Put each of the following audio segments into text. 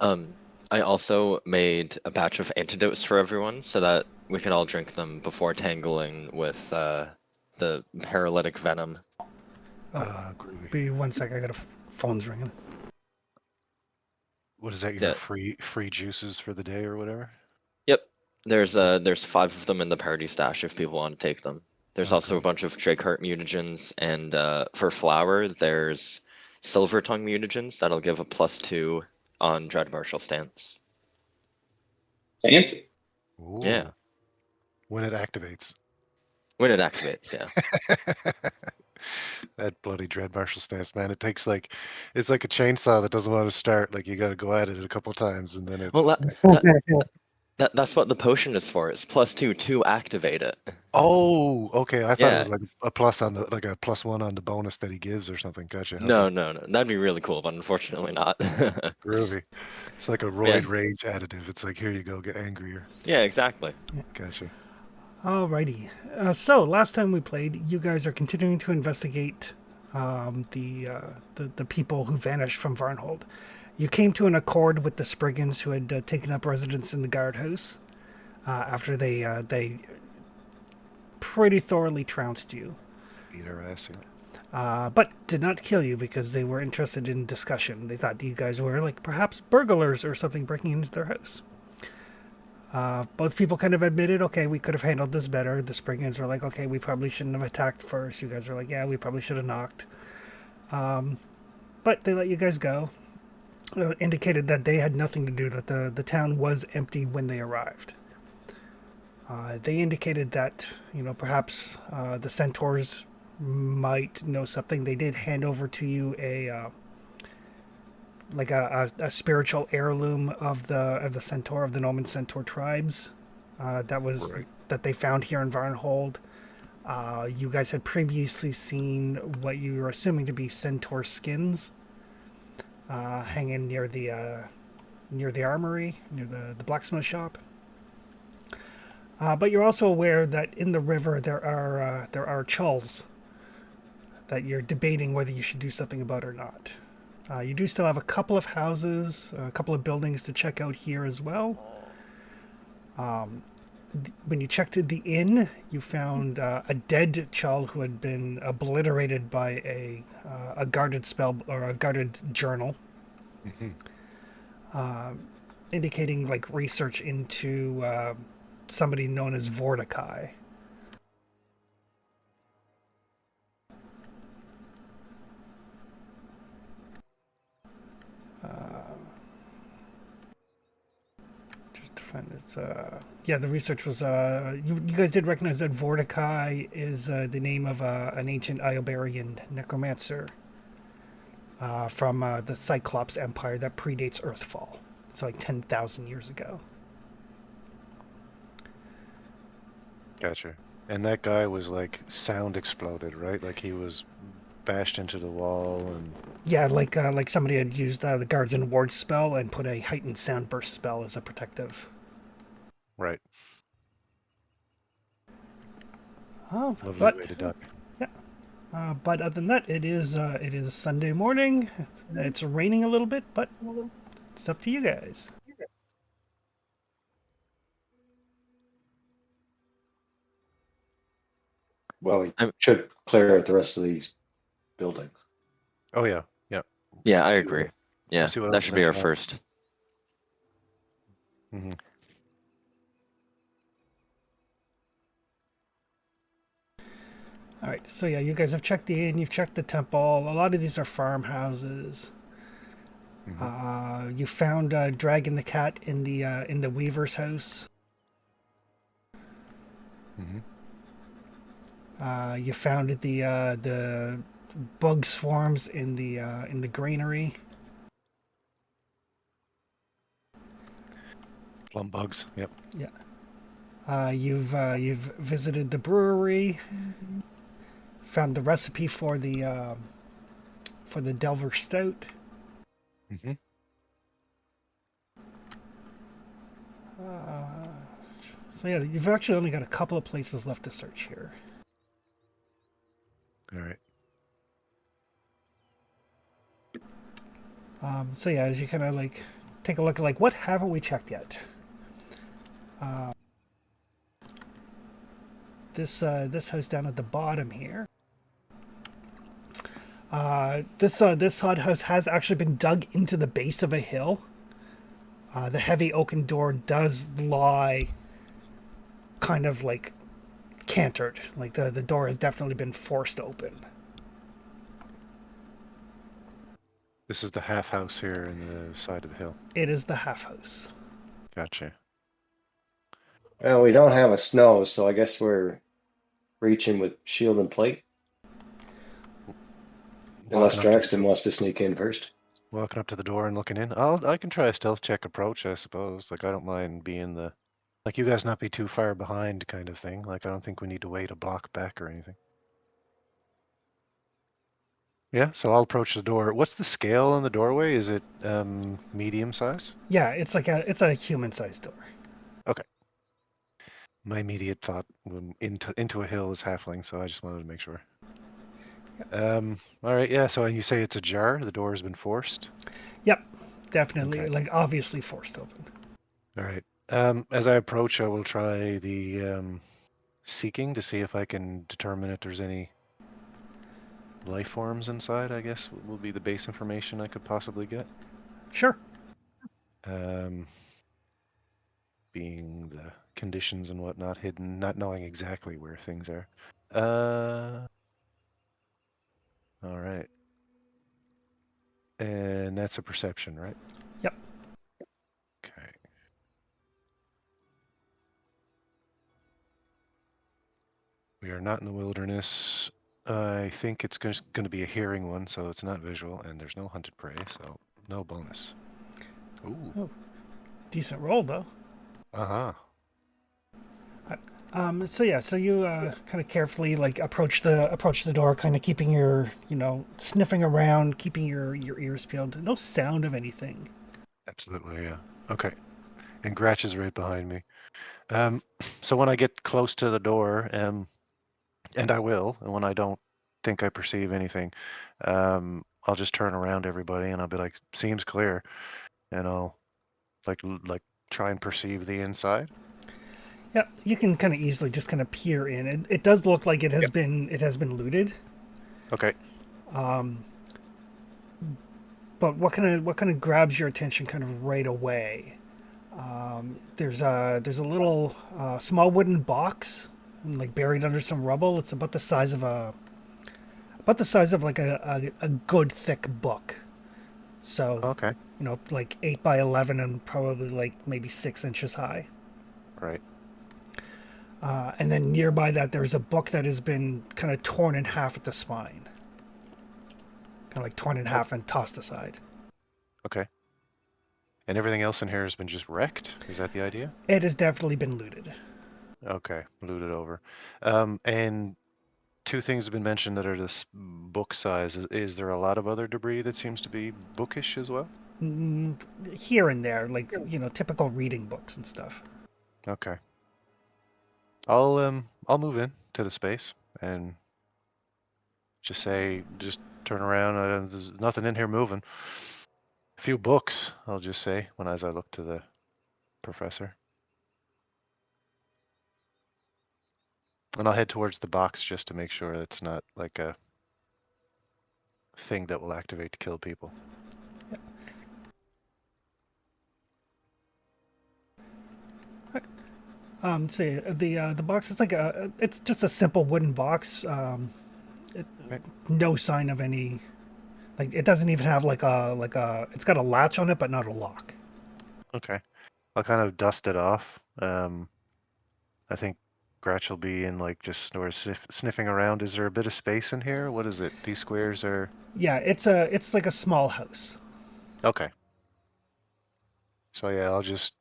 Um, I also made a batch of antidotes for everyone so that we can all drink them before tangling with the paralytic venom. Oh, Groovy. be 1 sec. I got phone's ringing. What is that? Your Yeah. free juices for the day or whatever? Yep. There's 5 of them in the party stash if people want to take them. There's Oh, also a cool. bunch of Drakeheart mutagens, and for flower, there's Silver Tongue mutagens that'll give a +2 on Dread Martial stance. Fancy. Yeah, Ooh, when it activates. when it activates, yeah. That bloody dread martial stance, man. It's like a chainsaw that doesn't want to start. Like you got to go at it a couple times, and then it. Well, that's what the potion is for. It's +2 to activate it. Oh, okay. I thought it Yeah. was like a plus on like a +1 on the bonus that he gives or something. Gotcha. Okay, No, no, no. That'd be really cool, but unfortunately not. groovy. It's like a Yeah. roid rage additive. It's like here you go, get angrier. Yeah, exactly. Gotcha. Alrighty. So last time we played, you guys are continuing to investigate the people who vanished from Varnhold. You came to an accord with the Spriggans who had taken up residence in the guardhouse after they pretty thoroughly trounced you, Beat our ass. Yeah. but did not kill you because they were interested in discussion. They thought you guys were like perhaps burglars or something breaking into their house. Both people kind of admitted, okay, we could have handled this better. The Spriggans were like, okay, we probably shouldn't have attacked first. You guys were like, yeah, we probably should have knocked. But they let you guys go. Indicated that they had nothing to do, that the town was empty when they arrived. They indicated that, perhaps the centaurs might know something. They did hand over to you a spiritual heirloom of the centaur, of the Norman centaur tribes. Right. That they found here in Varnhold. You guys had previously seen what you were assuming to be centaur skins hanging near the armory, near the blacksmith shop. But you're also aware that in the river there are chulls that you're debating whether you should do something about or not. You do still have a couple of houses, a couple of buildings to check out here as well. When you checked the inn, you found a dead chull who had been obliterated by a guarded spell or a guarded journal, Hmm. indicating like research into somebody known as Vorticai. Just to find this. Yeah, the research was. You guys did recognize that Vorticai is the name of an ancient Iobarian necromancer from the Cyclops Empire that predates Earthfall. It's like 10,000 years ago. Gotcha. And that guy was like sound exploded, right? Like he was bashed into the wall and. Yeah, like somebody had used the guards and wards spell and put a heightened sound burst spell as a protective. Right. Oh, Lovely way but to die. yeah. But other than that, it is Sunday morning. It's raining a little bit, but it's up to you guys. Well, we I'm, should clear out the rest of these buildings. Oh yeah, yeah. yeah, I See agree. let's Yeah, see what that else is should in be our town. first. Hmm. All right, so yeah, you guys have checked the inn, you've checked the temple. A lot of these are farmhouses. Hmm. You found Dragon the cat in the Weaver's house. Hmm. You found the bug swarms in the granary. Plum bugs. Yep. Yeah. You've visited the brewery. Found the recipe for the Delver Stout. Hmm. So yeah, you've actually only got a couple of places left to search here. All right. So yeah, as you kind of like take a look at like what haven't we checked yet. This house down at the bottom here. This sod house has actually been dug into the base of a hill. The heavy oaken door does lie kind of like cantered. Like the door has definitely been forced open. This is the half house here in the side of the hill. It is the half house. Gotcha. Well, we don't have a snow, so I guess we're reaching with shield and plate. Unless Walking up to Draxton wants to sneak in first. walking up to the door and looking in. I can try a stealth check approach, I suppose. Like I don't mind being the like you guys not be too far behind kind of thing. Like I don't think we need to wait a block back or anything. Yeah, so I'll approach the door. What's the scale on the doorway? Is it medium size? Yeah, it's a human sized door. Okay. My immediate thought into a hill is halfling, so I just wanted to make sure. All right, yeah. So you say it's ajar. The door has been forced. Yep, definitely. Okay. Like obviously forced open. All right. As I approach, I will try the seeking to see if I can determine if there's any life forms inside. I guess will be the base information I could possibly get. Sure. Being the conditions and whatnot hidden, not knowing exactly where things are. All right. And that's a perception, right? Yep. Okay. We are not in the wilderness. I think it's going to be a hearing one, so it's not visual, and there's no hunted prey, so no bonus. Ooh. Oh, decent roll though. Uh-huh. So yeah, so you kind of carefully like approach the door, kind of keeping your sniffing around, keeping your ears peeled. No sound of anything. Absolutely, yeah. Okay. And Gratch is right behind me. So when I get close to the door, and I will, and when I don't think I perceive anything, I'll just turn around everybody and I'll be like, seems clear, and I'll like try and perceive the inside. Yeah, you can kind of easily just kind of peer in. It does look like it has Yep. been looted. Okay. But what kind of grabs your attention kind of right away? There's a little small wooden box, like buried under some rubble. It's about the size of like a good thick book. So Okay. like 8 by 11 and probably like maybe 6 inches high. Right. And then nearby that, there's a book that has been kind of torn in half at the spine. Kind of like torn in half and tossed aside. Okay. And everything else in here has been just wrecked? Is that the idea? It has definitely been looted. Okay. Looted over. And two things have been mentioned that are this book size. Is there a lot of other debris that seems to be bookish as well? Here and there, like, typical reading books and stuff. Okay. I'll move in to the space and just turn around. There's nothing in here moving. A few books, I'll just say, as I look to the professor. And I'll head towards the box just to make sure it's not like a thing that will activate to kill people. See the box is like it's just a simple wooden box. Right. No sign of any, like it doesn't even have it's got a latch on it, but not a lock. Okay. I'll kind of dust it off. I think Gratch will be in like just sort of sniffing around. Is there a bit of space in here? What is it? These squares are... Yeah, it's like a small house. Okay. So yeah, I'll just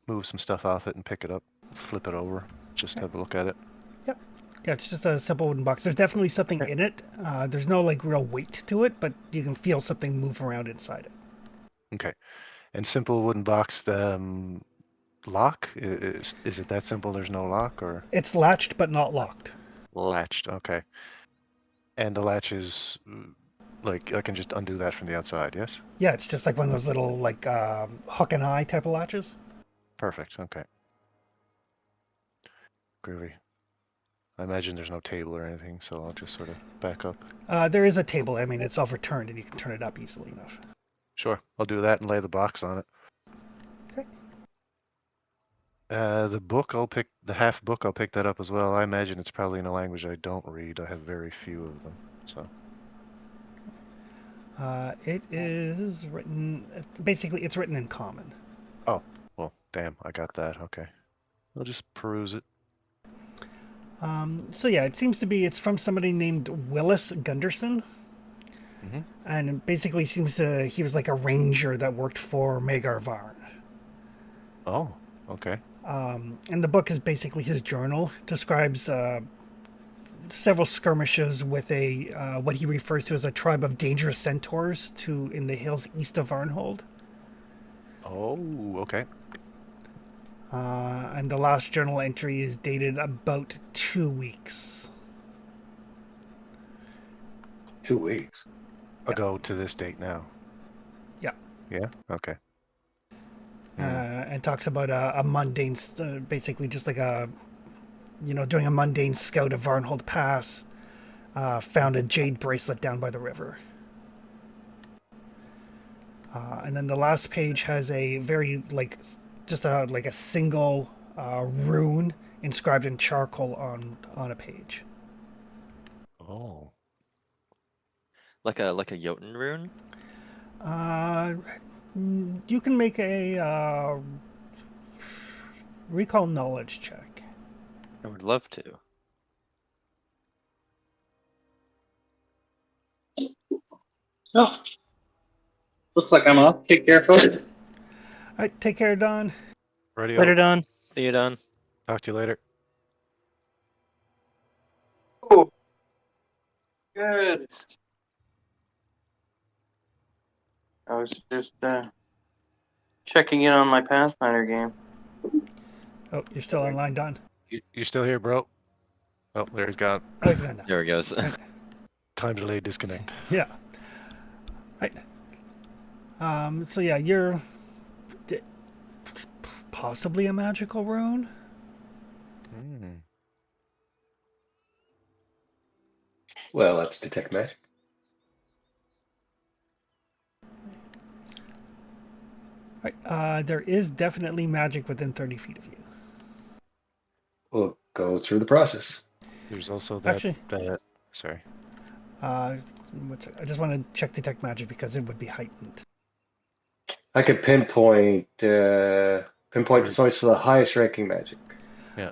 move some stuff off it and pick it up, flip it over, just have a look at it. Yep. Yeah, it's just a simple wooden box. There's definitely something in it. There's no like real weight to it, but you can feel something move around inside it. Okay. And simple wooden box, lock? Is it that simple? There's no lock or? It's latched but not locked. Latched, okay. And the latch is Like, I can just undo that from the outside, yes? Yeah, it's just like one of those little like hook and eye type of latches. Perfect, okay. Groovy. I imagine there's no table or anything, so I'll just sort of back up. There is a table. I mean, it's overturned, and you can turn it up easily enough. Sure, I'll do that and lay the box on it. Okay. The book, the half book, I'll pick that up as well. I imagine it's probably in a language I don't read. I have very few of them, so. It is written. Basically, it's written in common. Oh, well, damn, I got that, okay. I'll just peruse it. So yeah, it seems to be. It's from somebody named Willis Gunderson, Mm-hmm. and it basically seems he was like a ranger that worked for Magar Varn. Oh, okay. And the book is basically his journal. Describes several skirmishes with a what he refers to as a tribe of dangerous centaurs in the hills east of Varnhold. Oh, okay. And the last journal entry is dated about 2 weeks. 2 weeks. Ago to this date now. Yeah. Yeah, okay. And talks about a mundane, basically just like doing a mundane scout of Varnhold Pass, found a jade bracelet down by the river. And then the last page has a very just a single rune inscribed in charcoal on a page. Oh. Like a Jotun rune? You can make a recall knowledge check. I would love to. Oh, looks like I'm off. Take care, folks. All right, take care, Don. Radio. Later, Don. See you, Don. Talk to you later. Oh, good. I was just checking in on my Pathfinder game. Oh, you're still online, Don. You still here, bro? Oh, there he's gone. Oh, he's gone now. There he goes. Time delay disconnect. Yeah. Right. So yeah, it's possibly a magical rune. Well, let's detect magic. Right. There is definitely magic within 30 feet of you. We'll go through the process. There's also that. Actually, Sorry. I just want to check detect magic because it would be heightened. I could pinpoint the source for the highest ranking magic. Yeah.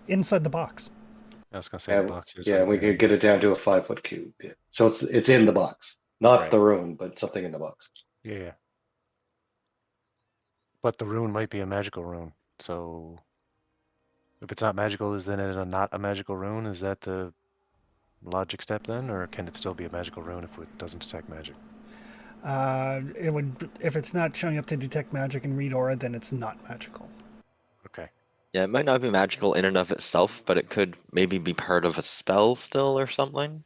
Inside the box. I was gonna say the box is Yeah, right we there. could get it down to a 5-foot cube. Yeah. So it's in the box, not Right. the rune, but something in the box. Yeah. But the rune might be a magical rune. So if it's not magical, is then it not a magical rune? Is that the logic step then, or can it still be a magical rune if it doesn't detect magic? It would, if it's not showing up to detect magic and read aura, then it's not magical. Okay. Yeah, it might not be magical in and of itself, but it could maybe be part of a spell still or something.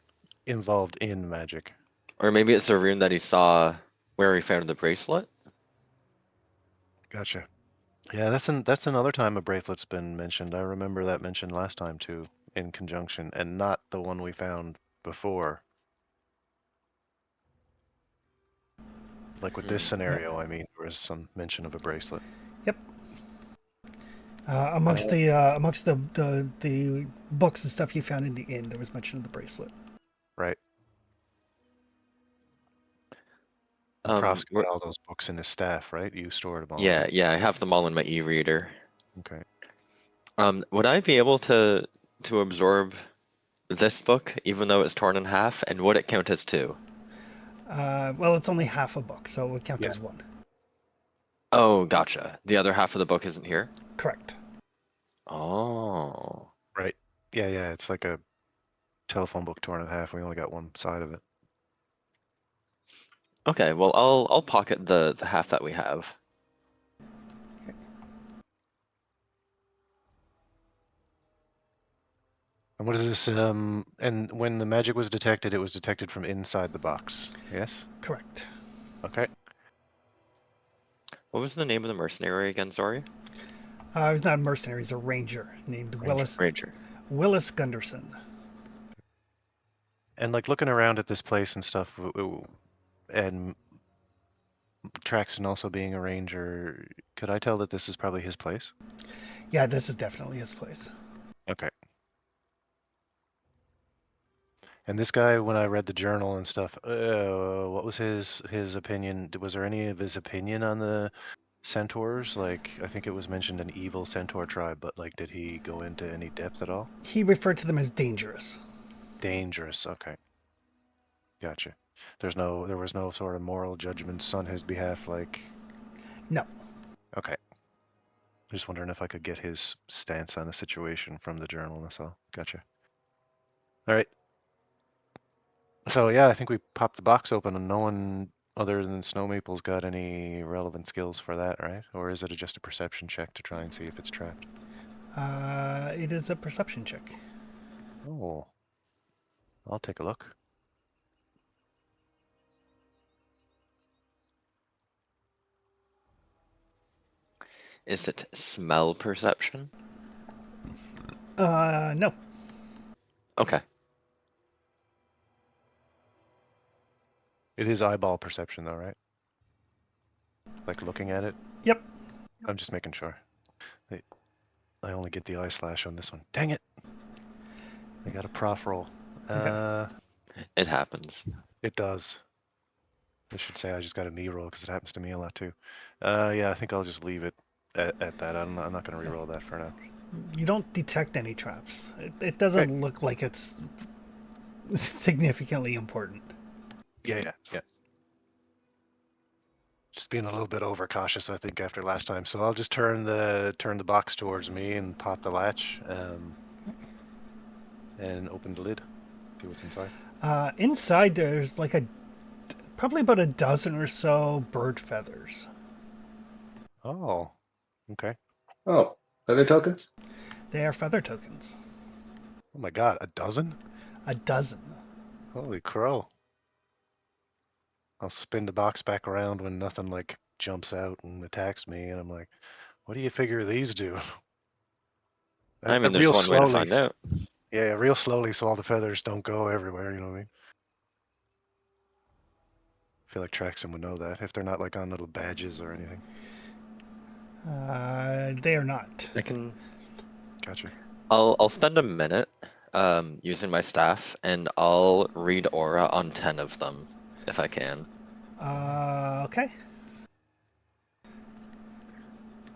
Involved in magic. Or maybe it's a rune that he saw where he found the bracelet. Gotcha. Yeah, that's another time a bracelet's been mentioned. I remember that mentioned last time too, in conjunction, and not the one we found before. Like with this scenario, I mean, there was some mention of a bracelet. Yep. Amongst the books and stuff you found in the inn, there was mention of the bracelet. Right. Prof's got What- all those books in his staff, right? You stored them all. Yeah, right? yeah, I have them all in my e-reader. Okay. Would I be able to absorb this book, even though it's torn in half, and would it count as two? Well, it's only half a book, so it would count Yeah. as one. Oh, gotcha. The other half of the book isn't here? Correct. Oh. Right. Yeah, yeah. It's like a telephone book torn in half. We only got one side of it. Okay, well I'll pocket the half that we have. And what is this? And when the magic was detected, it was detected from inside the box. Yes? Correct. Okay. What was the name of the mercenary again, Zori? He's not a mercenary, he's a ranger named Ranger. Ranger. Willis Gunderson. And like looking around at this place and stuff, and Traxton also being a ranger, could I tell that this is probably his place? Yeah, this is definitely his place. Okay. And this guy, when I read the journal and stuff, what was his opinion? Was there any of his opinion on the centaurs? Like, I think it was mentioned an evil centaur tribe, but like, did he go into any depth at all? He referred to them as dangerous. Dangerous. Okay. Gotcha. There was no sort of moral judgments on his behalf, like. No. Okay. Just wondering if I could get his stance on the situation from the journal. That's all. Gotcha. All right. So yeah, I think we popped the box open, and no one other than Snow Maple's got any relevant skills for that, right? Or is it just a perception check to try and see if it's trapped? It is a perception check. Oh, I'll take a look. Is it smell perception? No. Okay. It is eyeball perception, though, right? Like looking at it. Yep. I'm just making sure. I only get the eye slash on this one. Dang it! I got a prof roll. Okay. It happens. It does. I should say I just got a knee roll because it happens to me a lot too. Yeah, I think I'll just leave it at that. I'm not going to re-roll that for now. You don't detect any traps. It doesn't look like it's significantly important. Yeah. Just being a little bit overcautious, I think, after last time. So I'll just turn the box towards me and pop the latch, and open the lid. See what's inside. Inside there's like probably about a dozen or so bird feathers. Oh, okay. Oh, feather tokens? They are feather tokens. Oh my God, a dozen? A dozen. Holy crow! I'll spin the box back around when nothing like jumps out and attacks me, and I'm like, "What do you figure these do?" I mean, there's Real one way to slowly. find out. Yeah, real slowly, so all the feathers don't go everywhere. You know what I mean? I feel like Traxon would know that if they're not like on little badges or anything. They are not. I can. Gotcha. I'll spend a minute using my staff, and I'll read aura on 10 of them if I can. Okay.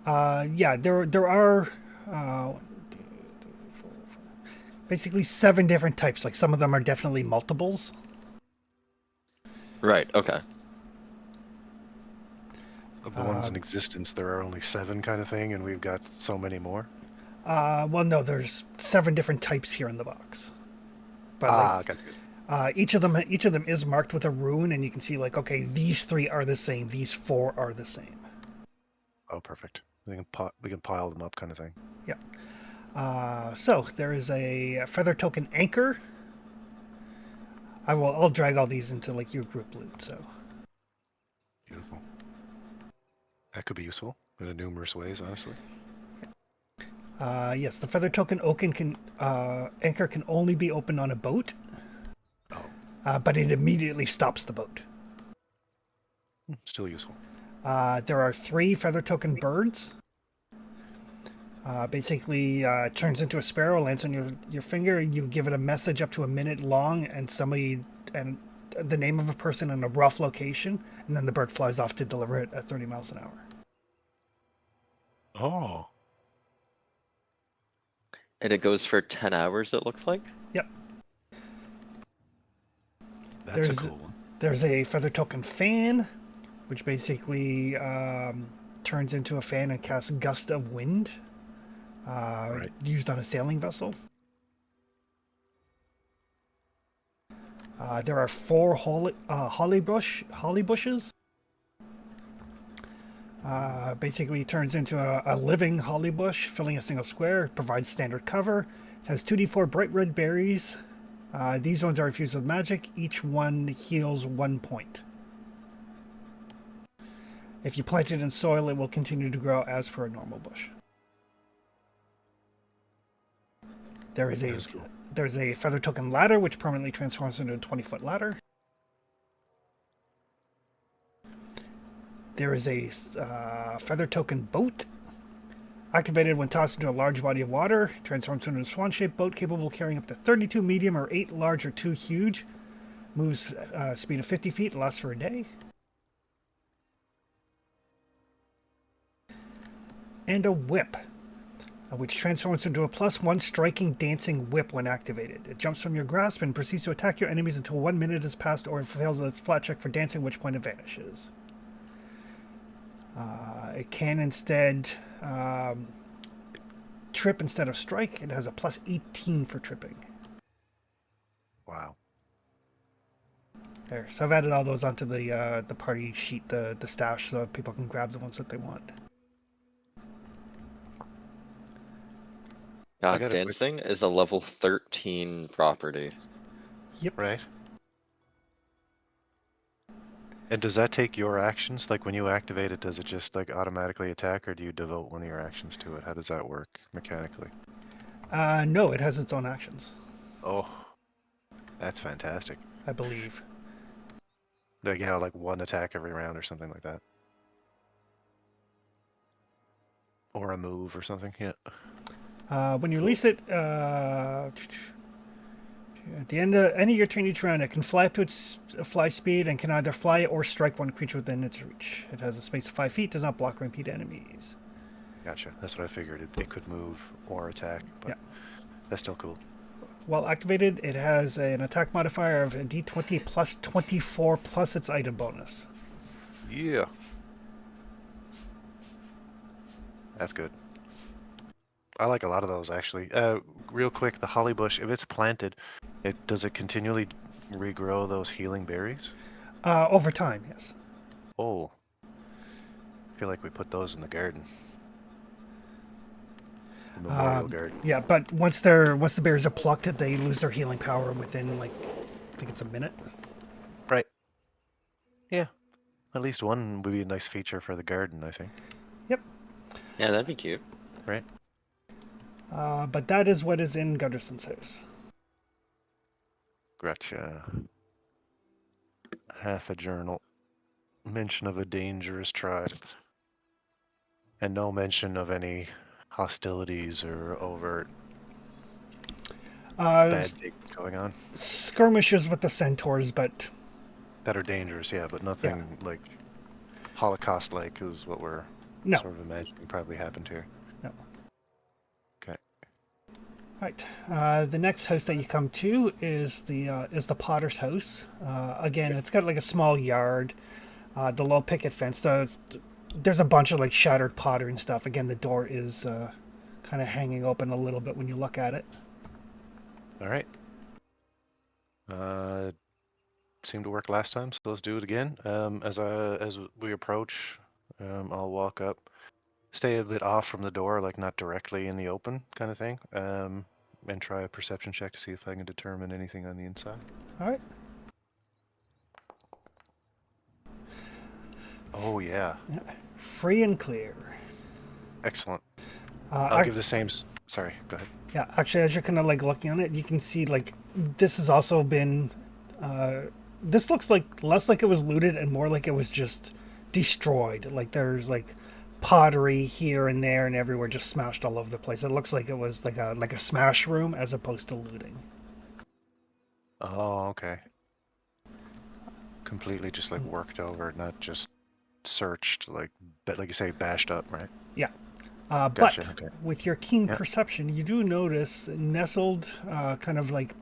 Yeah, there are one, two, three, four, basically 7 different types. Like some of them are definitely multiples. Right. Okay. Of the ones in existence, there are only 7 kind of thing, and we've got so many more. Well, no, there's 7 different types here in the box. But Gotcha. each of them is marked with a rune, and you can see like, okay, these 3 are the same, these 4 are the same. Oh, perfect. We can pile them up, kind of thing. Yeah. So there is a feather token anchor. I'll drag all these into like your group loot. So Beautiful. That could be useful in numerous ways, honestly. yes, the feather token anchor can only be opened on a boat. Oh. But it immediately stops the boat. Still useful. There are 3 feather token birds. Basically, turns into a sparrow, lands on your finger. You give it a message up to a minute long, and the name of a person in a rough location, and then the bird flies off to deliver it at 30 miles an hour. Oh. And it goes for 10 hours, it looks like? Yep. That's a cool one. There's a feather token fan, which basically turns into a fan and casts gust of wind, used on a sailing vessel. There are 4 holly bushes. Basically turns into a living holly bush, filling a single square, provides standard cover. Has 2d4 bright red berries. These ones are infused with magic. Each one heals 1 point. If you plant it in soil, it will continue to grow as per a normal bush. There's a feather token ladder, which permanently transforms into a 20-foot ladder. There is a feather token boat. Activated when tossed into a large body of water, transforms into a swan-shaped boat capable of carrying up to 32 medium or 8 large or 2 huge. Moves speed of 50 feet, lasts for a day. And a whip, which transforms into a +1 striking dancing whip when activated. It jumps from your grasp and proceeds to attack your enemies until 1 minute has passed or it fails its flat check for dancing, which point it vanishes. It can instead trip instead of strike. It has a +18 for tripping. Wow. There, so I've added all those onto the party sheet, the stash, so people can grab the ones that they want. I got a quick- Dancing is a level 13 property. Yep. Right. And does that take your actions? Like when you activate it, does it just like automatically attack, or do you devote one of your actions to it? How does that work mechanically? No, it has its own actions, Oh, that's fantastic. I believe. Like, yeah, like one attack every round or something like that. Or a move or something, yeah. When you release it, at the end of any of your turn each round, it can fly up to its fly speed and can either fly or strike one creature within its reach. It has a space of 5 feet, does not block or impede enemies. Gotcha. That's what I figured. It could move or attack, but Yeah. that's still cool. While activated, it has an attack modifier of a d20 plus 24 plus its item bonus. Yeah. That's good. I like a lot of those, actually. Real quick, the holly bush, if it's planted, does it continually regrow those healing berries? Over time, yes. Oh. I feel like we put those in the garden. The memorial garden. Yeah, but once the berries are plucked, they lose their healing power within, like, I think it's a minute. Right. Yeah. At least one would be a nice feature for the garden, I think. Yep. Yeah, that'd be cute. Right? But that is what is in Gunderson's house. Gotcha. Half a journal. Mention of a dangerous tribe. And no mention of any hostilities or overt bad things going on. Skirmishes with the centaurs, but That are dangerous, yeah, but nothing like Holocaust-like is what we're no. sort of imagining probably happened here. No. Okay. Right. The next house that you come to is the Potter's house. Again, it's got like a small yard, the low picket fence. There's a bunch of like shattered pottery and stuff. Again, the door is kind of hanging open a little bit when you look at it. All right. Seemed to work last time, so let's do it again. As we approach, I'll walk up, stay a bit off from the door, like not directly in the open, kind of thing, and try a perception check to see if I can determine anything on the inside. All right. Oh yeah, Free and clear. excellent. Uh, I'll I- give the same. Sorry, go ahead. Yeah, actually, as you're kind of like looking on it, you can see like this has also been. This looks like less like it was looted and more like it was just destroyed. Like there's like pottery here and there and everywhere, just smashed all over the place. It looks like it was like a smash room as opposed to looting. Oh, okay. Completely just like worked over, not just searched, like you say, bashed up, right? Yeah. Gotcha, But okay. with your keen Yeah. perception, you do notice nestled, kind of like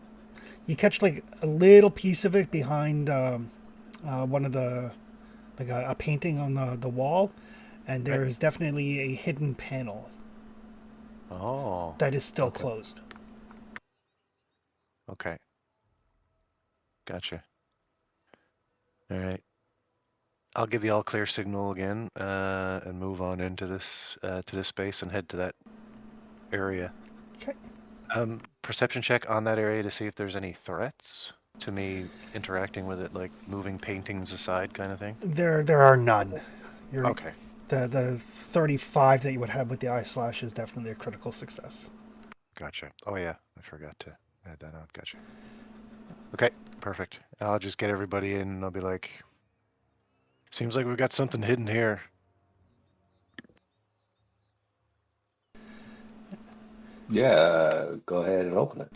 you catch like a little piece of it behind one of the like a painting on the wall, and there Right. is definitely a hidden panel Oh, that is still okay. closed. Okay. Gotcha. All right. I'll give the all clear signal again, and move on into this to this space and head to that area. Okay. perception check on that area to see if there's any threats to me interacting with it, like moving paintings aside kind of thing? There are none. You're, Okay, the 35 that you would have with the eye slash is definitely a critical success. gotcha. Oh yeah, I forgot to add that on. Gotcha. Okay, perfect. I'll just get everybody in and I'll be like, seems like we've got something hidden here. Yeah, go ahead and open it.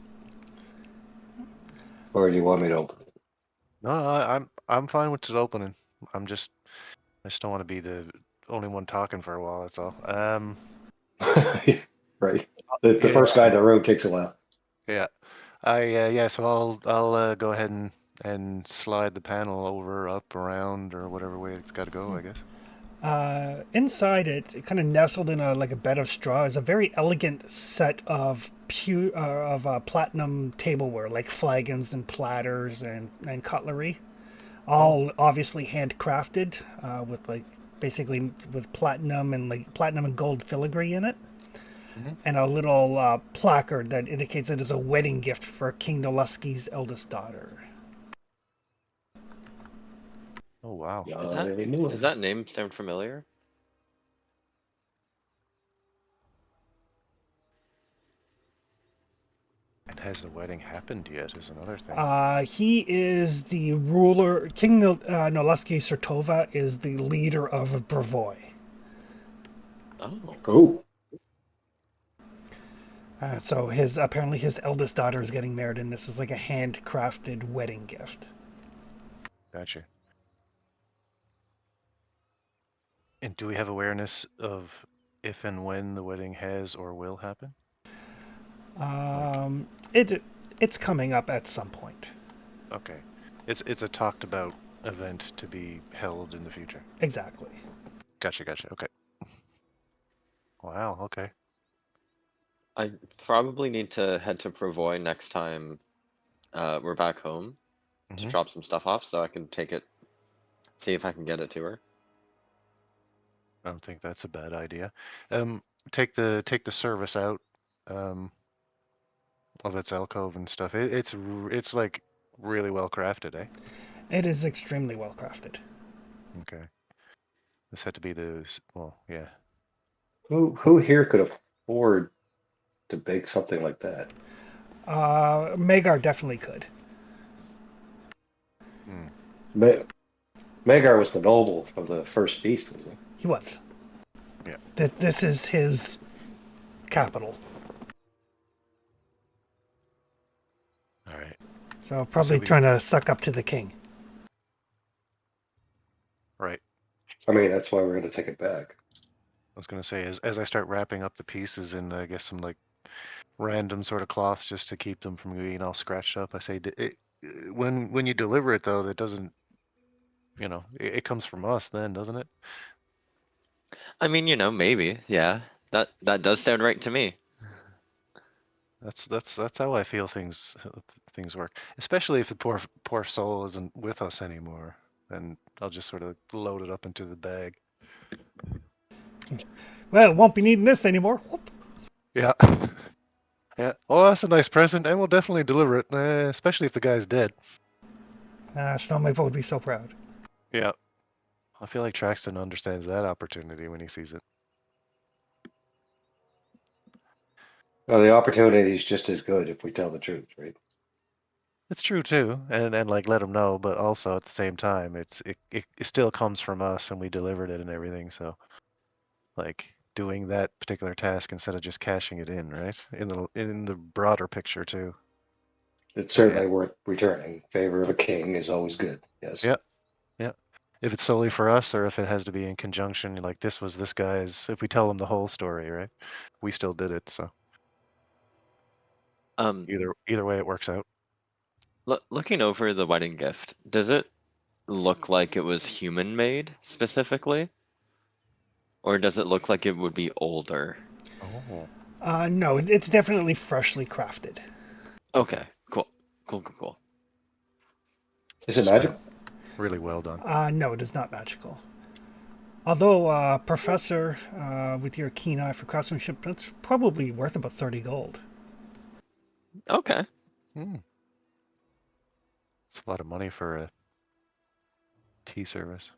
Or do you want me to open No, I'm fine with just opening. I just don't want to be the only one talking for a while, that's all. it? Right. The Yeah, first guy in the room takes a while. yeah. Yeah, so I'll go ahead and slide the panel over, up, around, or whatever way it's got to go, I guess. Inside it, kind of nestled in like a bed of straw, is a very elegant set of platinum tableware, like flagons and platters and cutlery, all obviously handcrafted with like basically with platinum and gold filigree in it, Mm-hmm. and a little placard that indicates it is a wedding gift for King Nolusky's eldest daughter. Oh wow. Yeah, Is that they knew does it. that name sound familiar? And has the wedding happened yet is another thing. He is the ruler. King Nolusky Sertova is the leader of Brevoy. Oh, Oh, So apparently his eldest daughter is getting married, and this is like a handcrafted wedding gift. Gotcha. And do we have awareness of if and when the wedding has or will happen? Like, It's coming up at some point. okay. It's a talked about event to be held in the future. Exactly. Gotcha. Okay. Wow, okay. I probably need to head to Provoy next time we're back home to Mm-hmm. drop some stuff off so I can take it, see if I can get it to her. I don't think that's a bad idea. Um, take the service out um, of its alcove and stuff. It's like really well crafted, eh? It is extremely well crafted. Okay. This had to be well, yeah. who here could afford to bake something like that? Magar definitely could. Hmm. Ma- Magar was the noble from the first feast, wasn't he? He was. Yeah. This is his capital. All right. So probably So trying to suck up to the king. right. I mean, that's why we're going to take it back. I was gonna say as I start wrapping up the pieces in I guess some like random sort of cloth just to keep them from being all scratched up. I say when you deliver it though, that doesn't it comes from us then, doesn't it? I mean, maybe, yeah. That does sound right to me. That's how I feel things work. Especially if the poor soul isn't with us anymore, then I'll just sort of load it up into the bag. Well, won't be needing this anymore. Whoop. Yeah. Yeah. Oh, that's a nice present, and we'll definitely deliver it, especially if the guy's dead. Snowmaple would be so proud. Yeah. I feel like Traxton understands that opportunity when he sees it. Well, the opportunity is just as good if we tell the truth, right? It's true too, and like let him know, but also at the same time, it still comes from us, and we delivered it and everything. So like doing that particular task instead of just cashing it in, right? In the broader picture too. It's So yeah, certainly worth returning. Favor of a king is always good. Yes. yeah, yeah. If it's solely for us, or if it has to be in conjunction, like this was this guy's. If we tell him the whole story, right? We still did it, so Um, either way, it works out. looking over the wedding gift, does it look like it was human made specifically? Or does it look like it would be older? Oh, No, it's definitely freshly crafted. Okay, cool. Cool. Is it just magical? really well done. No, it is not magical. Although, Professor, with your keen eye for craftsmanship, that's probably worth about 30 gold. Okay. It's a lot of money for a tea service.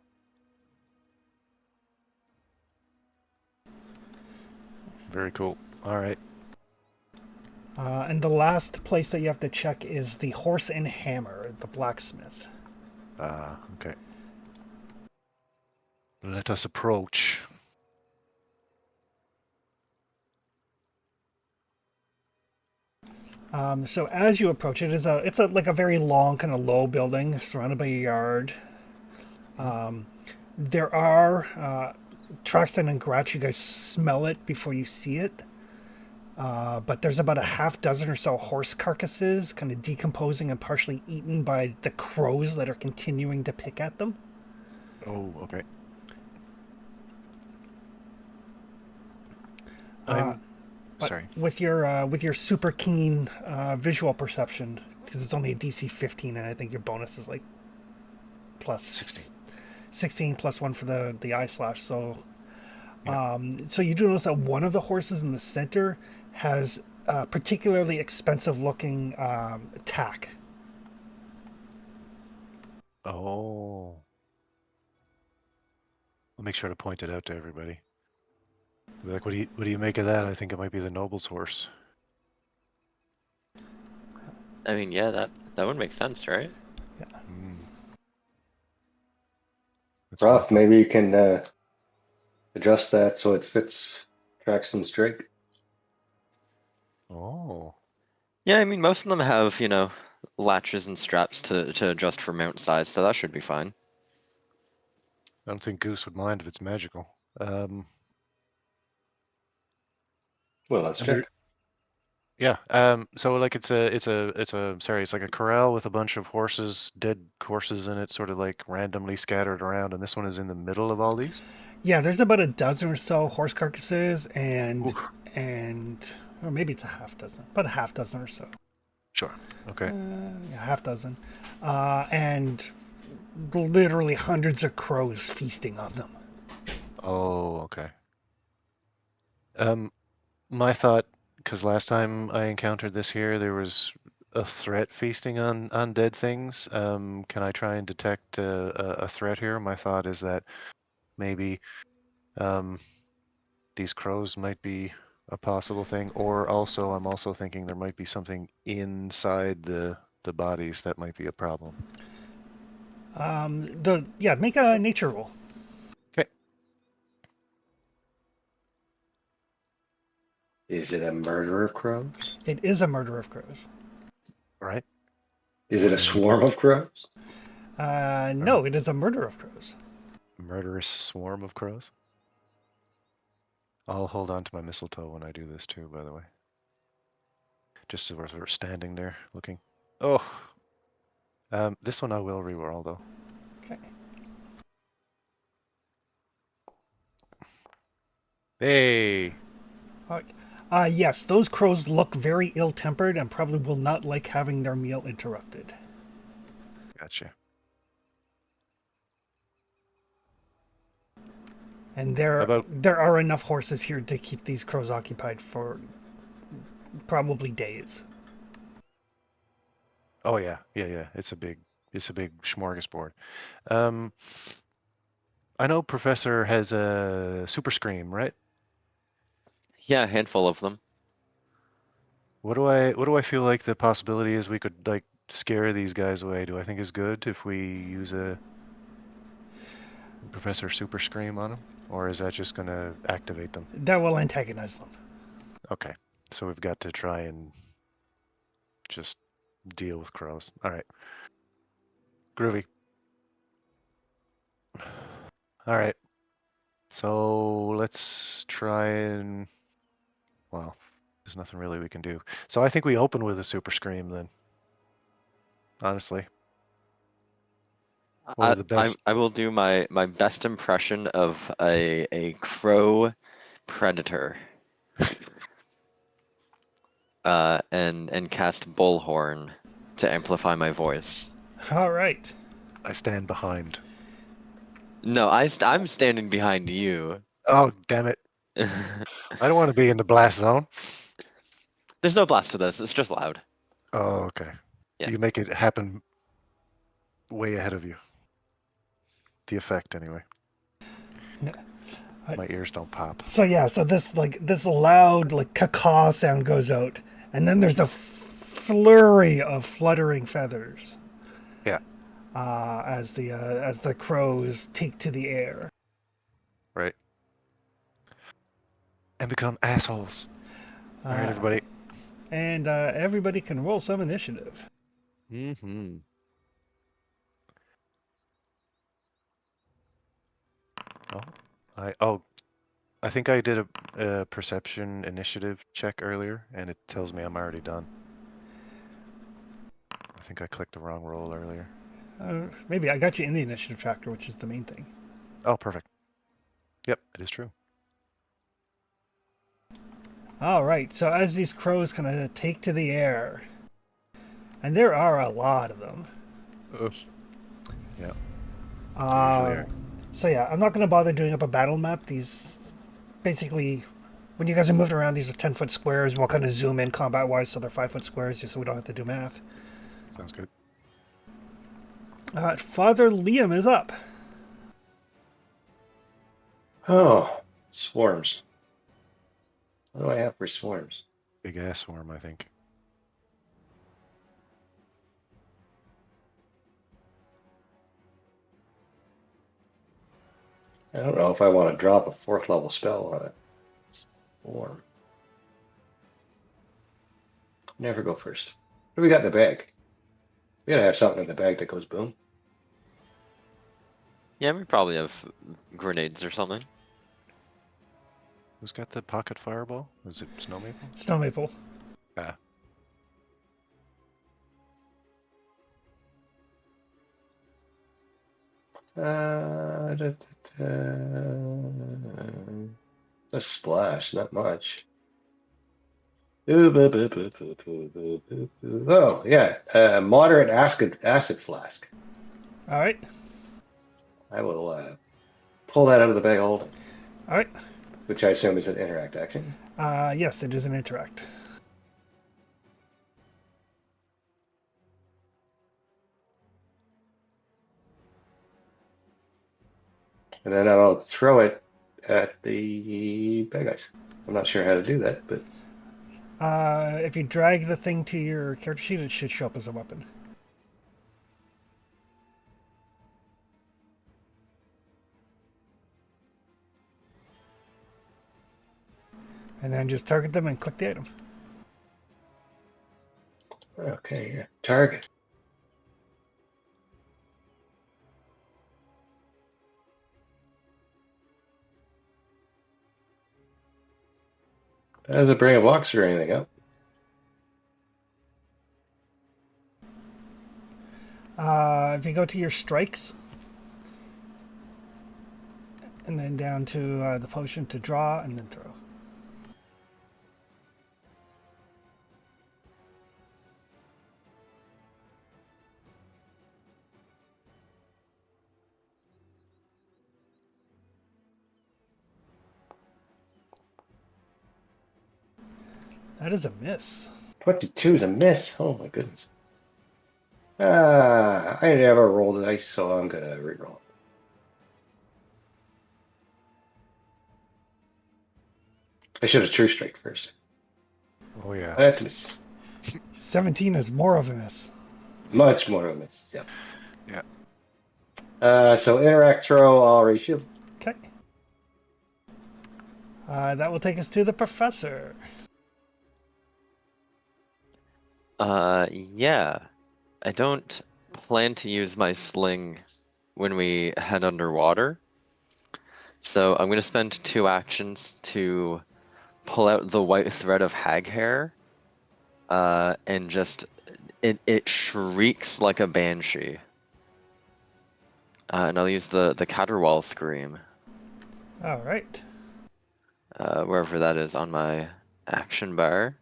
Very cool. All right. And the last place that you have to check is the Horse and Hammer, the blacksmith. Okay. Let us approach. So as you approach it, it's a like a very long, kind of low building surrounded by a yard. There are Traxon and Gratch. You guys smell it before you see it. But there's about a half dozen or so horse carcasses, kind of decomposing and partially eaten by the crows that are continuing to pick at them. Oh, okay. But sorry. with your super keen visual perception, because it's only a DC 15, and I think your bonus is like plus 16 plus 1 for the eye slash. So, so you do notice that one of the horses in the center has particularly expensive looking tack. Oh. I'll make sure to point it out to everybody. Be like, what do you make of that? I think it might be the noble's horse. I mean, yeah, that would make sense, right? That's what I Rough, thought. maybe you can adjust that so it fits Traxton's drink. Oh. Yeah, I mean, most of them have, latches and straps to adjust for mount size, so that should be fine. I don't think Goose would mind if it's magical. Well, let's And there, check. yeah. So like it's like a corral with a bunch of horses, dead horses in it, sort of like randomly scattered around, and this one is in the middle of all these. Yeah, there's about a dozen or so horse carcasses, and Oof. or maybe it's a half dozen, but a half dozen or so. Sure. Okay. Yeah, half dozen, and literally hundreds of crows feasting on them. Oh, okay. My thought, because last time I encountered this here, there was a threat feasting on dead things. Can I try and detect a threat here? My thought is that maybe these crows might be a possible thing, or also I'm also thinking there might be something inside the bodies that might be a problem. Make a nature roll. Okay. Is it a murder of crows? It is a murder of crows. All right. Is it a Mm, swarm of crows? No, it is a murder of crows. murderous swarm of crows. I'll hold on to my mistletoe when I do this too, by the way. Just as we're standing there looking. Oh, this one I will reroll though. Okay. Hey, All right. Yes, those crows look very ill-tempered and probably will not like having their meal interrupted. gotcha. And How about there are enough horses here to keep these crows occupied for probably days. Oh yeah. It's a big smorgasbord. Um, I know Professor has a super scream, right? Yeah, a handful of them. What do I feel like the possibility is we could like scare these guys away? Do I think is good if we use a Professor super scream on them, or is that just gonna activate them? That will antagonize them. Okay, so we've got to try and just deal with crows. All right, groovy. All right, so let's try and well, there's nothing really we can do. So I think we open with a super scream then. Honestly, one I of the I, best. I will do my best impression of a crow predator. And cast bullhorn to amplify my voice. All right. I stand behind. No, I'm standing behind you. Oh damn it! I don't want to be in the blast zone. There's no blast to this. It's just loud. Oh, okay. Yeah. You make it happen way ahead of you. The effect, anyway. Yeah. My ears don't pop. So yeah, so this loud like caw sound goes out, and then there's a flurry of fluttering feathers Yeah, as the crows take to the air. right. And become assholes. All right, everybody. And everybody can roll some initiative. Mm-hmm. I think I did a perception initiative check earlier, and it tells me I'm already done. I think I clicked the wrong roll earlier. Maybe I got you in the initiative tracker, which is the main thing. Oh, perfect. Yep, it is true. All right, so as these crows kind of take to the air, and there are a lot of them. Ugh. Yeah, they usually are. So yeah, I'm not going to bother doing up a battle map. These basically, when you guys are moving around, these are 10-foot squares. We'll kind of zoom in combat-wise, so they're 5-foot squares, just so we don't have to do math. Sounds good. Father Liam is up. Oh, swarms. What do I have for swarms? Big ass swarm, I think. I don't know if I want to drop a 4th level spell on it. Swarm. Never go first. What do we got in the bag? We gotta have something in the bag that goes boom. Yeah, we probably have grenades or something. Who's got the pocket fireball? Was it Snow Maple? Snow Maple. Ah, Da, da. A splash, not much. Ooh, boo, boo, boo, boo, boo, boo, boo, boo. Oh, yeah. Moderate acid flask. All right. I will pull that out of the bag of holding, All right. which I assume is an interact action. Yes, it is an interact. And then I'll throw it at the bad guys. I'm not sure how to do that, but If you drag the thing to your character sheet, it should show up as a weapon. And then just target them and click the item. okay, yeah. Target. Does it bring a box or anything up? If you go to your strikes, and then down to the potion to draw, and then throw. That is a miss. 22 is a miss. Oh my goodness. I never rolled a dice, so I'm gonna reroll it. I should have true strike first. oh yeah. That's a miss. 17 is more of a miss. Much more of a miss. Yep. Yeah. So interact throw, I'll reshield. Okay. That will take us to the professor. Yeah. I don't plan to use my sling when we head underwater. So I'm gonna spend 2 actions to pull out the white thread of hag hair, and just it shrieks like a banshee. And I'll use the caterwaul scream, All right. wherever that is on my action bar.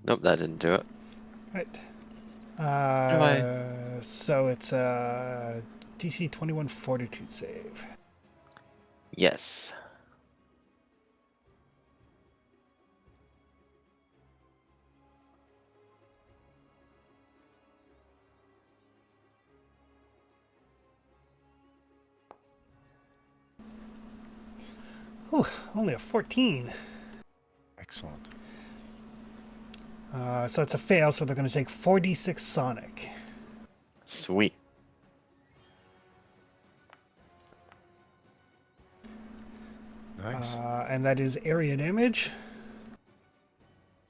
Nope, that didn't do it. Right. I? So it's a DC 21 Fortitude save. Yes. Whew, only a 14. Excellent. So it's a fail, so they're going to take 4d6 Sonic. Sweet. Nice. And that is area damage.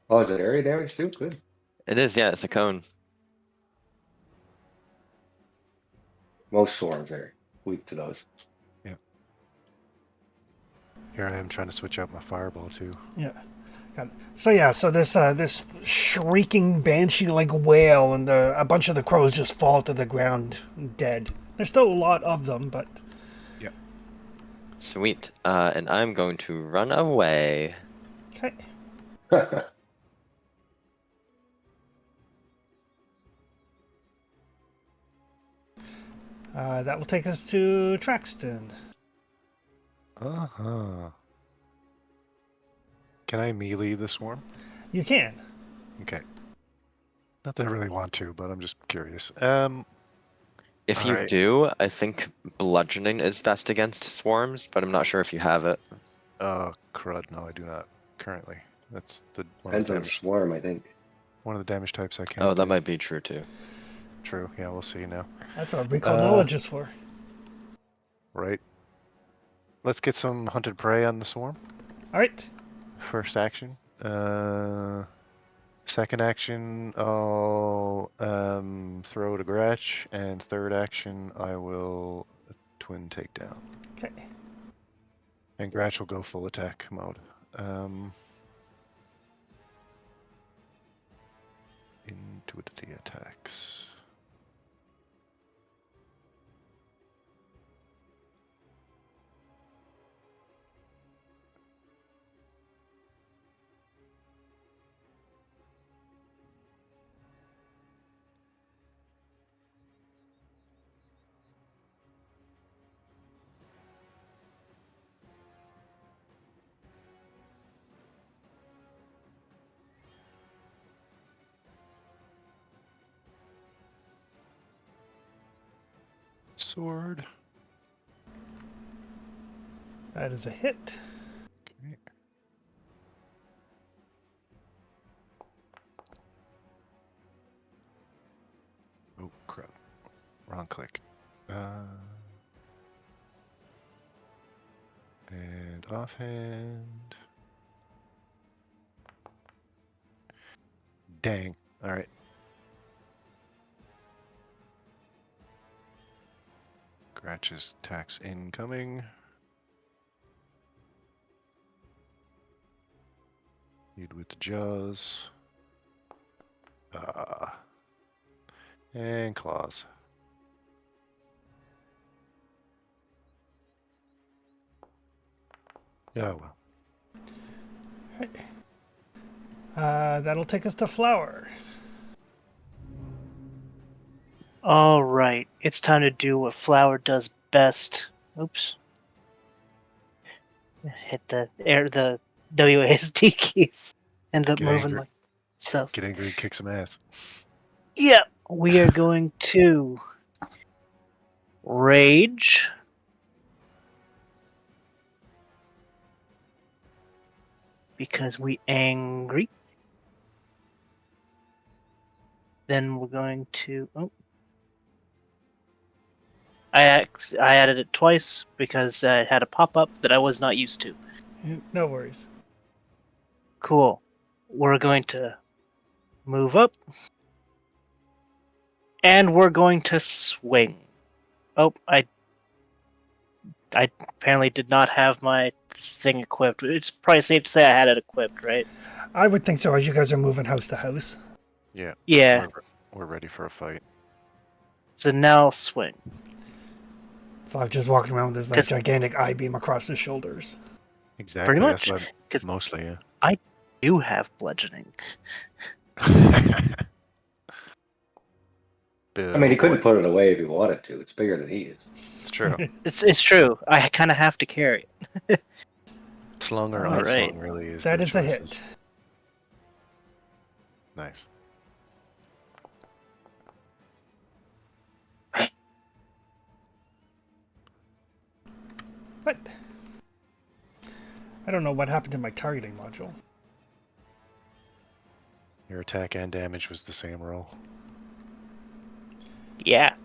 Oh, is it area damage too? Good. It is, yeah, it's a cone. Most swarms are weak to those. Here I am trying to switch out my fireball too. Yeah. Got it. So yeah, so this shrieking banshee-like wail, and a bunch of the crows just fall to the ground dead. There's still a lot of them, but Sweet. And I'm going to run away. okay. That will take us to Traxton. Uh-huh. Can I melee the swarm? You can. Okay. Not that I really want to, but I'm just curious. If you Alright. do, I think bludgeoning is best against swarms, but I'm not sure if you have it. Crud, no, I do not currently. That's the Depends on the swarm, I think. one of the damage types I can't Oh, that do. might be true too. True, yeah, we'll see now. That's what recall knowledge is for. Right. Let's get some hunted prey on the swarm. All right. First action. Second action, I'll throw to Gretch, and third action, I will twin takedown. Okay. And Gretch will go full attack mode. Into the attacks. Sword. That is a hit. Okay. Oh crap! Wrong click. And offhand. Dang. All right. Gratch's tax incoming. Lead with the jaws. And claws. Oh well. That'll take us to Flower. All right, it's time to do what Flower does best. Oops. Hit the WASD keys. End up Get moving angry. myself. Get angry and kick some ass. Yeah, we are going to rage. Because we angry. Then we're going to. Oh. I added it twice because I had a pop-up that I was not used to. No worries. Cool. We're going to move up. And we're going to swing. Oh, I apparently did not have my thing equipped. It's probably safe to say I had it equipped, right? I would think so, as you guys are moving house to house. Yeah. Yeah. We're ready for a fight. So now I'll swing. Flav just walking around with this like 'Cause- gigantic eye beam across his shoulders. Exactly. Pretty much. That's what 'Cause- I'm, mostly, yeah. You have bludgeoning. Mostly, yeah. 'Cause I do have bludgeoning. All I mean, he Oh boy, couldn't put it away if he wanted to. It's bigger than he is. it's true. It's true. I kind of have to carry it. Slung or All right. unslung really is That the is a choices. hit. Nice. What? I don't know what happened to my targeting module. Your attack and damage was the same roll. Yeah.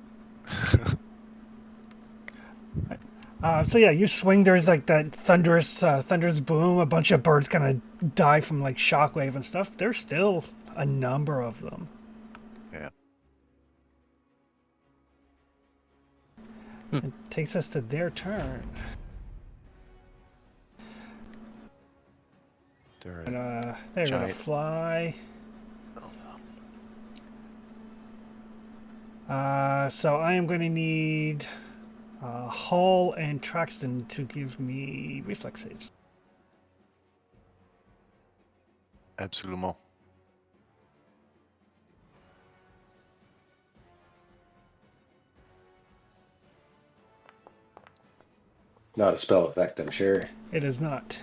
So yeah, you swing. There's like that thunderous boom. A bunch of birds kind of die from like shockwave and stuff. There's still a number of them. Yeah. It takes us to their turn. They're And they're gonna Giant. fly. So I am going to need Hull and Traxton to give me reflex saves. Absolument. Not a spell effect, I'm sure. It is not.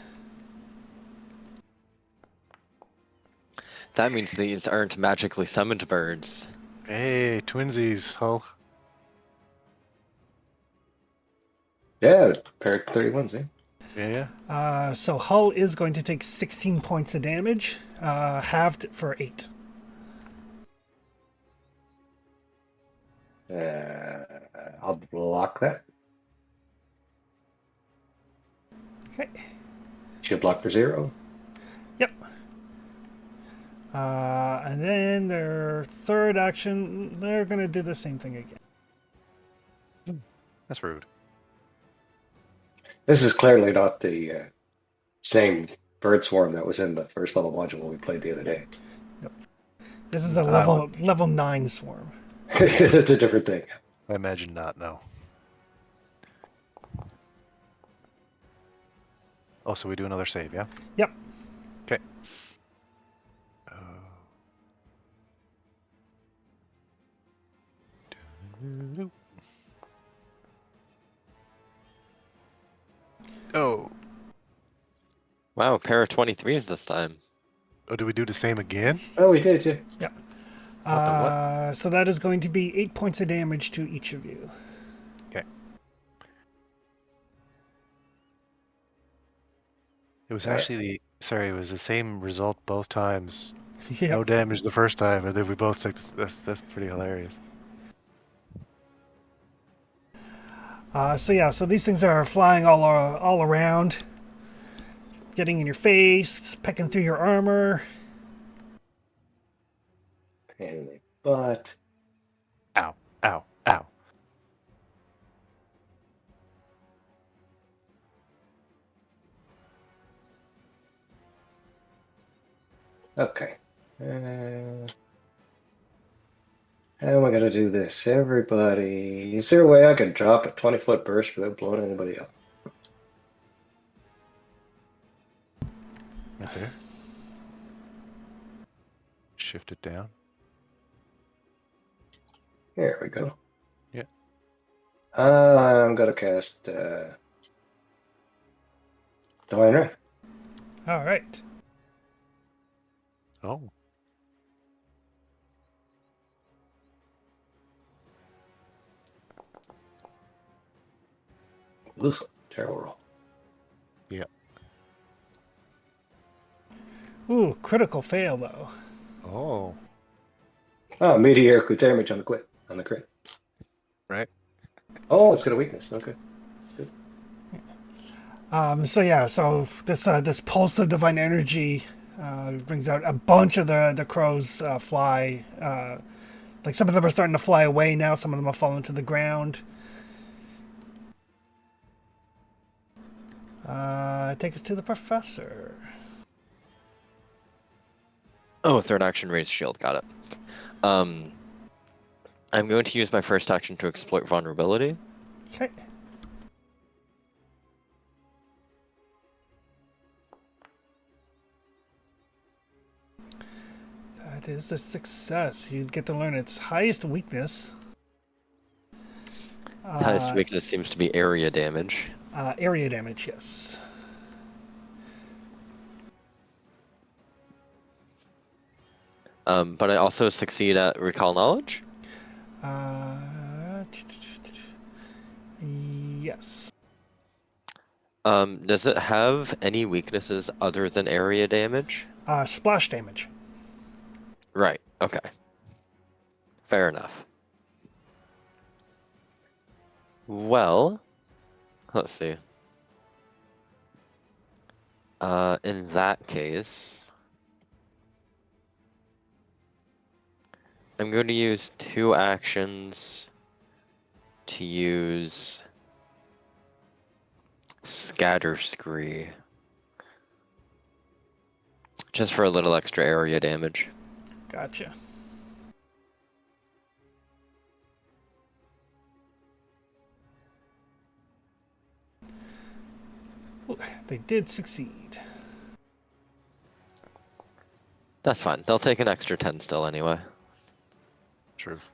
That means these aren't magically summoned birds. Hey, twinsies, Hull. Yeah, pair 31s, eh? Yeah. So Hull is going to take 16 points of damage, halved for 8. I'll block that. Okay. She'll block for 0. Yep. And then their third action, they're going to do the same thing again. That's rude. This is clearly not the same bird swarm that was in the first level module we played the other day. This is a I level 9 swarm. It's a different thing. I imagine not, no. Oh, so we do another save, yeah? Yep. Okay. Oh. Wow, pair of 23s this time. Oh, do we do the same again? Oh, we did, yeah. Yep. What the what? So that is going to be 8 points of damage to each of you. Okay. It was actually it was the same result both times. Yep. No damage the first time, and then we both took. That's pretty hilarious. So these things are flying all around, getting in your face, pecking through your armor. Pain in the butt. Ow! Ow! Ow! Okay. How am I going to do this? Everybody. Is there a way I can drop a 20-foot burst without blowing anybody up? Right there. Shift it down. There we go. Yeah. I'm going to cast Divine Wrath. All right. Oh. Oof, terrible roll. Yeah. Ooh, critical fail though. Oh. Oh, meteoric damage on the crit. Right. Oh, it's got a weakness. Okay. That's good. So this pulse of divine energy brings out a bunch of the crows fly. Like some of them are starting to fly away now. Some of them have fallen to the ground. Take us to the professor. Oh, third action, raise shield. Got it. I'm going to use my first action to exploit vulnerability. Okay. That is a success. You get to learn its highest weakness, The highest weakness seems to be area damage. Area damage, yes. But I also succeed at recall knowledge. Yes. Does it have any weaknesses other than area damage? Splash damage. Right. Okay. Fair enough. Well, let's see. In that case, I'm going to use 2 actions to use Scatter Scree. Just for a little extra area damage. Gotcha. Ooh, they did succeed. That's fine. They'll take an extra 10 still anyway. Truth.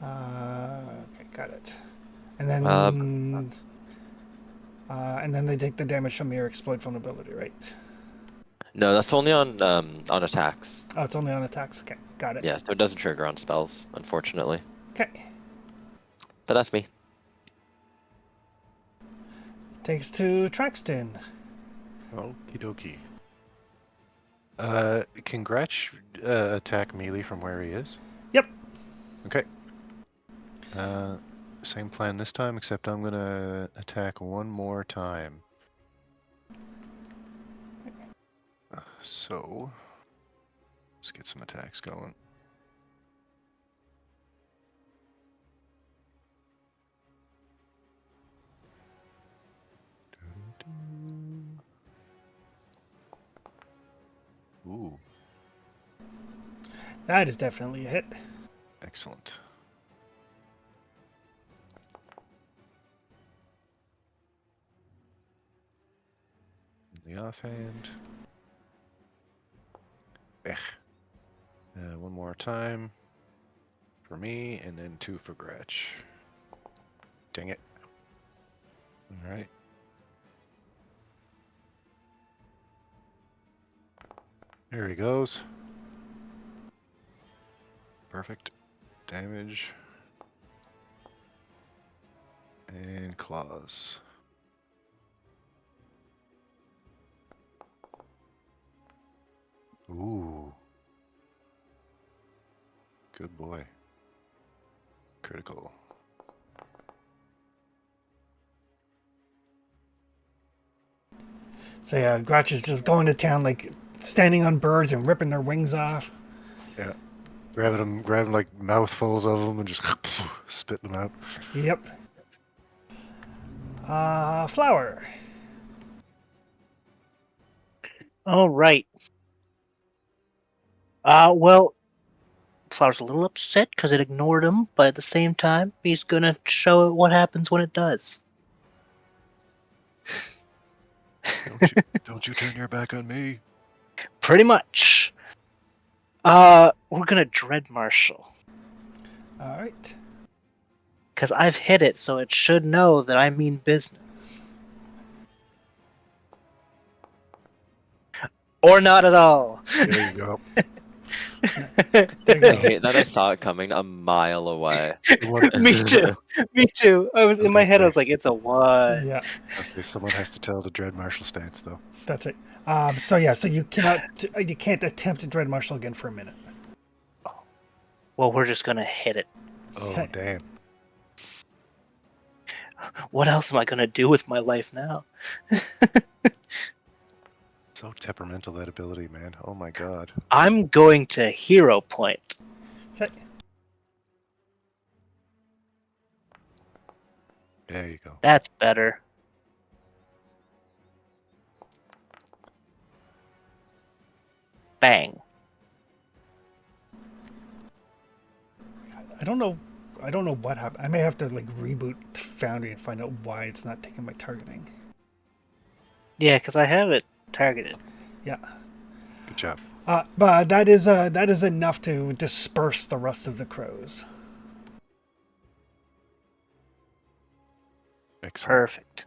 Okay, got it. And then, and then they take the damage from your exploit vulnerability, right? No, that's only on attacks. Oh, it's only on attacks. Okay, got it. Yeah, so it doesn't trigger on spells, unfortunately. Okay, But that's me. takes to Traxton. Okie dokie. Can Gretch attack melee from where he is? Yep. Okay. Same plan this time, except I'm gonna attack one more time. So, let's get some attacks going. Ooh, That is definitely a hit. excellent. In the offhand. Ech. One more time for me, and then 2 for Gretch. Dang it. Alright. There he goes. Perfect. Damage. And claws. Ooh. Good boy. Critical. So yeah, Gratch is just going to town, like standing on birds and ripping their wings off. Yeah. Grabbing like mouthfuls of them and just spitting them out. Yep. Flower. All right. Well, Flower's a little upset because it ignored him, but at the same time, he's gonna show it what happens when it does. Don't you turn your back on me. Pretty much. We're gonna Dread Marshal. All right. Because I've hit it, so it should know that I mean business. Or not at all. There you go. There you I go. hate that I saw it coming a mile away. Me too. Me too. I was in my head. I was like, "It's a 1." Yeah, I'll say someone has to tell the Dread Marshal stance, though. that's right. So yeah, so you can't attempt to Dread Marshal again for a minute. Well, we're just gonna hit it. Oh, Okay. damn. What else am I gonna do with my life now? So temperamental, that ability, man. Oh my god. I'm going to Hero Point. Okay. There you go. That's better. Bang. I don't know what happened. I may have to like reboot Foundry and find out why it's not taking my targeting. Yeah, because I have it targeted. Yeah. Good job. But that is enough to disperse the rest of the crows. Excellent. Perfect.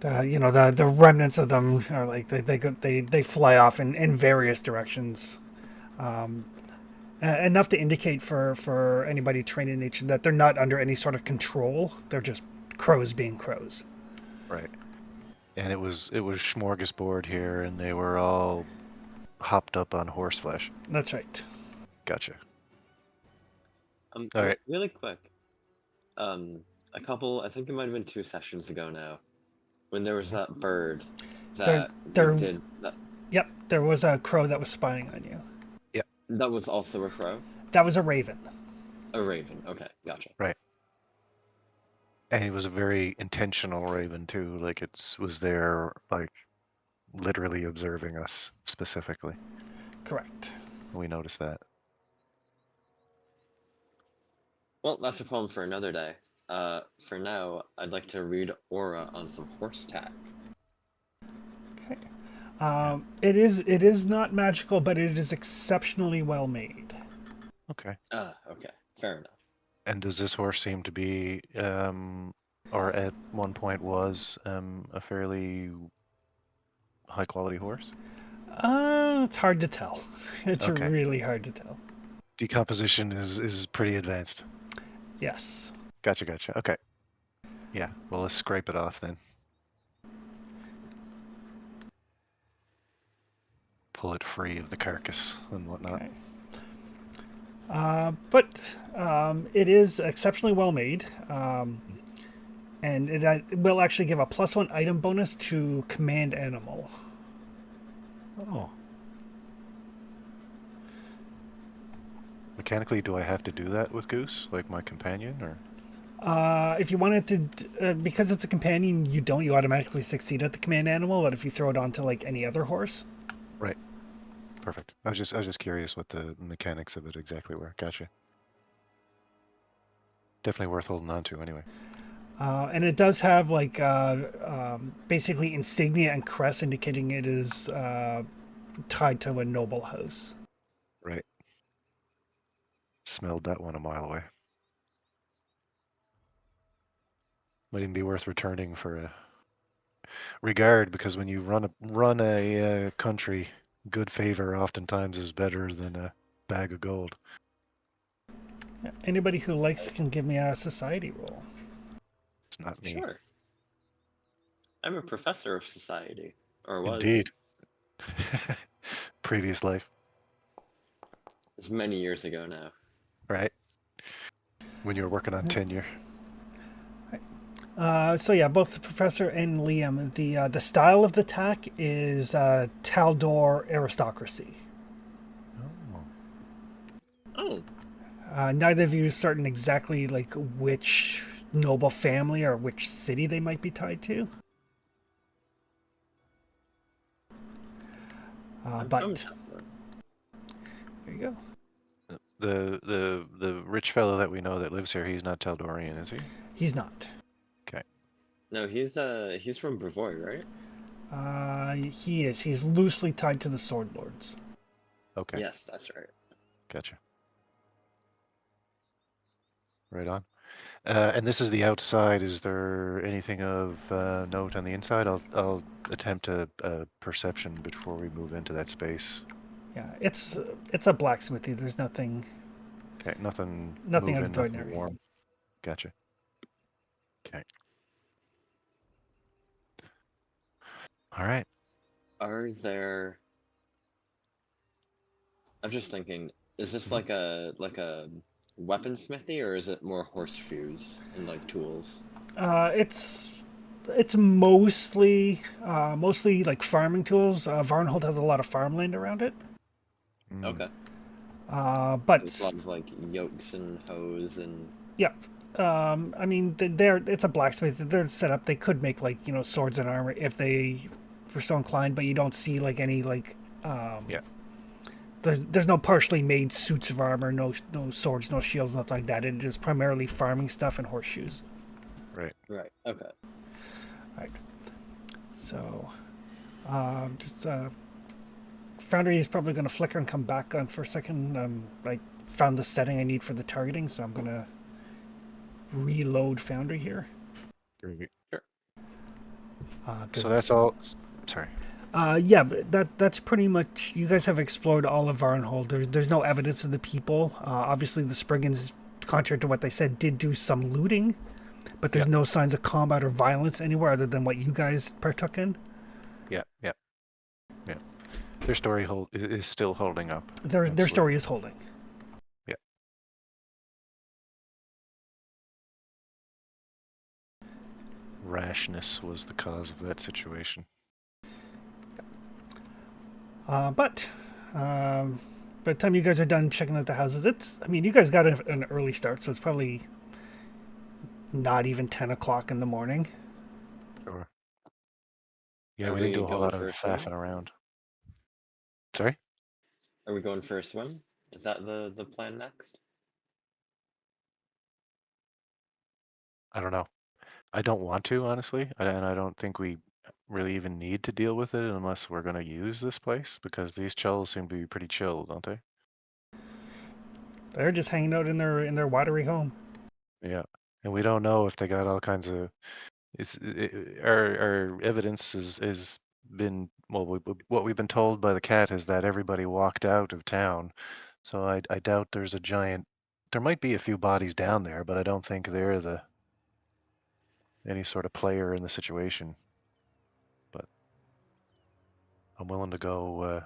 The remnants of them are like they fly off in various directions. Enough to indicate for anybody trained in nature that they're not under any sort of control. They're just crows being crows. Right. And it was smorgasbord here, and they were all hopped up on horse flesh. That's right. Gotcha. All right. Really quick. A couple, I think it might have been 2 sessions ago now, when there was that bird that There- did that. Yep, there was a crow that was spying on you. That was also a crow. That was a raven. A raven. Okay, gotcha. Right. And he was a very intentional raven too. Like was there, like literally observing us specifically. Correct. We noticed that. Well, that's a problem for another day. For now, I'd like to read aura on some horse tack. Okay. It is not magical, but it is exceptionally well made. Okay. Okay, fair enough. And does this horse seem to be, or at one point was, a fairly high quality horse? It's hard to tell. It's Okay. really hard to tell. Decomposition is pretty advanced. Yes. Gotcha. Okay. Yeah. Well, let's scrape it off then. Pull it free of the carcass and whatnot. Okay. But it is exceptionally well made, and it will actually give a +1 item bonus to command animal. Oh. Mechanically, do I have to do that with Goose, like my companion, or? If you wanted to, because it's a companion, you don't. You automatically succeed at the command animal. But if you throw it onto like any other horse, Right. Perfect. I was just curious what the mechanics of it exactly were. Gotcha. Definitely worth holding on to anyway. and it does have like basically insignia and crest indicating it is tied to a noble house. Right. Smelled that one a mile away. Might even be worth returning for a regard, because when you run a country, good favor oftentimes is better than a bag of gold. Yeah, anybody who likes it can give me a society roll. It's not me. Sure. I'm a professor of society, or was. Indeed. Previous life, It's many years ago now. right? When you were working on tenure. So yeah, both the professor and Liam, the style of the tack is Taldor aristocracy. Oh, Neither of you is certain exactly like which noble family or which city they might be tied to. I'm But from Taldor. there you go. The rich fellow that we know that lives here, he's not Taldorian, is he? He's not. No, he's from Brevoy, right? He is. He's loosely tied to the Sword Lords. Okay. Yes, that's right. Gotcha. Right on. And this is the outside. Is there anything of note on the inside? I'll attempt a perception before we move into that space. Yeah, it's a blacksmithy. There's nothing. Okay, nothing Nothing out moving, of the nothing ordinary. warm. Gotcha. Okay. All right. Are there? I'm just thinking, is this like a weaponsmithy, or is it more horseshoes and like tools? It's mostly like farming tools. Varnhold has a lot of farmland around it. Mm. Okay. But There's a lot of like yokes and hoes and. yeah, I mean, it's a blacksmith. They're set up. They could make like swords and armor if they were so inclined, but you don't see like any like. Yeah. There's no partially made suits of armor, no swords, no shields, nothing like that. It is primarily farming stuff and horseshoes. Right. Right. Okay. Right. So, just Foundry is probably going to flicker and come back on for a second. I found the setting I need for the targeting, so I'm going to reload Foundry here. Great. So 'Cause that's all. Sorry. yeah, but that's pretty much. You guys have explored all of Varnhold. There's no evidence of the people. Obviously, the Spriggans, contrary to what they said, did do some looting, but there's Yeah. no signs of combat or violence anywhere other than what you guys partook in. Yeah. Their story is still holding up. Their Absolutely. story is holding. Yeah. Rashness was the cause of that situation. But by the time you guys are done checking out the houses, you guys got an early start, so it's probably not even 10 o'clock in the morning. Sure. Yeah, Are we didn't we do a whole going lot of for a swim? faffing around. Sorry? Are we going for a swim? Is that the plan next? I don't know. I don't want to, honestly, and I don't think we really even need to deal with it unless we're going to use this place, because these chulls seem to be pretty chill, don't they? They're just hanging out in their watery home. Yeah. And we don't know if they got all kinds of. Our evidence is been well. What we've been told by the cat is that everybody walked out of town, so I doubt there's a giant. There might be a few bodies down there, but I don't think they're any sort of player in the situation. But I'm willing to go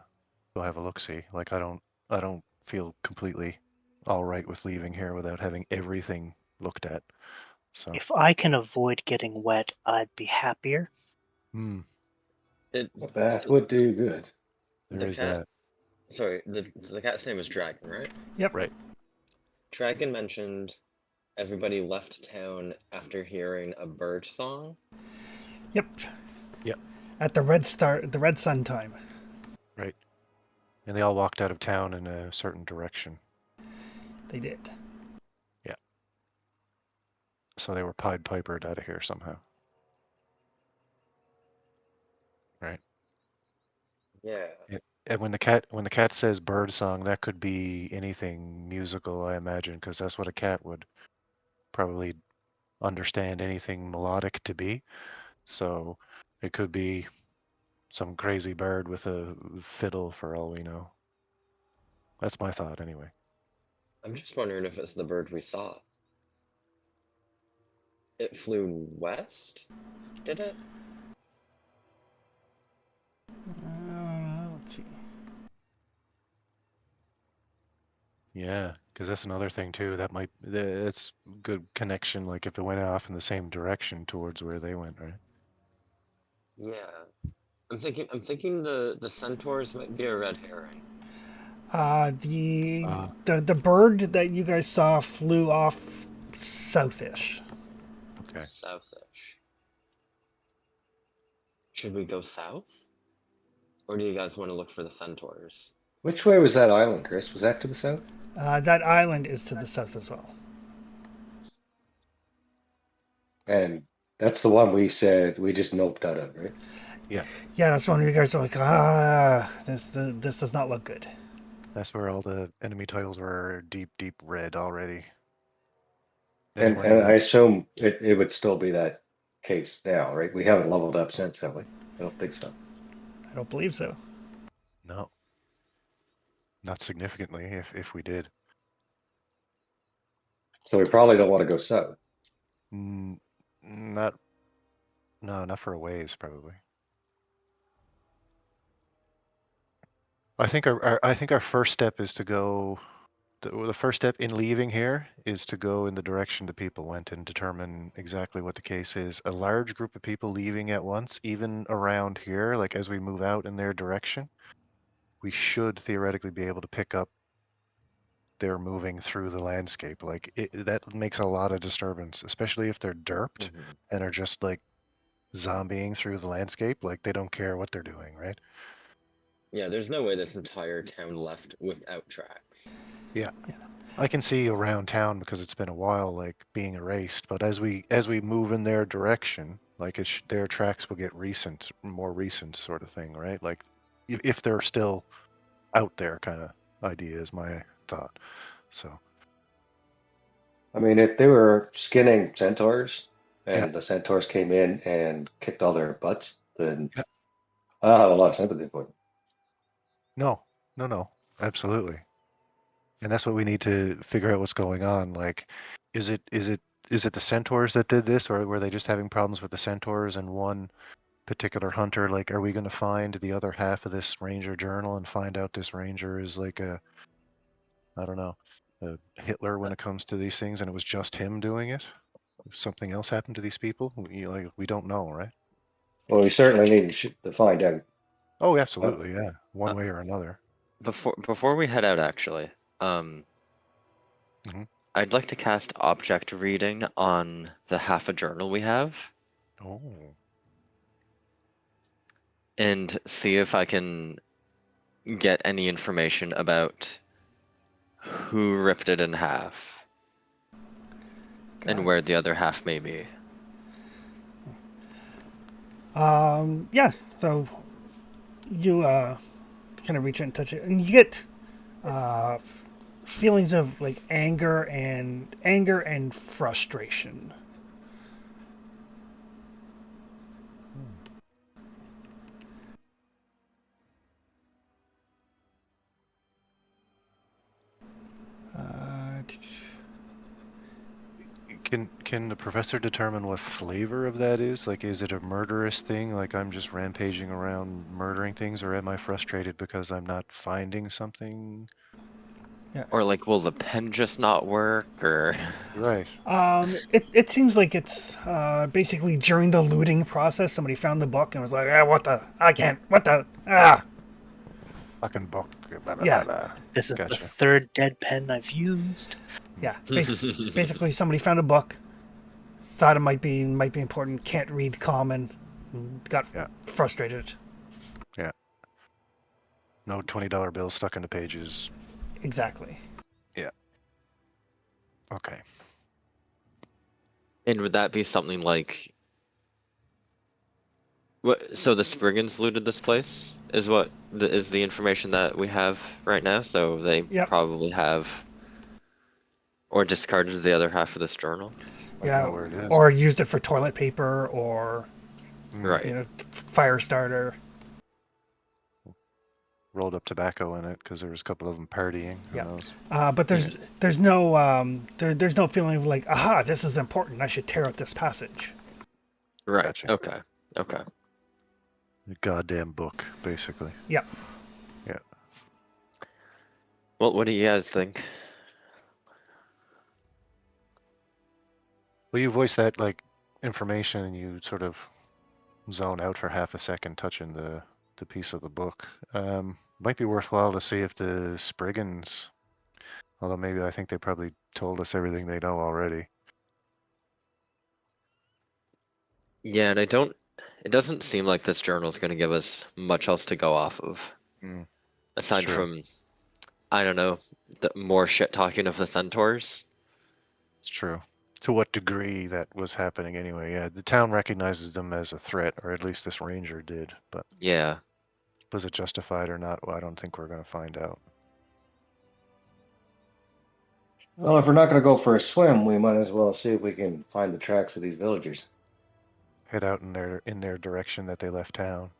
have a look see. Like I don't feel completely all right with leaving here without having everything looked at. So If I can avoid getting wet, I'd be happier. hmm, It A bath so would do good. there the is cat. that. Sorry, the cat's name is Dragon, right? Yep. Right. Dragon mentioned everybody left town after hearing a bird song. Yep. Yep. At the red sun time. Right. And they all walked out of town in a certain direction. They did. Yeah. So they were Pied Pipered out of here somehow. Right. Yeah. And when the cat says bird song, that could be anything musical, I imagine, because that's what a cat would probably understand anything melodic to be. So it could be some crazy bird with a fiddle for all we know. That's my thought anyway. I'm just wondering if it's the bird we saw. It flew west? Did it? Let's see. Yeah, because that's another thing too. That's good connection. Like if it went off in the same direction towards where they went, right? Yeah. I'm thinking the centaurs might be a red herring. The Uh, the bird that you guys saw flew off southish. okay. Southish. Should we go south? Or do you guys want to look for the centaurs? Which way was that island, Chris? Was that to the south? That island is to the south as well. And that's the one we said we just noped out of, right? Yeah, Yeah, that's one of you guys are like, this does not look good. that's where all the enemy titles were deep, deep red already. And they And weren't and I even. assume it would still be that case now, right? We haven't leveled up since, have we? I don't think so. I don't believe so. No, not significantly. If we did, So we probably don't want to go south. mm, not no, not for a ways probably. I think our first step is to go. The first step in leaving here is to go in the direction the people went and determine exactly what the case is. A large group of people leaving at once, even around here, like as we move out in their direction, we should theoretically be able to pick up their moving through the landscape. Like that makes a lot of disturbance, especially if they're derped Mhm. and are just like zombieing through the landscape. Like they don't care what they're doing, right? Yeah, there's no way this entire town left without tracks. Yeah. I can see around town because it's been a while, like being erased. But as we move in their direction, Like their tracks will get more recent sort of thing, right? Like if they're still out there, kind of idea is my thought. So I mean, if they were skinning centaurs yeah, and the centaurs came in and kicked all their butts, then yeah. I don't have a lot of sympathy for them. No, no, absolutely. And that's what we need to figure out what's going on. Like, is it the centaurs that did this, or were they just having problems with the centaurs and one particular hunter? Like, are we going to find the other half of this ranger journal and find out this ranger is like I don't know, a Hitler when it comes to these things, and it was just him doing it? If something else happened to these people, we don't know, right? Well, we certainly need to find out. Oh, Uh, absolutely, yeah, Uh, one way or another. before we head out, actually, Hmm. I'd like to cast object reading on the half a journal we have Oh, and see if I can get any information about who ripped it in half and God. where the other half may be. Yeah, so you kind of reach out and touch it, and you get uh, feelings of like anger and frustration. Uh, can the professor determine what flavor of that is? Like, is it a murderous thing? Like I'm just rampaging around murdering things, or am I frustrated because I'm not finding something? yeah. Or like, will the pen just not work? Or Right. It seems like it's basically during the looting process, somebody found the book and was like, ah, what the? I can't. What the? Ah, Fucking book. Blah, blah, blah, yeah, blah. This is the Gotcha. third dead pen I've used. yeah. Basically, somebody found a book, thought it might be important, can't read common, and got Yeah. frustrated. Yeah. No $20 bills stuck in the pages. Exactly. Yeah. Okay. and would that be something like what? So the Spriggans looted this place is what is the information that we have right now. So they Yep. probably have or discarded the other half of this journal. Might Yeah, know where it is. or used it for toilet paper or Mm. Right. fire starter. Rolled up tobacco in it because there was a couple of them partying. Who Yeah, knows? but there's no there's no feeling of like, aha, this is important. I should tear out this passage. Right. Gotcha. Okay. Okay. The goddamn book, basically. Yeah. Yeah. Well, what do you guys think? Well, you voice that like information and you sort of zone out for half a second touching the piece of the book. Might be worthwhile to see if the Spriggans, although maybe I think they probably told us everything they know already. Yeah, and it doesn't seem like this journal is going to give us much else to go off of, Mm, it's aside true. from, I don't know, the more shit talking of the centaurs. It's true. To what degree that was happening anyway. Yeah, the town recognizes them as a threat, or at least this ranger did. But Yeah. was it justified or not? Well, I don't think we're going to find out. Well, if we're not going to go for a swim, we might as well see if we can find the tracks of these villagers. Head out in their direction that they left town.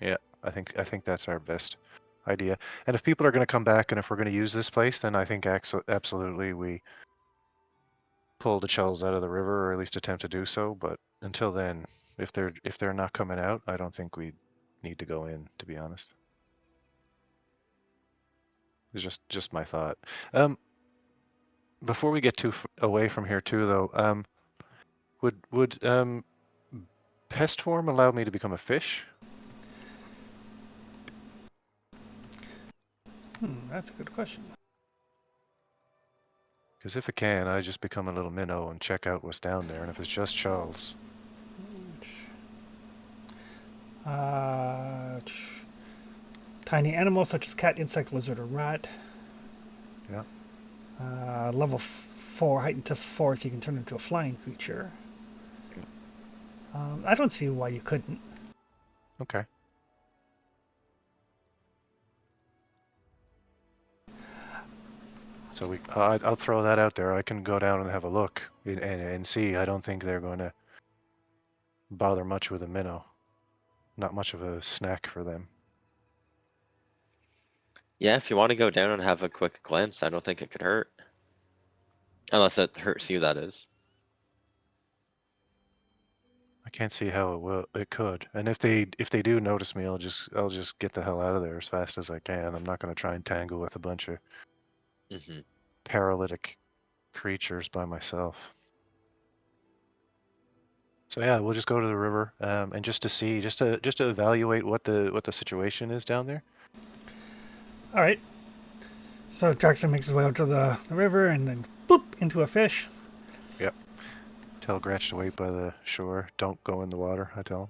Yeah, I think that's our best idea. And if people are going to come back and if we're going to use this place, then I think absolutely we pull the shells out of the river, or at least attempt to do so. But until then, if they're not coming out, I don't think we need to go in. To be honest, it's just my thought. Um, before we get too away from here, too, though, would pest form allow me to become a fish? That's a good question. Because if it can, I just become a little minnow and check out what's down there. And if it's just shells, Uh, tiny animals such as cat, insect, lizard, or rat. yeah. Level 4, heightened to 4th, you can turn into a flying creature. I don't see why you couldn't. Okay. So I'll throw that out there. I can go down and have a look and see. I don't think they're going to bother much with a minnow. Not much of a snack for them. Yeah, if you want to go down and have a quick glance, I don't think it could hurt. Unless it hurts you, that is. I can't see how it will. It could. And if they do notice me, I'll just get the hell out of there as fast as I can. I'm not going to try and tangle with a bunch of Hmm. paralytic creatures by myself. So yeah, we'll just go to the river and just to see, just to evaluate what the situation is down there. All right. So Jackson makes his way out to the river and then boop into a fish. Yep. Tell Gretch to wait by the shore. Don't go in the water. I tell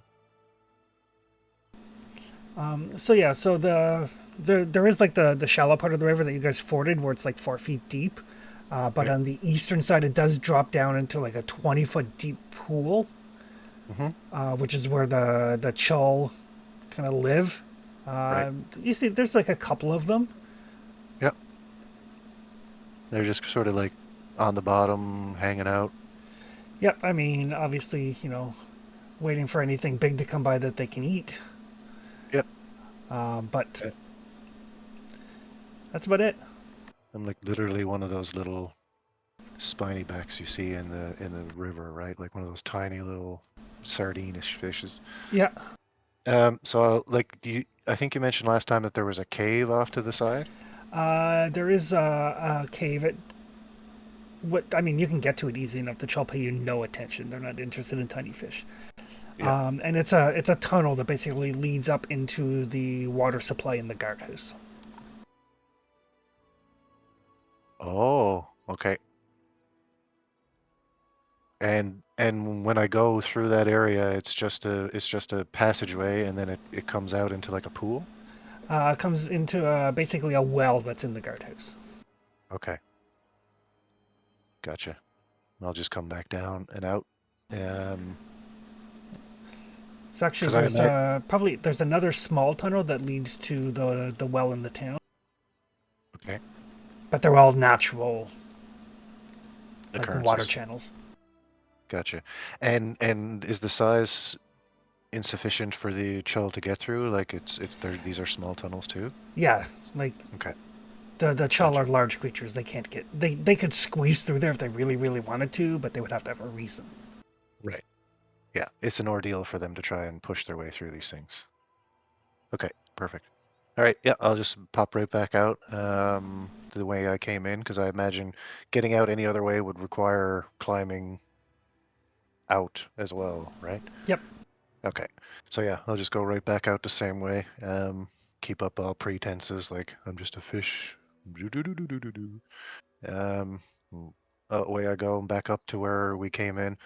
him. So yeah, so there is like the shallow part of the river that you guys forded where it's like 4 feet deep. But Right. on the eastern side, it does drop down into like a 20-foot deep pool, which is where the chull kind of live. Right. You see, there's like a couple of them. Yep. They're just sort of like on the bottom, hanging out. Yep, I mean, obviously, waiting for anything big to come by that they can eat. Yep. But Yeah. that's about it. I'm like literally one of those little spiny backs you see in the river, right? Like one of those tiny little sardine-ish fishes. Yeah. So like I think you mentioned last time that there was a cave off to the side. There is a cave. I mean, you can get to it easy enough. The chull pay you no attention. They're not interested in tiny fish. Yeah. And it's a tunnel that basically leads up into the water supply in the guardhouse. Oh, okay. And when I go through that area, it's just a passageway, and then it comes out into like a pool. Comes into basically a well that's in the guardhouse. Okay. Gotcha. I'll just come back down and out. So actually, 'Cause I there's another small tunnel that leads to the well in the town. Okay. But they're all natural, like water Occurrences. channels. Gotcha. And is the size insufficient for the chull to get through? Like these are small tunnels too? Yeah, like Okay. the chull Gotcha. are large creatures. They can't get they could squeeze through there if they really really wanted to, but they would have to have a reason. Right. Yeah, it's an ordeal for them to try and push their way through these things. Okay, perfect. All right, yeah, I'll just pop right back out the way I came in, because I imagine getting out any other way would require climbing out as well, right? Yep. Okay, so yeah, I'll just go right back out the same way. Keep up all pretenses like I'm just a fish. Do-do-do-do-do-do-do. Um, away I go back up to where we came in,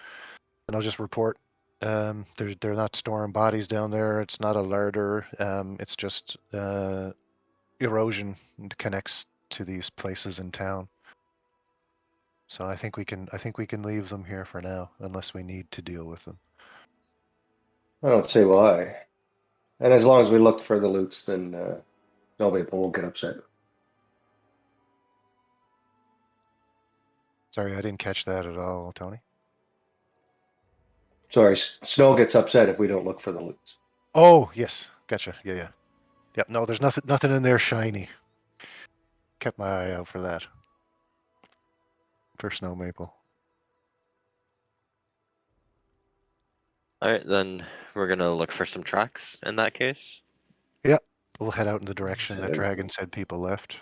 and I'll just report. They're not storing bodies down there. It's not a larder. It's just erosion connects to these places in town. So I think we can leave them here for now, unless we need to deal with them. I don't see why. And as long as we look for the loots, then nobody won't get upset. Sorry, I didn't catch that at all, Tony. Sorry, Snow gets upset if we don't look for the loots. Oh, yes, gotcha. Yeah. Yep. No, there's nothing in there shiny. Kept my eye out for that. For snow maple. All right, then we're gonna look for some tracks in that case. Yep. We'll head out in the direction that Said. Dragon said people left.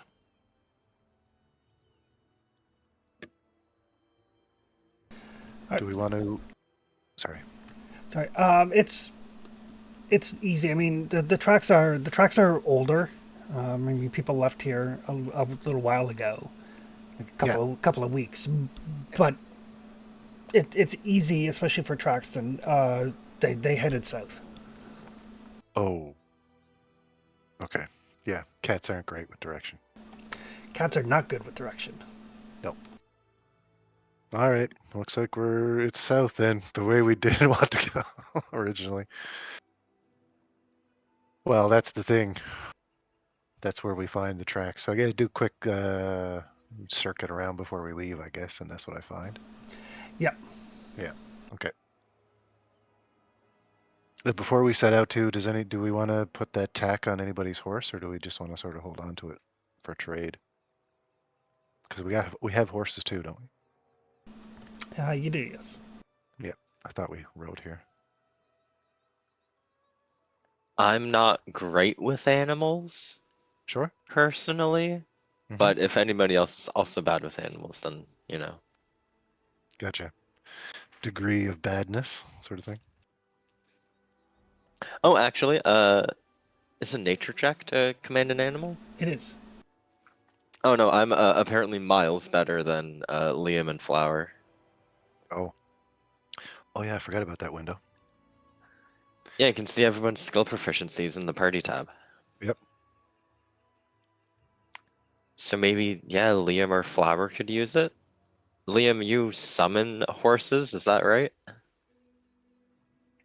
Do we want to? Sorry. Sorry. It's easy. I mean, the tracks are older. I mean, people left here a little while ago, like a couple of weeks. But it's easy, especially for tracks. And they headed south. Oh. Okay. Yeah. Cats aren't great with direction. Cats are not good with direction. Nope. All right. Looks like it's south then, the way we didn't want to go. originally. Well, that's the thing. That's where we find the tracks. So I got to do a quick circuit around before we leave, I guess, and that's what I find. Yep. Yeah. Okay. Before we set out to, do we want to put that tack on anybody's horse, or do we just want to sort of hold on to it for trade? Because we have horses too, don't we? You do, yes. Yep. I thought we rode here. I'm not great with animals Sure. personally, Mhm. but if anybody else is also bad with animals, then you know. Gotcha. Degree of badness, sort of thing. Oh, actually, is a nature check to command an animal? It is. Oh no, I'm apparently miles better than Liam and Flower. Oh. Oh yeah, I forgot about that window. Yeah, you can see everyone's skill proficiencies in the party tab. Yep. So maybe, yeah, Liam or Flower could use it. Liam, you summon horses, is that right?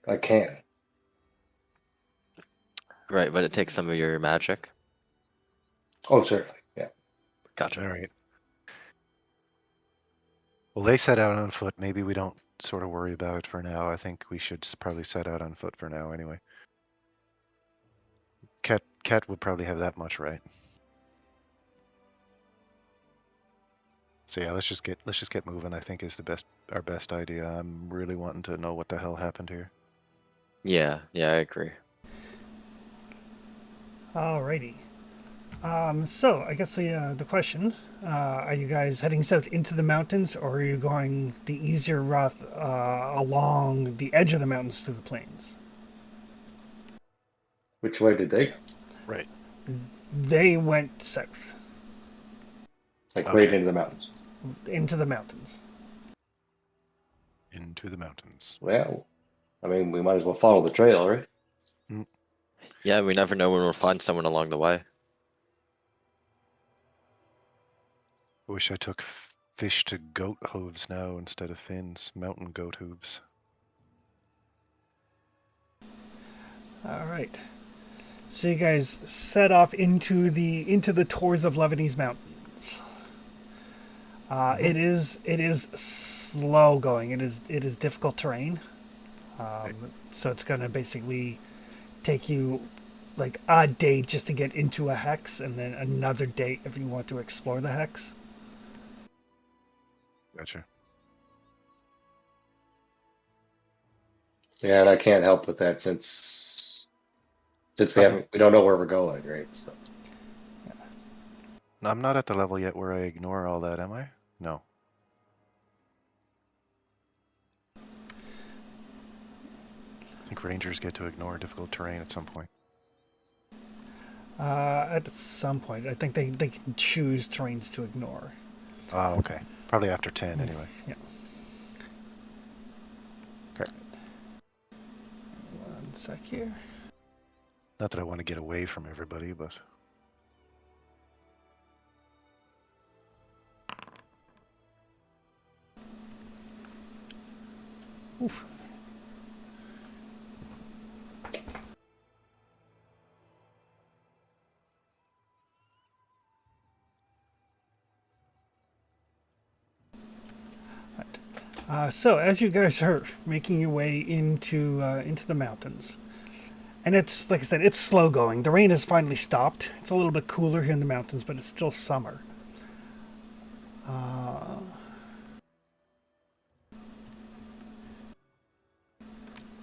I can. Right, but it takes some of your magic. Oh, certainly. Yeah. Gotcha. All right. Well, they set out on foot. Maybe we don't sort of worry about it for now. I think we should probably set out on foot for now anyway. Cat would probably have that much right. So yeah, let's just get moving. I think is our best idea. I'm really wanting to know what the hell happened here. Yeah, I agree. Alrighty. So I guess the question: are you guys heading south into the mountains, or are you going the easier route along the edge of the mountains through the plains? Which way did they go? Right. They went south Like right Okay. into the mountains. into the mountains. Into the mountains. Well, I mean, we might as well follow the trail, right? Yeah, we never know when we'll find someone along the way. I wish I took fish to goat hooves now instead of fins. Mountain goat hooves. All right. So you guys set off into the tours of Lebanese mountains. It is slow going. It is difficult terrain. So it's gonna basically take you like a day just to get into a hex, and then another day if you want to explore the hex. Gotcha. Yeah, and I can't help with that since we don't know where we're going, right? So No, I'm not at the level yet where I ignore all that, am I? No. I think rangers get to ignore difficult terrain at some point. At some point, I think they can choose terrains to ignore. Oh, okay. Probably after 10 anyway. Yeah. Okay. One sec here. Not that I want to get away from everybody, but Oof. So as you guys are making your way into the mountains, and it's like I said, it's slow going. The rain has finally stopped. It's a little bit cooler here in the mountains, but it's still summer. Let's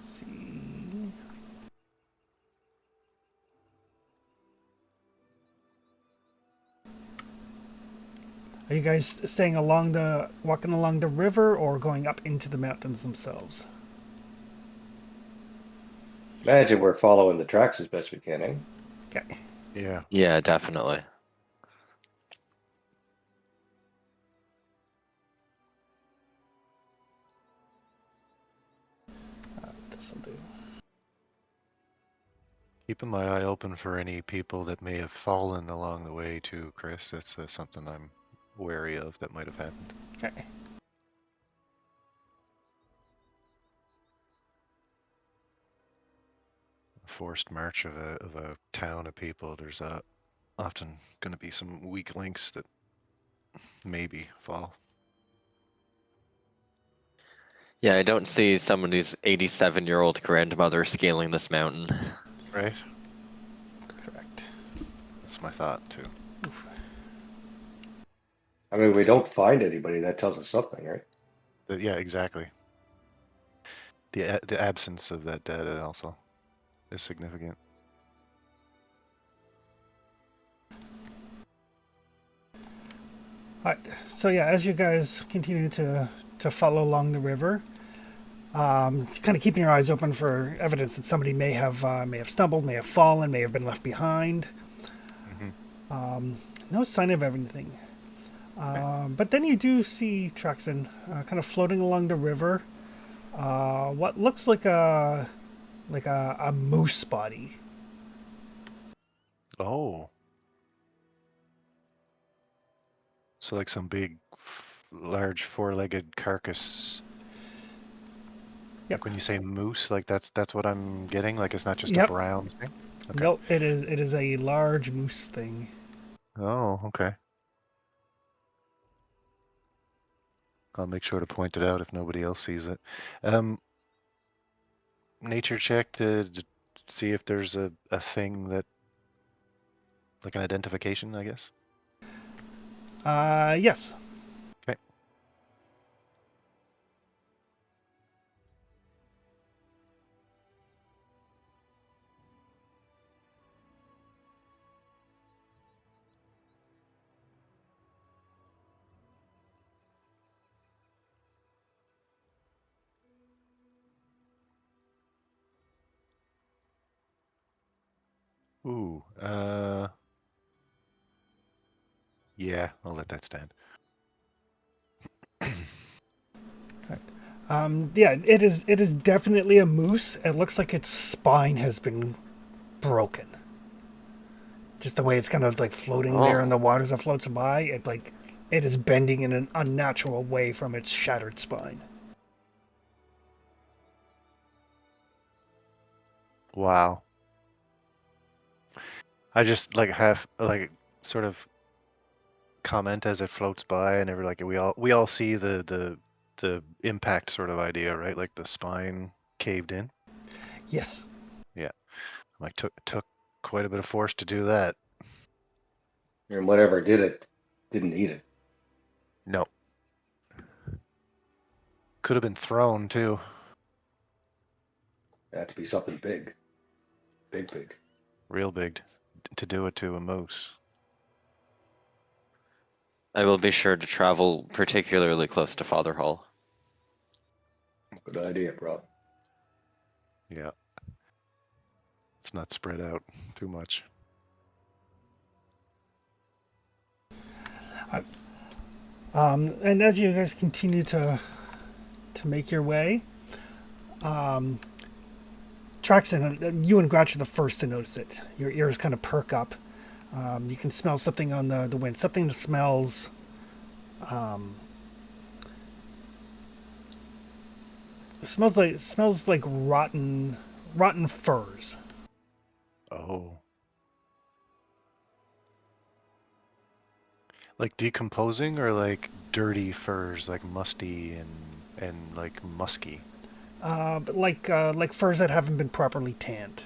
see. Are you guys walking along the river, or going up into the mountains themselves? imagine we're following the tracks as best we can, eh? Okay. yeah. Yeah, definitely. This'll do. Keeping my eye open for any people that may have fallen along the way too, Chris. That's something I'm wary of that might have happened. Okay. forced march of a town of people, there's often going to be some weak links that maybe fall. Yeah, I don't see somebody's 87-year-old grandmother scaling this mountain. Right? Correct. That's my thought too. I mean, we don't find anybody. That tells us something, right? Yeah, exactly. The absence of that data also is significant. All right. So yeah, as you guys continue to follow along the river, kind of keeping your eyes open for evidence that somebody may have stumbled, may have fallen, may have been left behind. Mm-hmm. No sign of anything. But then you do see Traxon kind of floating along the river. What looks like a moose body. Oh, so like some big, large four-legged carcass. Yep. Like when you say moose, like that's what I'm getting. Like it's not just a Yep. brown thing. Okay. No, it is a large moose thing. Oh, okay. I'll make sure to point it out if nobody else sees it. Nature check to see if there's a thing that, like an identification, I guess. Yes. Okay. Ooh, yeah, I'll let that stand. Yeah, it is. It is definitely a moose. It looks like its spine has been broken. Just the way it's kind of like floating there in Oh, the waters that floats by, it is bending in an unnatural way from its shattered spine. Wow. I just like have like sort of comment as it floats by, and like we all see the impact sort of idea, right? Like the spine caved in. Yes. Yeah, like took quite a bit of force to do that. And whatever did it didn't eat it. No, could have been thrown too. It had to be something big, big, big. Real big to do it to a moose. I will be sure to travel particularly close to Father Hall. Good idea, bro. Yeah, it's not spread out too much. And as you guys continue to make your way, Traxon, you and Gratch are the first to notice it. Your ears kind of perk up. You can smell something on the wind. Something that smells like rotten furs. Oh, like decomposing or like dirty furs, like musty and like musky. But like furs that haven't been properly tanned.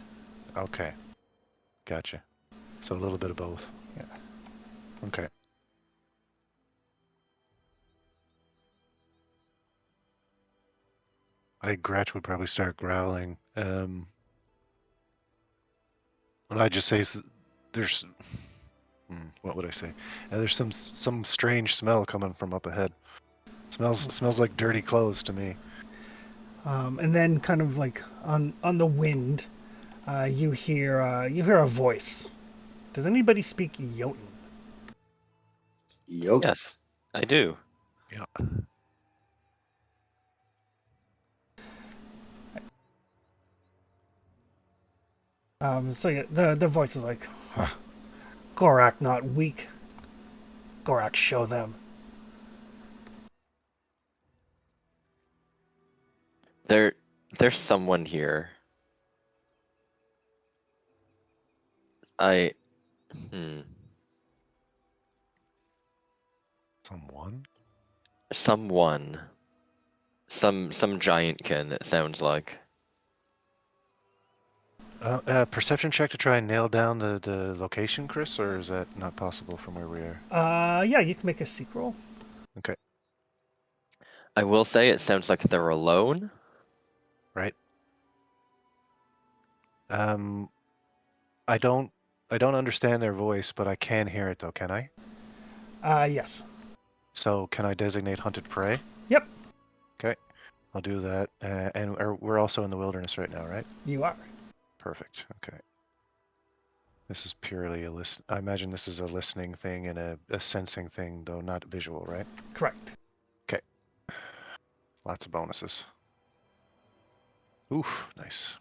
Okay, gotcha. So a little bit of both. Yeah. Okay. I think Gratch would probably start growling. And I just say there's, what would I say? There's some strange smell coming from up ahead. Smells like dirty clothes to me. And then kind of like on the wind, you hear a voice. Does anybody speak Jotun? Yoke. Yes, I do. Yeah. So yeah, the voice is like, huh, Gorak not weak. Gorak show them. There's someone here. I Someone? someone, some giantkin. It sounds like. Perception check to try and nail down the location, Chris, or is that not possible from where we are? Yeah, you can make a seek roll. Okay, I will say it sounds like they're alone. right. I don't understand their voice, but I can hear it though, can I? Yes. So can I designate hunted prey? Yep, Okay, I'll do that. And we're also in the wilderness right now, right? you are. Perfect. Okay. This is purely a listen. I imagine this is a listening thing and a sensing thing, though not visual, right? Correct. Okay. Lots of bonuses. Oof, nice.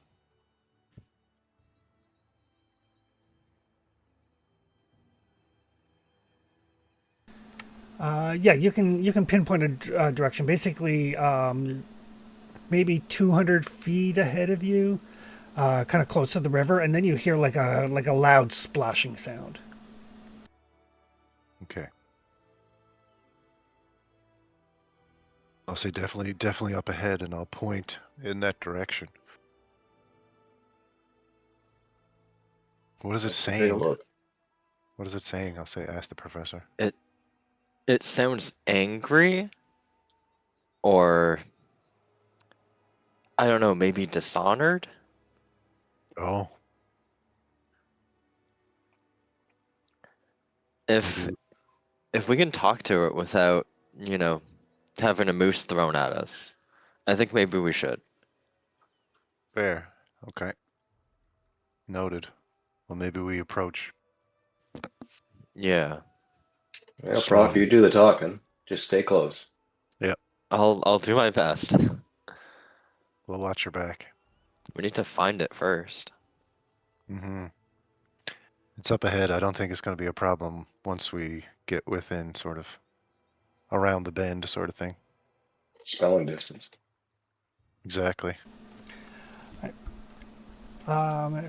Yeah, you can pinpoint a direction. Basically, maybe 200 feet ahead of you, kind of close to the river, and then you hear like a loud splashing sound. Okay. I'll say definitely up ahead, and I'll point in that direction. What is it Let's take a saying? look. What is it saying? Ask the professor. It sounds angry, or I don't know, maybe dishonored. Oh, If maybe if we can talk to it without, you know, having a moose thrown at us, I think maybe we should. fair. Okay. Noted. Well, maybe we approach Yeah, Well, Prof, you strongly. do the talking. Just stay close. Yeah. I'll do my best. We'll watch your back. We need to find it first. Mm-hmm. It's up ahead. I don't think it's going to be a problem once we get within sort of around the bend sort of thing. Spelling distance. Exactly.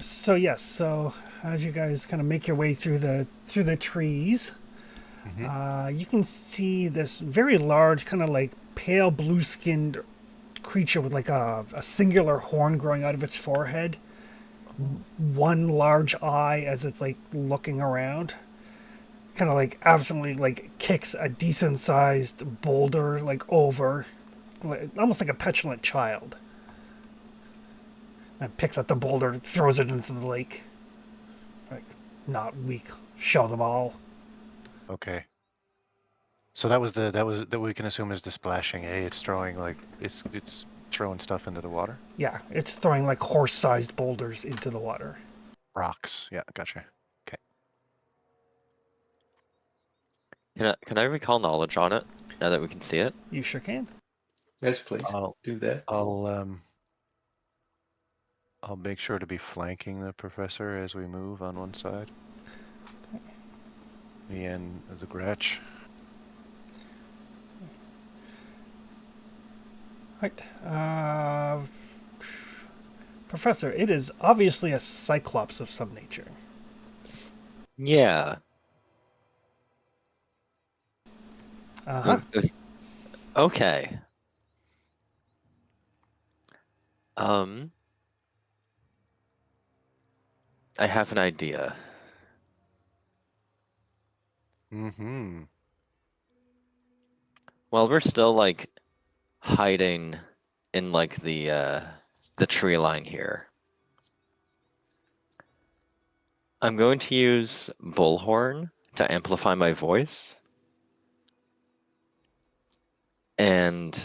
So yes, so as you guys kind of make your way through the trees, you can see this very large, kind of like pale blue-skinned creature with like a singular horn growing out of its forehead. One large eye as it's like looking around. Kind of like absolutely like kicks a decent sized boulder like over, almost like a petulant child. And picks up the boulder, throws it into the lake. Like, not weak. Show them all. Okay. So that we can assume is the splashing, eh? It's throwing like it's throwing stuff into the water. Yeah, it's throwing like horse-sized boulders into the water. Rocks. Yeah, gotcha. Okay. Can I recall knowledge on it now that we can see it? You sure can. Yes, please. I'll Do that. I'll make sure to be flanking the professor as we move on one side. Me and the Gretch. Right. Professor, it is obviously a cyclops of some nature. Yeah. Uh-huh. Okay. I have an idea. Mm-hmm. Well, we're still like hiding in like the tree line here. I'm going to use Bullhorn to amplify my voice. And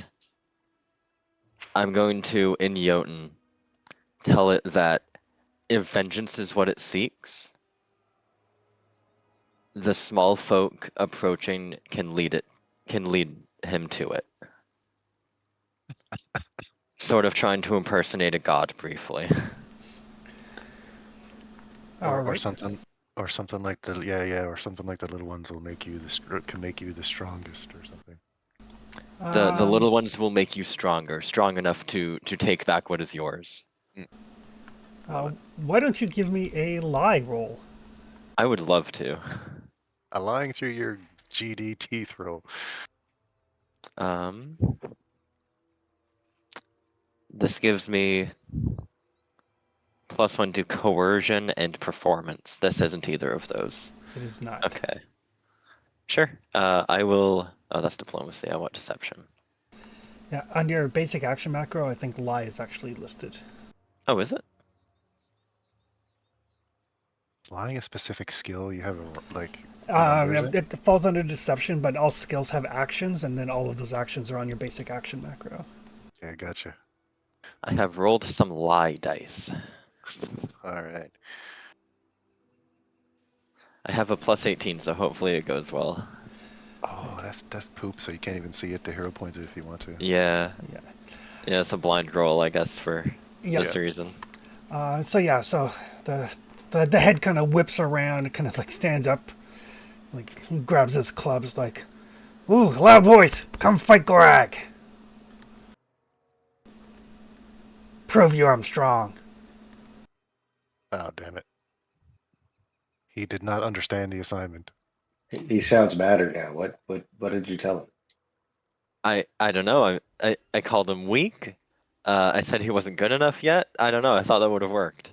I'm going to, in Jotun, tell it that if vengeance is what it seeks, the small folk approaching can lead him to it. Sort of trying to impersonate a god briefly. All Or right. something like or something like the little ones will make you can make you the strongest or something. The little ones will make you stronger, strong enough to take back what is yours. Love it. Why don't you give me a lie roll? I would love to. Lying through your GD teeth roll. This gives me +1 to coercion and performance. This isn't either of those. It is not. Okay. Sure. I will. Oh, that's diplomacy. I want deception. Yeah, on your basic action macro, I think lie is actually listed. Oh, is it? Lying a specific skill, you have like numbers in? It falls under deception, but all skills have actions, and then all of those actions are on your basic action macro. Yeah, gotcha. I have rolled some lie dice. All right. I have a +18, so hopefully it goes well. Oh, that's poop. So you can't even see it. The hero pointed if you want to. Yeah. Yeah. Yeah, it's a blind roll, I guess, for this Yeah. reason. So the head kind of whips around, kind of like stands up, like grabs his clubs, like, "Ooh, loud voice! Come fight Gorag! Prove you I'm strong." Oh, damn it. He did not understand the assignment. He sounds madder now. What did you tell him? I don't know. I called him weak. I said he wasn't good enough yet. I don't know. I thought that would have worked.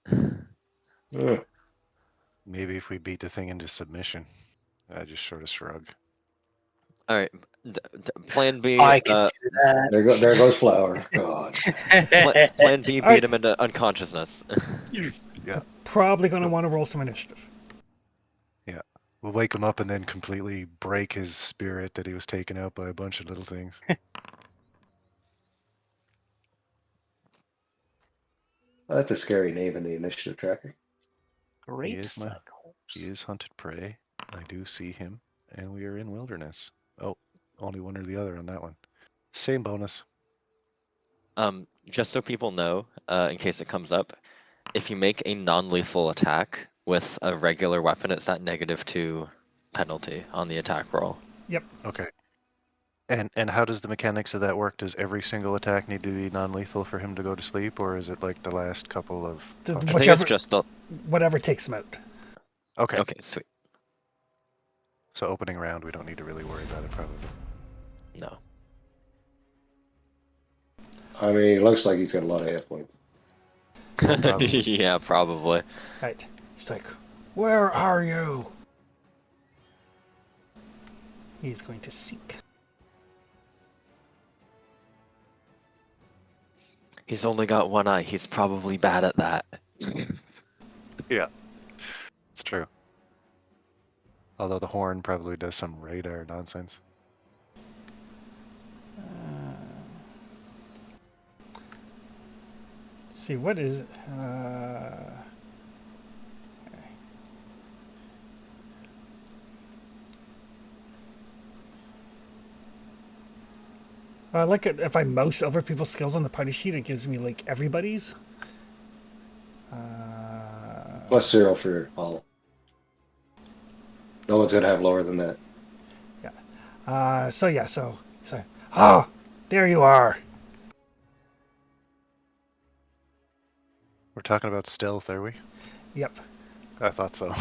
Hmm. Maybe if we beat the thing into submission. I just sort of shrug. All right. Plan B. I can do that. There goes Flower. God. Plan B. Beat him into unconsciousness. Yeah. Probably going to want to roll some initiative. Yeah. We'll wake him up and then completely break his spirit that he was taken out by a bunch of little things. Oh, that's a scary name in the initiative tracker. Great is my- cycles. He is hunted prey. I do see him. And we are in wilderness. Oh, only one or the other on that one. Same bonus. Just so people know, in case it comes up, if you make a non-lethal attack with a regular weapon, it's that -2 penalty on the attack roll. Yep. Okay. And how does the mechanics of that work? Does every single attack need to be non-lethal for him to go to sleep, or is it like the last couple of The- functions? I think it's Whichever- just the. Whatever takes him out. Okay. Okay, sweet. So opening round, we don't need to really worry about it, probably. No. I mean, it looks like he's got a lot of hit points. Probably. Yeah, probably. Right. He's like, "Where are you?" He's going to seek. He's only got one eye. He's probably bad at that. Yeah. It's true. Although the horn probably does some radar nonsense. See, what is... I like it if I mouse over people's skills on the party sheet, it gives me like everybody's. +0 for all. No one's gonna have lower than that. So, oh, there you are. We're talking about stealth, are we? Yep. I thought so.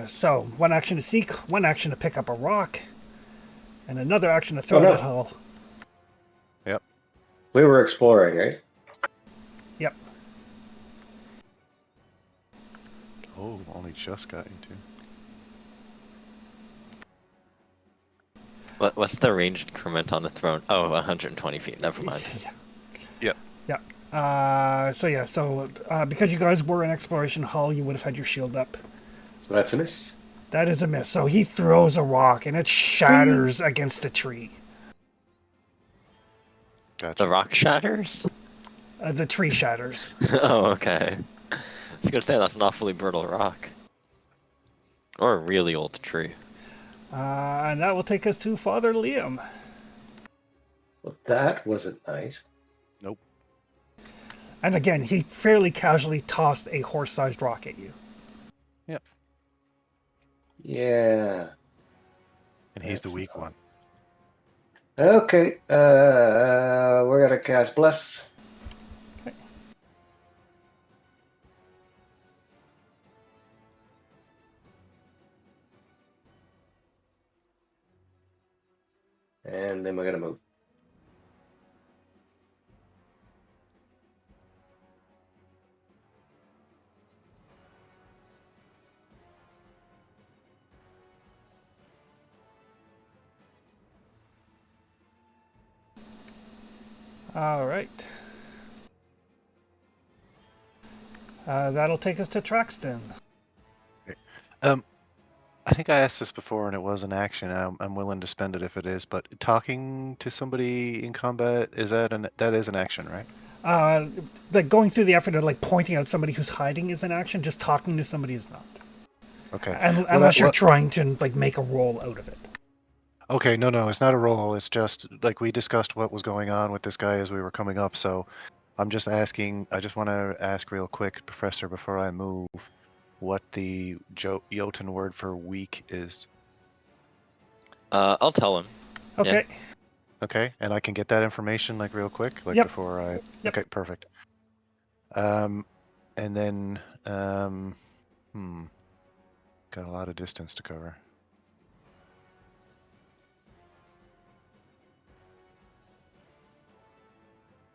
So one action to seek, one action to pick up a rock, and another action to throw Oh, no. it at Hull. We were exploring, right? Yep. Oh, only just got into. What's the ranged increment on the throne? Oh, 120 feet. Never mind. Yep. So because you guys were in exploration Hull, you would have had your shield up. So that's a miss. That is a miss. So he throws a rock and it shatters against a tree. Gotcha. The rock shatters? The tree shatters. Oh, okay. I was gonna say that's an awfully brittle rock. Or a really old tree. And that will take us to Father Liam. Well, that wasn't nice. Nope. And again, he fairly casually tossed a horse-sized rock at you. Yeah. And he's the That's weak not- one. Okay. We're gonna cast Bless. All right. That'll take us to Traxton. I think I asked this before, and it was an action. I'm willing to spend it if it is. But talking to somebody in combat, that is an action, right? Like going through the effort of like pointing out somebody who's hiding is an action. Just talking to somebody is not. Okay. Unless you're trying to like make a roll out of it. Okay, no, it's not a roll. It's just like we discussed what was going on with this guy as we were coming up. So I'm just asking. I just want to ask real quick, Professor, before I move, what the Jotun word for weak is. I'll tell him. Okay. Okay, and I can get that information like real quick, like Yep. before I. Yep. Okay, perfect. And then got a lot of distance to cover.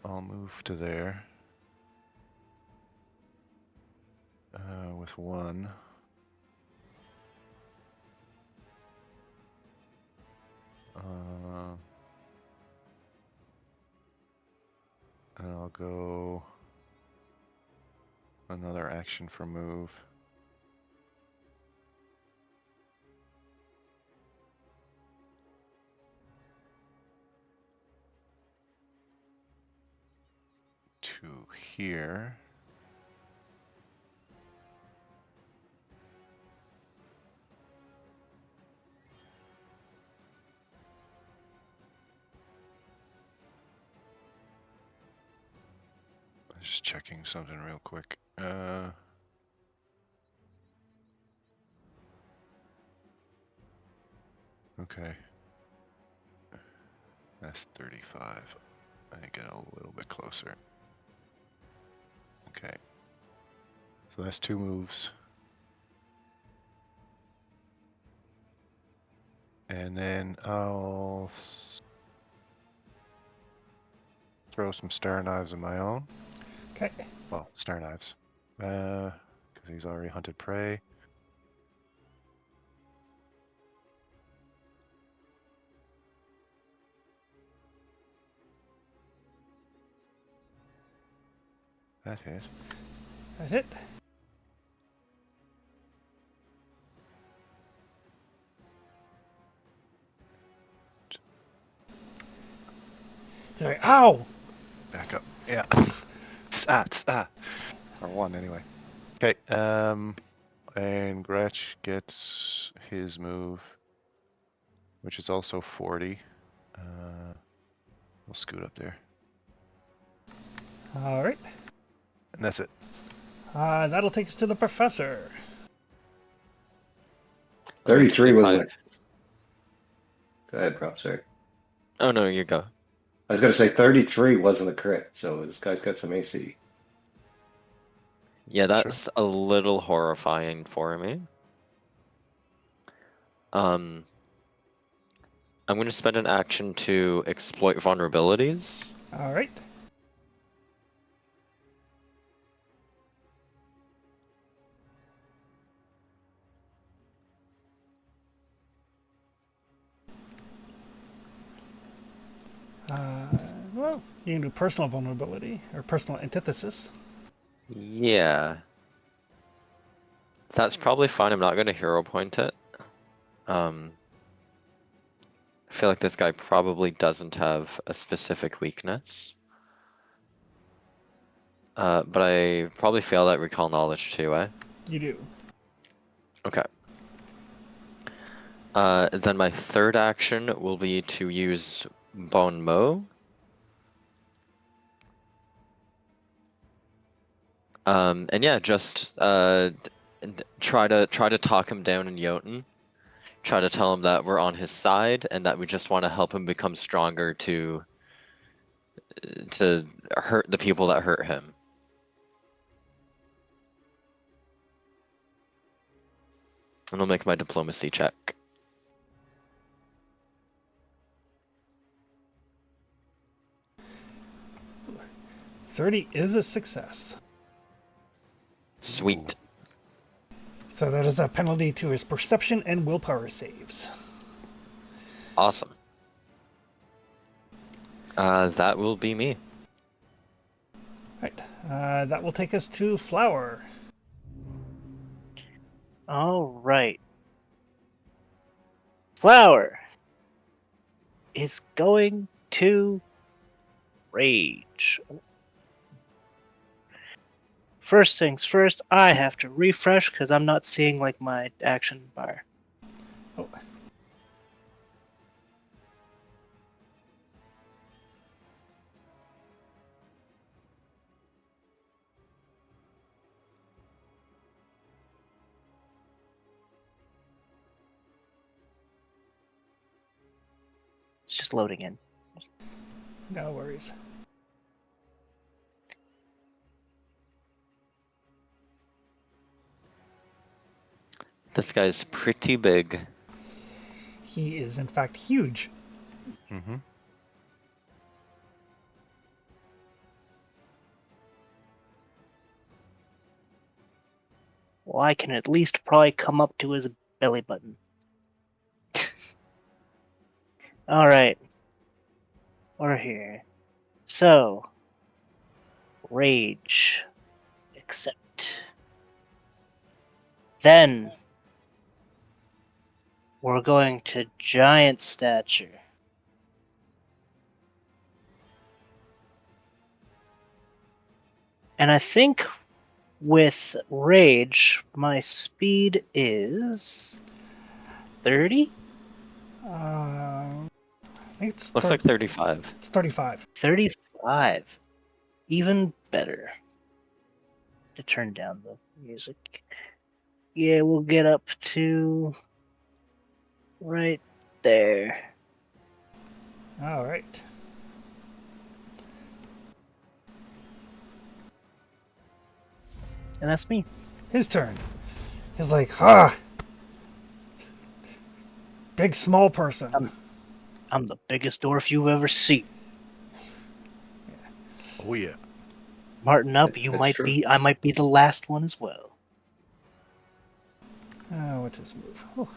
I'll move to there with one. And I'll go another action for move. To here. Just checking something real quick. Okay. That's 35. I get a little bit closer. Okay. So that's 2 moves. And then I'll throw some star knives of my own. Okay. Well, star knives. Because he's already hunted prey. That hit. That hit. Sorry. Ow! Back up. Yeah. For 1 anyway. Okay. And Gretch gets his move, which is also 40. We'll scoot up there. All right. And that's it. That'll take us to the professor. 33 wasn't 25. it? Go ahead, Prop, sorry. Oh no, you go. I was going to say 33 wasn't a crit, so this guy's got some AC. Yeah, that's a little horrifying for me. I'm going to spend an action to exploit vulnerabilities. All right. Well, you can do personal vulnerability or personal antithesis. Yeah. That's probably fine. I'm not going to hero point it. I feel like this guy probably doesn't have a specific weakness. But I probably fail at recall knowledge too, eh? You do. Okay. Then my third action will be to use Bone Mow. And yeah, just try to talk him down in Jotun. Try to tell him that we're on his side and that we just want to help him become stronger to hurt the people that hurt him. And I'll make my diplomacy check. 30 is a success. Sweet. So that is a penalty to his perception and willpower saves. Awesome. That will be me. Right. That will take us to Flower. All right. Flower is going to rage. First things first, I have to refresh because I'm not seeing like my action bar. Oh. It's just loading in. No worries. This guy's pretty big. He is, in fact, huge. Mm-hmm. Well, I can at least probably come up to his belly button. All right. We're here. So, rage. Accept. Then, we're going to giant stature. And I think with rage, my speed is 30? I think it's Looks like 35. It's 35. 35. Even better. To turn down the music. Yeah, we'll get up to right there. All right. And that's me. His turn. He's like, big small person. I'm the biggest dwarf you've ever seen. Oh yeah. Martin up, That's true. I might be the last one as well. What's his move? Oh.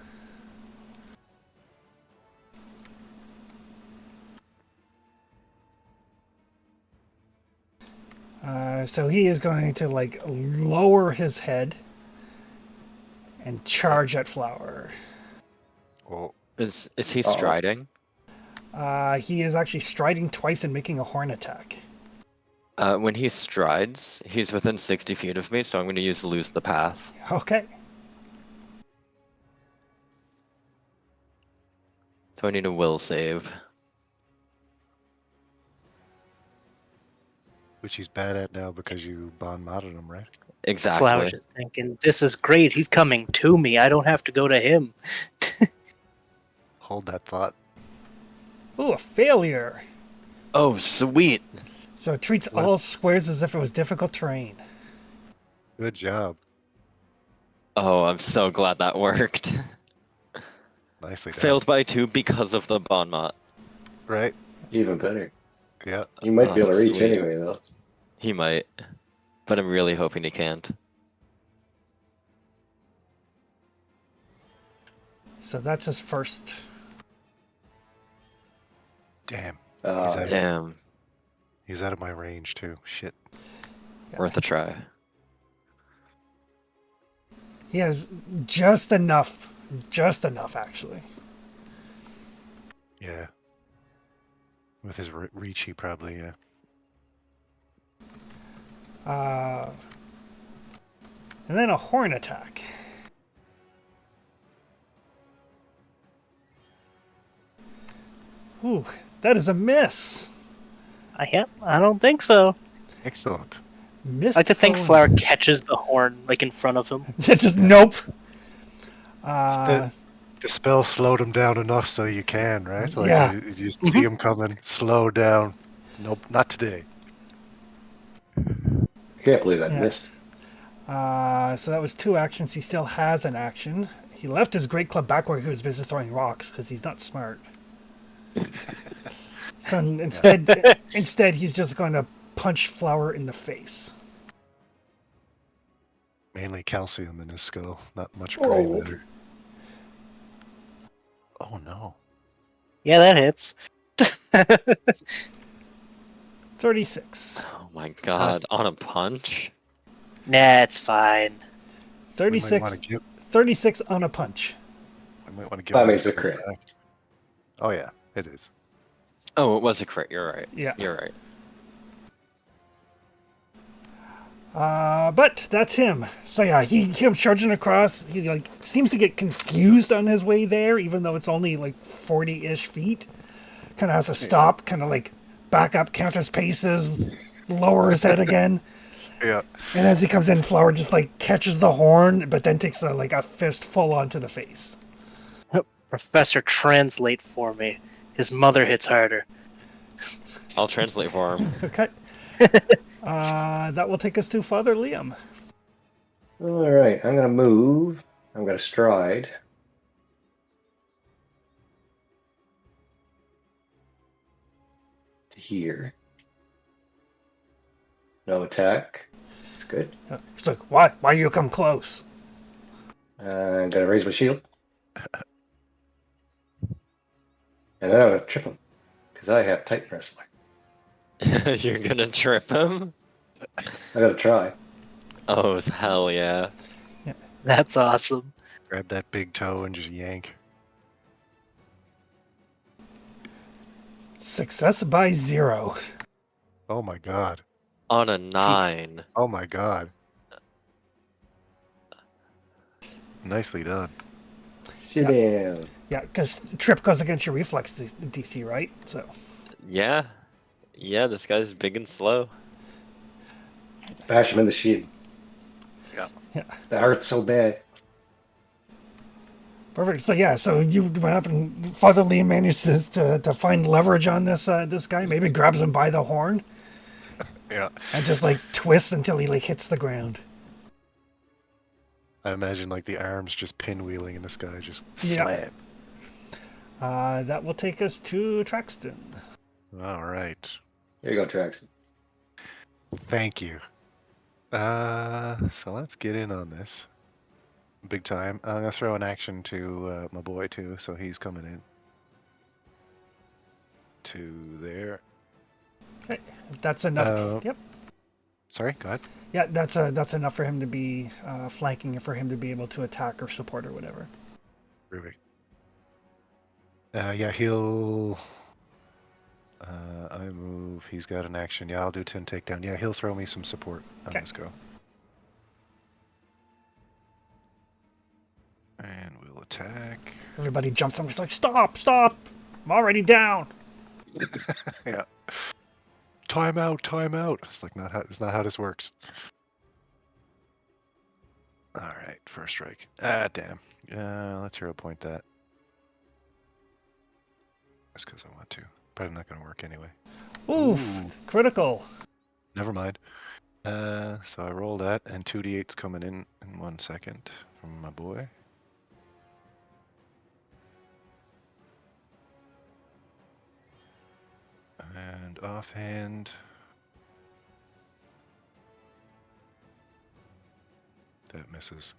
So he is going to like lower his head and charge at Flower. Oh, Is he Uh-oh. striding? He is actually striding twice and making a horn attack. When he strides, he's within 60 feet of me, so I'm going to use Lose the Path. Okay. Do I need a will save? which he's bad at now because you bon modded him, right? Exactly. Flower's just thinking, this is great. He's coming to me. I don't have to go to him. Hold that thought. Ooh, a failure. Oh, sweet! So it treats What? all squares as if it was difficult terrain. Good job. Oh, I'm so glad that worked. Nicely done. Failed by 2 because of the bon mot. Right? Even better. Yeah. You might be able to reach Sweet. anyway, though. He might, but I'm really hoping he can't. So that's his first. Damn. Uh, Damn, He's out of my range too. Shit. Yeah. worth a try. He has just enough. Just enough, actually. Yeah. With his reach, he probably, yeah. And then a horn attack. Ooh, that is a miss. I don't think so. Excellent. Miss. I like to think Flower catches the horn like in front of him. Just nope. The spell slowed him down enough so you can, right? Like Yeah. you see him coming, slow down. Nope, not today. I can't believe that Yeah. missed. So that was 2 actions. He still has an action. He left his great club back where he was busy throwing rocks because he's not smart. So instead, he's just going to punch Flower in the face. Mainly calcium in his skull, not much gray Oh. matter. Oh no. Yeah, that hits. 36. Oh my god, on a punch? Nah, it's fine. We might want 36. to give. 36 on a punch. I might want to give That him means his a crit. back. Oh yeah, it is. Oh, it was a crit. You're right. Yeah. You're right. But that's him. So yeah, he comes charging across. He like seems to get confused on his way there, even though it's only like 40-ish feet. Kind of has to stop, kind of like back up, count his paces, lower his head again. Yeah. And as he comes in, Flower just like catches the horn, but then takes like a fist full onto the face. Professor, translate for me. His mother hits harder. I'll translate for him. Okay. That will take us to Father Liam. All right, I'm gonna move. I'm gonna stride. To here. No attack. It's good. He's like, "Why? Why you come close?" I'm gonna raise my shield. And then I'm gonna trip him. Because I have Titan Wrestler. You're gonna trip him? I gotta try. Oh, hell yeah. That's awesome. Grab that big toe and just yank. Success by 0. Oh my god. On a 9. Oh my god. Nicely done. Sit down. Yeah, because trip goes against your reflex DC, right? So Yeah. Yeah, this guy's big and slow. Bash him in the shield. Yeah. yeah, That hurts so bad. perfect. So yeah, so you went up and Father Liam manages to find leverage on this guy. Maybe grabs him by the horn Yeah. and just like twists until he like hits the ground. I imagine like the arms just pinwheeling and this guy just Yeah. slam. That will take us to Traxton. All right. Here you go, Trax. Thank you. So let's get in on this. Big time. I'm gonna throw an action to my boy too, so he's coming in. To there. Okay, that's enough. Uh, Yep. Sorry, go ahead. Yeah, that's enough for him to be flanking and for him to be able to attack or support or whatever. Ruby. Yeah, he'll. I move. He's got an action. Yeah, I'll do 10 takedown. Yeah, he'll throw me some support on Okay. this go. And we'll attack. Everybody jumps on. He's like, "Stop! Stop! I'm already down." Yeah. Time out, time out. It's like it's not how this works. All right, first strike. Ah, damn. Let's hero point that. Just because I want to. Probably not going to work anyway. Oof! Ooh. Critical. Never mind. So I roll that, and 2d8's coming in 1 second from my boy. And offhand. That misses.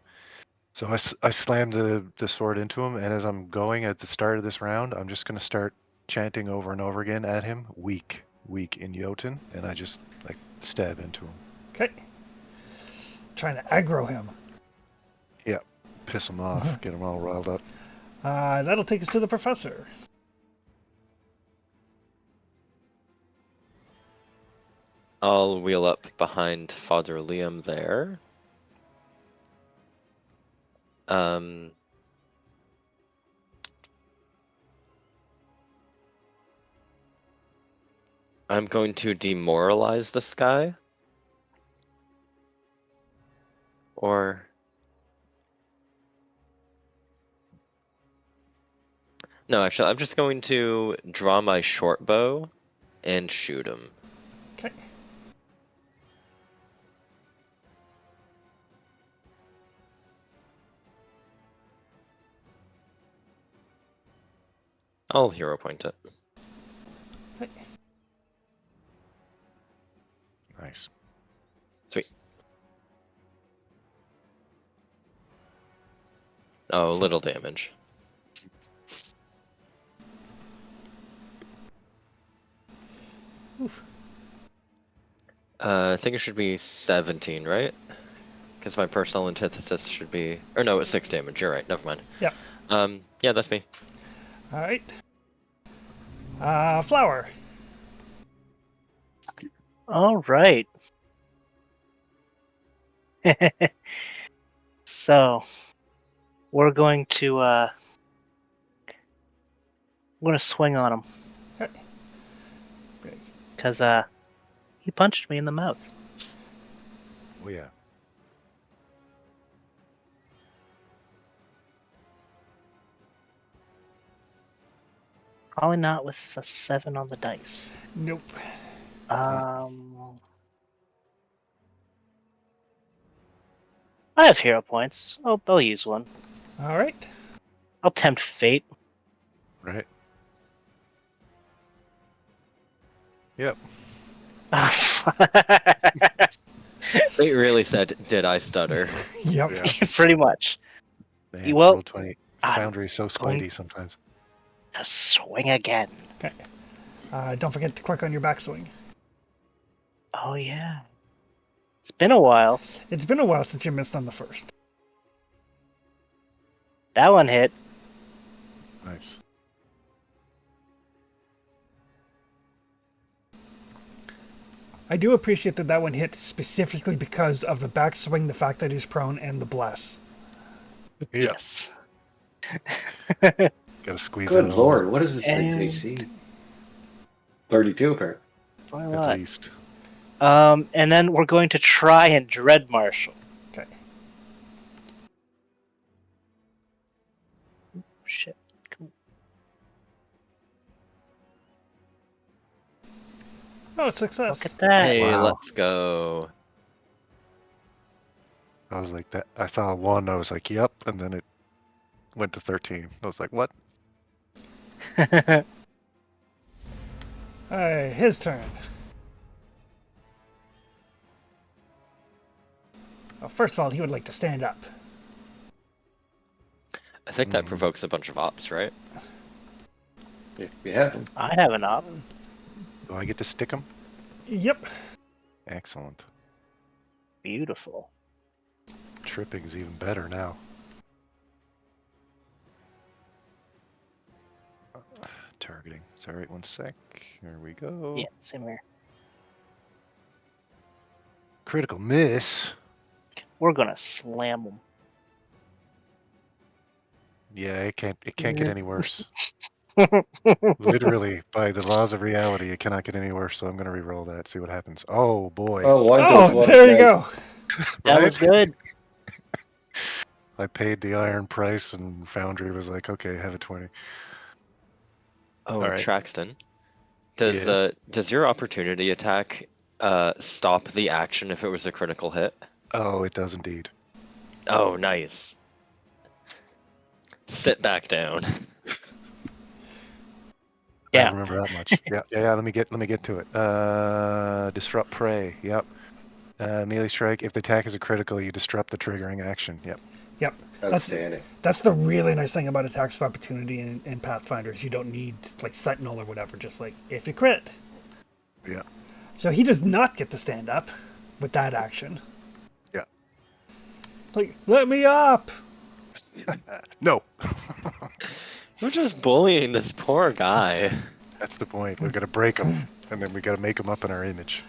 So I slammed the sword into him, and as I'm going at the start of this round, I'm just going to start chanting over and over again at him, weak, weak in Jotun, and I just like stab into him. Okay. Trying to aggro him. Yeah, piss him off, get him all riled up. That'll take us to the professor. I'll wheel up behind Father Liam there. I'm going to demoralize this guy. Or... No, actually, I'm just going to draw my short bow and shoot him. Okay. I'll hero point it. Okay. Nice. Sweet. Oh, little damage. Oof. I think it should be 17, right? Because my personal antithesis should be, or no, it's 6 damage. You're right. Never mind. Yep. Yeah, that's me. All right. Flower. All right. So, we're going to swing on him Okay. Great. because he punched me in the mouth. Oh yeah. Probably not with a 7 on the dice. Nope. I have hero points. I'll use one. All right. I'll tempt fate. Right. Yep. It really said, "Did I stutter?" Yep. Yeah. Pretty much. Man, Well, roll 20. I'm Foundry is so going- spidey sometimes. To swing again. Okay. Don't forget to click on your backswing. Oh yeah. It's been a while. It's been a while since you missed on the first. That one hit. Nice. I do appreciate that one hit specifically because of the backswing, the fact that he's prone, and the bless. Yeah. Yes. Gotta squeeze Good out all lord, what is this thing's And- AC? 32 apparently. Why at not? least. And then we're going to try and dread marshal. Okay. Shit. Cool. Oh, success. Look at that. Hey, Wow. let's go. I was like that. I saw 1. I was like, yep, and then it went to 13. I was like, what? His turn. Well, first of all, he would like to stand up. I think that Mhm. provokes a bunch of ops, right? If you have them. I have an op. Do I get to stick him? Yep. Excellent. Beautiful. Tripping's even better now. Targeting. Sorry, 1 sec. Here we go. Yeah, same here. Critical miss. We're gonna slam them. Yeah, it can't get any worse. Literally, by the laws of reality, it cannot get any worse. So I'm gonna re-roll that, see what happens. Oh boy. Oh, one Oh, goes one. there you Nice. go. That was good. I paid the iron price, and Foundry was like, "Okay, have a 20." Oh, All right. Traxton. Does Yes. does your opportunity attack stop the action if it was a critical hit? Oh, it does indeed. Oh, nice. Sit back down. I Yeah. remember that much. Yeah. Let me get to it. Disrupt prey. Yep. Melee strike. If the attack is a critical, you disrupt the triggering action. Yep. Yep. Outstanding. That's the really nice thing about attacks of opportunity in Pathfinder is you don't need like Sentinel or whatever. Just like if you crit. Yeah. So he does not get to stand up with that action. Yeah. Like, let me up. No. We're just bullying this poor guy. That's the point. We've got to break him, and then we got to make him up in our image.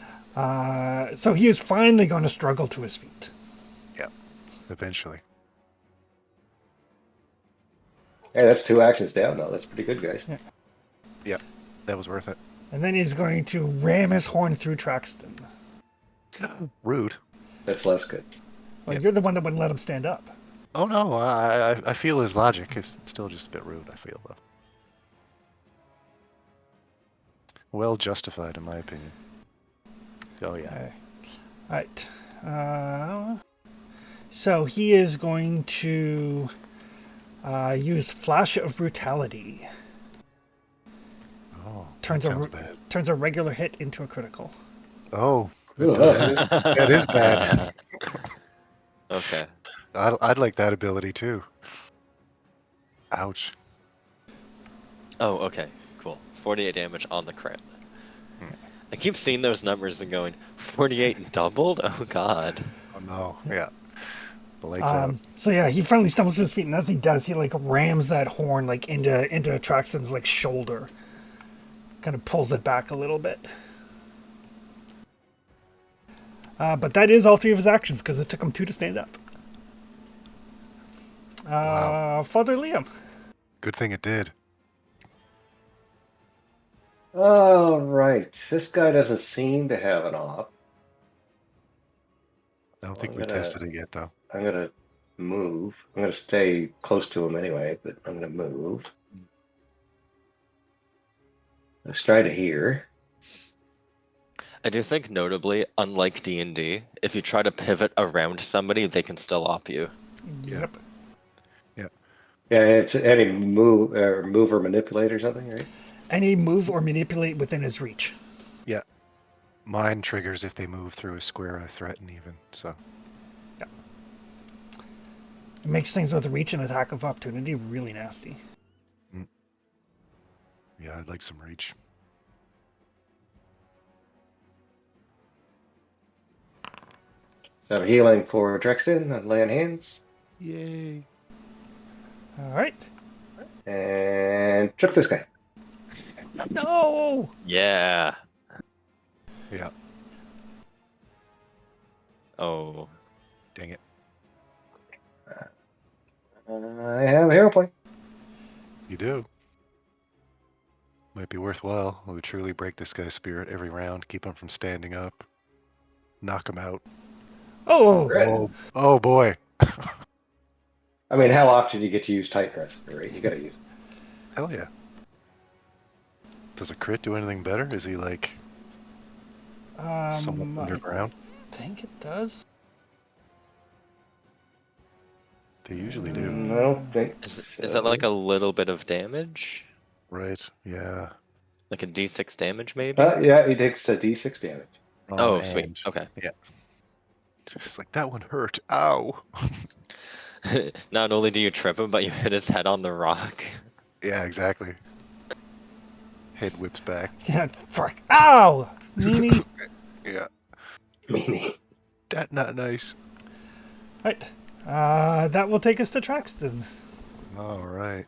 So he is finally going to struggle to his feet. Eventually. Hey, that's 2 actions down though. That's pretty good, guys. Yep. That was worth it. And then he's going to ram his horn through Traxton. Rude. That's less good. Like, Yep. you're the one that wouldn't let him stand up. Oh no, I feel his logic. It's still just a bit rude, I feel, though. Well justified, in my opinion. Oh yeah. All right. So he is going to use Flash of Brutality. Oh, Turns that a sounds bad. Turns a regular hit into a critical. Oh, Ugh. that is bad. Okay. I'd like that ability too. Ouch. Oh, okay. Cool. 48 damage on the crit. I keep seeing those numbers and going, 48 doubled? Oh god. Oh no. Yeah. The lights out. So yeah, he finally stumbles to his feet, and as he does, he like rams that horn like into Traxton's like shoulder, kind of pulls it back a little bit. But that is all three of his actions because it took him 2 to stand up. Wow. Father Liam. Good thing it did. All right. This guy doesn't seem to have an op. I don't So think we tested it yet, though. I'm gonna move. I'm gonna stay close to him anyway, but I'm gonna move. Let's try to hear. I do think notably, unlike D&D, if you try to pivot around somebody, they can still op you. Yeah. Yep. Yeah. Yeah, it's any move or manipulate or something, right? Any move or manipulate within his reach. Yeah. Mine triggers if they move through a square I threaten, even. So. It makes things with reach and attack of opportunity really nasty. Yeah, I'd like some reach. So healing for Drexton and laying hands. Yay. All right. And trip this guy. No. Yeah. Yeah. Oh. Dang it. I have a hero point. You do. Might be worthwhile. We would truly break this guy's spirit every round, keep him from standing up, knock him out. Oh. Right. Oh boy. I mean, how often do you get to use tight dress, right? You gotta use it. Hell yeah. Does a crit do anything better? Is he like somewhat I underground? think it does. They usually do. I don't think Is that like a little bit of damage? Right. Yeah. Like a d6 damage, maybe? Yeah, he takes a d6 damage. Oh, sweet. And Okay. yeah. Just like that one hurt. Ow. Not only do you trip him, but you hit his head on the rock. Yeah, exactly. Head whips back. Yeah. Fuck. Ow. Meanie. Yeah. Meanie. That not nice. Right. That will take us to Traxton. All right.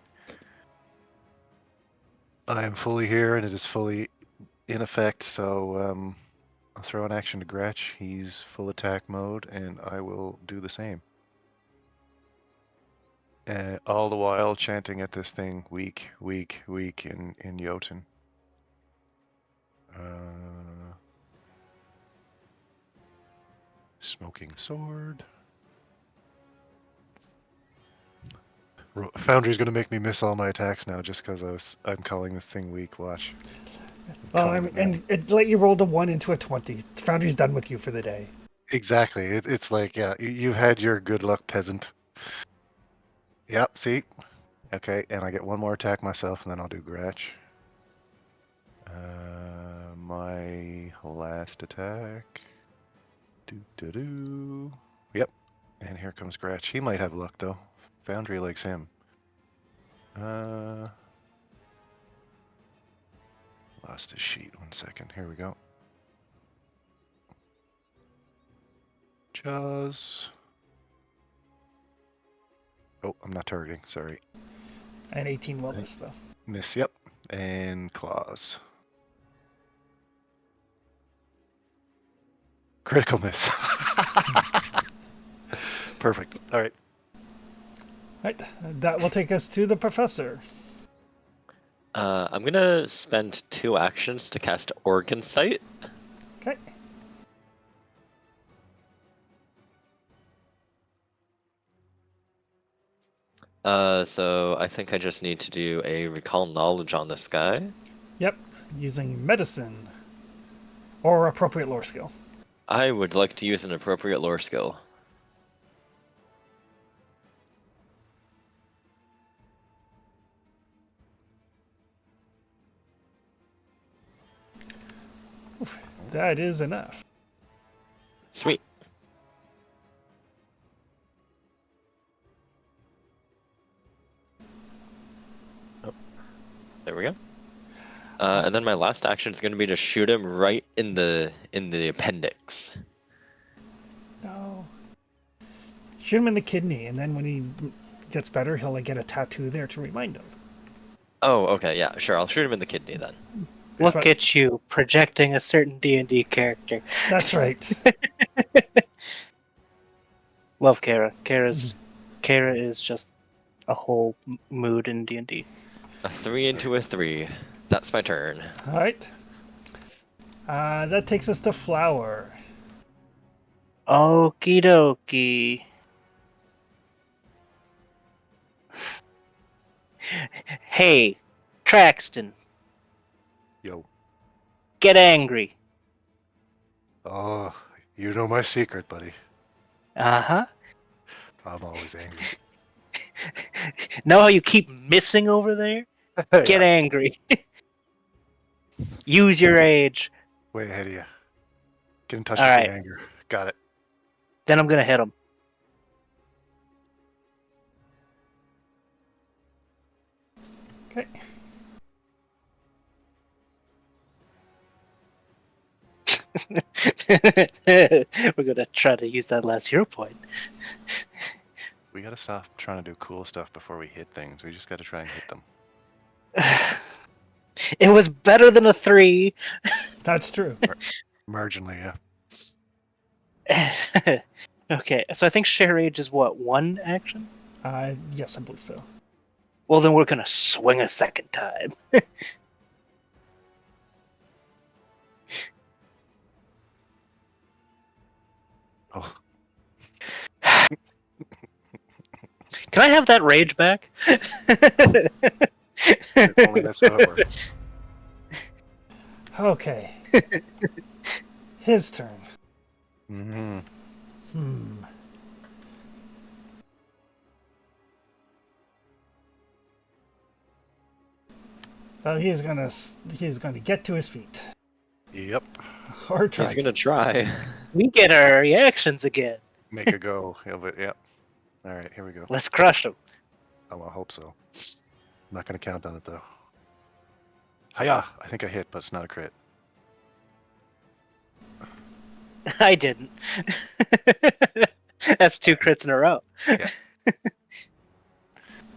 I am fully here and it is fully in effect, so I'll throw an action to Gretch. He's full attack mode, and I will do the same. All the while chanting at this thing, weak, weak, weak in Jotun. Smoking sword. Foundry's going to make me miss all my attacks now just because I'm calling this thing weak. Watch. Well, I mean, and it let you roll the 1 into a 20. Foundry's done with you for the day. Exactly. It's like, yeah, you've had your good luck, peasant. Yep, see? Okay, and I get one more attack myself, and then I'll do Gretch. My last attack. Do. Yep. And here comes Gretch. He might have luck, though. Foundry likes him. Lost his sheet. 1 second. Here we go. Jaws. Oh, I'm not targeting. Sorry. And 18 will miss, though. Miss, yep. And claws. Critical miss. Perfect. All right. Right. That will take us to the professor. I'm gonna spend 2 actions to cast Organ Sight. Okay. So I think I just need to do a Recall Knowledge on this guy. Yep. Using medicine. Or appropriate lore skill. I would like to use an appropriate lore skill. That is enough. Sweet. Oh, there we go. And then my last action is going to be to shoot him right in the appendix. No. Shoot him in the kidney, and then when he gets better, he'll like get a tattoo there to remind him. Oh, okay, yeah, sure. I'll shoot him in the kidney then. Look right. at you projecting a certain D&D character. That's right. Love Kara. Kara is just a whole mood in D&D. A 3 into a 3. That's my turn. All right. That takes us to Flower. Okie dokie. Hey, Traxton, Yo. get angry. Oh, you know my secret, buddy. Uh-huh. I'm always angry. Know how you keep missing over there? Get Yeah, angry. Use your rage. way ahead of you. Get in touch All with right. the anger. Got it. Then I'm gonna hit him. Okay. We're gonna try to use that last hero point. We gotta stop trying to do cool stuff before we hit things. We just gotta try and hit them. It was better than a 3. That's true. Marginally, yeah. Okay, so I think share rage is what, 1 action? Yes, I believe so. Well, then we're gonna swing a second time. Oh, Can I have that rage back? if only that's how it works. Okay. His turn. Mm-hmm. So he's gonna get to his feet. Yep. Or try. He's gonna try. We get our reactions again. Make a go of it. Yep. All right, here we go. Let's crush them. Oh, I hope so. I'm not gonna count on it though. Hiya! I think I hit, but it's not a crit. I didn't. That's 2 crits in a row. Yeah.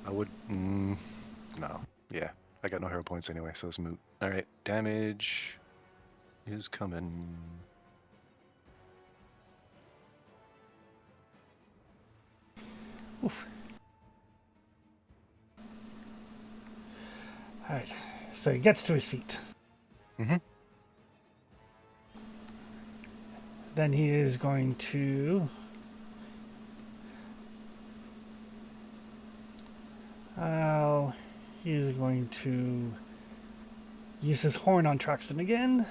I would. No. Yeah. I got no hero points anyway, so it's moot. All right. Damage is coming. Oof. All right. So he gets to his feet. Mm-hmm. Then he is going to. He is going to use his horn on Traxton again.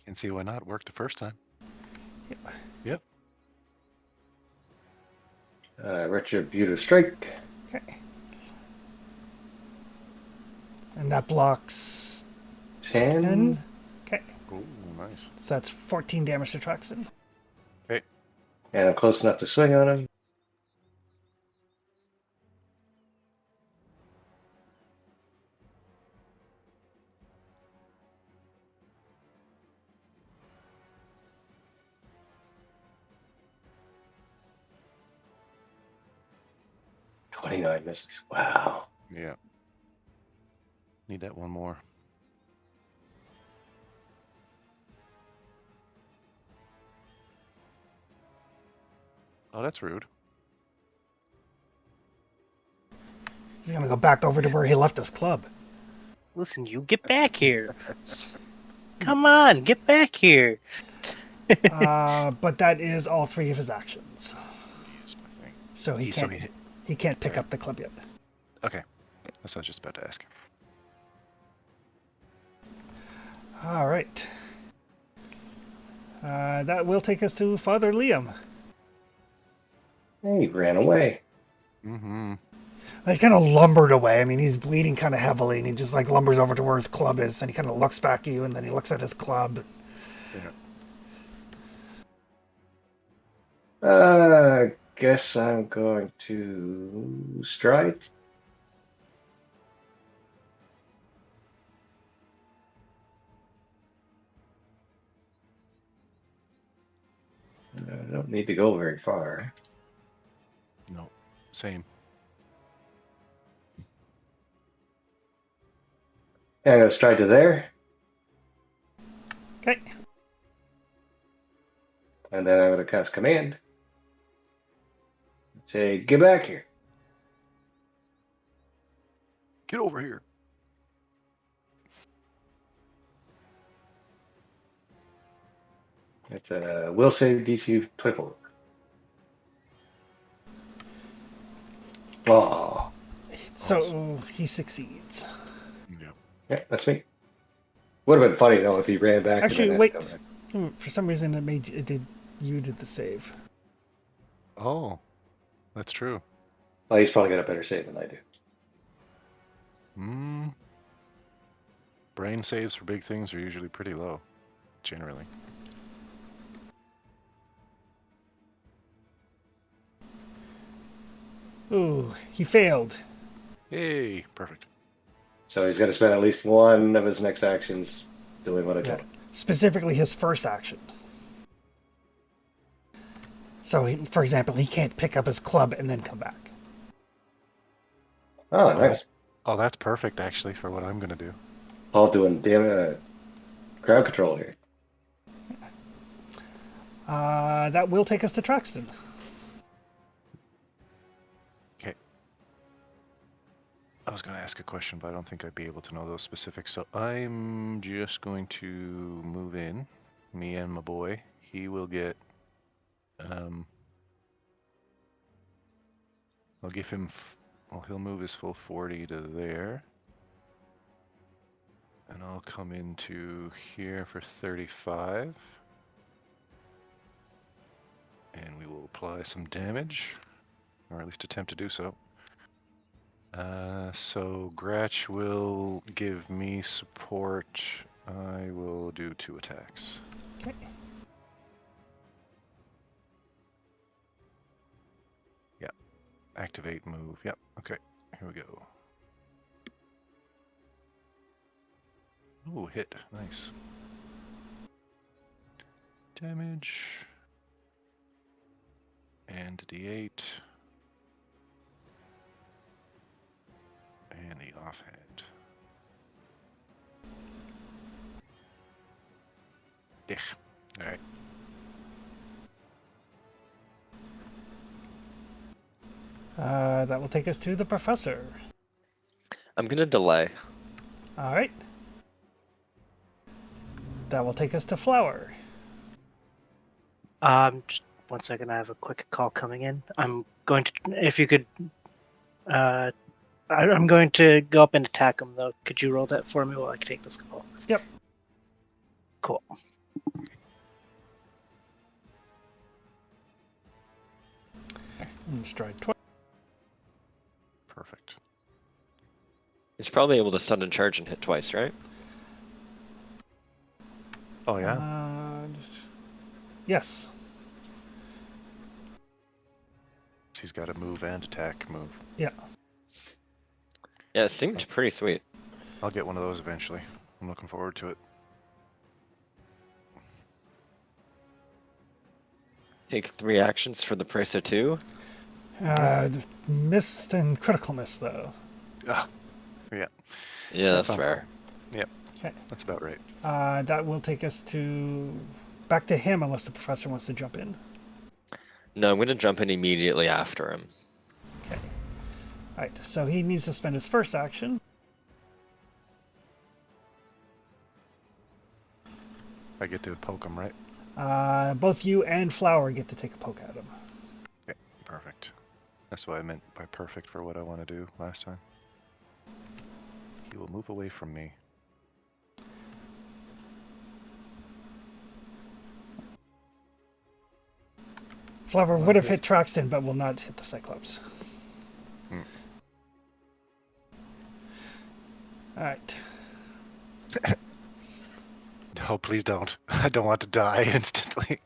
And see why not? Worked the first time. Yep. Retributive strike. Okay. And that blocks 10. 10. Okay. Oh, nice. So that's 14 damage to Traxton. Okay. And I'm close enough to swing on him. "29 misses. Wow. Yeah. Need that one more. Oh, that's rude. He's going to go back over to where he left his club. Listen, you get back here. Come on, get back here. But that is all 3 of his actions. Use my thing. So he So can't, he hit. he can't pick up the club yet. Okay. That's what I was just about to ask. All right. That will take us to Father Liam. Hey, he ran away. Mm-hmm. He kind of lumbered away. I mean, he's bleeding kind of heavily, and he just like lumbers over to where his club is, and he kind of looks back at you, and then he looks at his club. Yeah. Guess I'm going to stride. I don't need to go very far. No, same. Yeah, I'm gonna stride to there, Okay. and then I'm gonna cast command. Say, get back here. Get over here. It's a will save DC 24. Oh, So he succeeds. Yep. yeah, that's me. Would have been funny though if he ran back and Actually, then had wait. to come back. For some reason, you did the save. Oh, that's true. Well, he's probably got a better save than I do. Brain saves for big things are usually pretty low, generally. Ooh, he failed. Yay, perfect. So he's gonna spend at least one of his next actions doing what I Yeah. told him. Specifically, his first action. So, for example, he can't pick up his club and then come back. Oh, Oh, nice. that's perfect actually for what I'm gonna do. Paul doing crowd control here. That will take us to Traxton. Okay. I was gonna ask a question, but I don't think I'd be able to know those specifics. So I'm just going to move in, me and my boy. He will get. I'll give him. Well, he'll move his full 40 to there. And I'll come into here for 35. And we will apply some damage, or at least attempt to do so. So Gratch will give me support. I will do 2 attacks. Okay. Yeah. Activate, move. Yep. Okay. Here we go. Ooh, hit. Nice. Damage. And D8. And the offhand. Ugh. Alright. That will take us to the professor. I'm gonna delay. All right. That will take us to Flower. Just 1 second. I have a quick call coming in. I'm going to, if you could, I'm going to go up and attack him though. Could you roll that for me while I take this call? Yep. Cool. And stride twice. Perfect. He's probably able to sudden charge and hit twice, right? Oh, yeah? Yes. He's got a move and attack move. Yeah. Yeah, it seemed pretty sweet. I'll get one of those eventually. I'm looking forward to it. Take 3 actions for the price of 2. Missed and critical miss, though. Ah, yeah. Yeah, that's fine. fair. Yep. Okay. That's about right. That will take us back to him unless the professor wants to jump in. No, I'm gonna jump in immediately after him. Okay. All right. So he needs to spend his first action. I get to poke him, right? Both you and Flower get to take a poke at him. Okay, perfect. That's what I meant by perfect for what I want to do last time. He will move away from me. Flower would have hit Traxton, but will not hit the Cyclops. All right. No, please don't. I don't want to die instantly.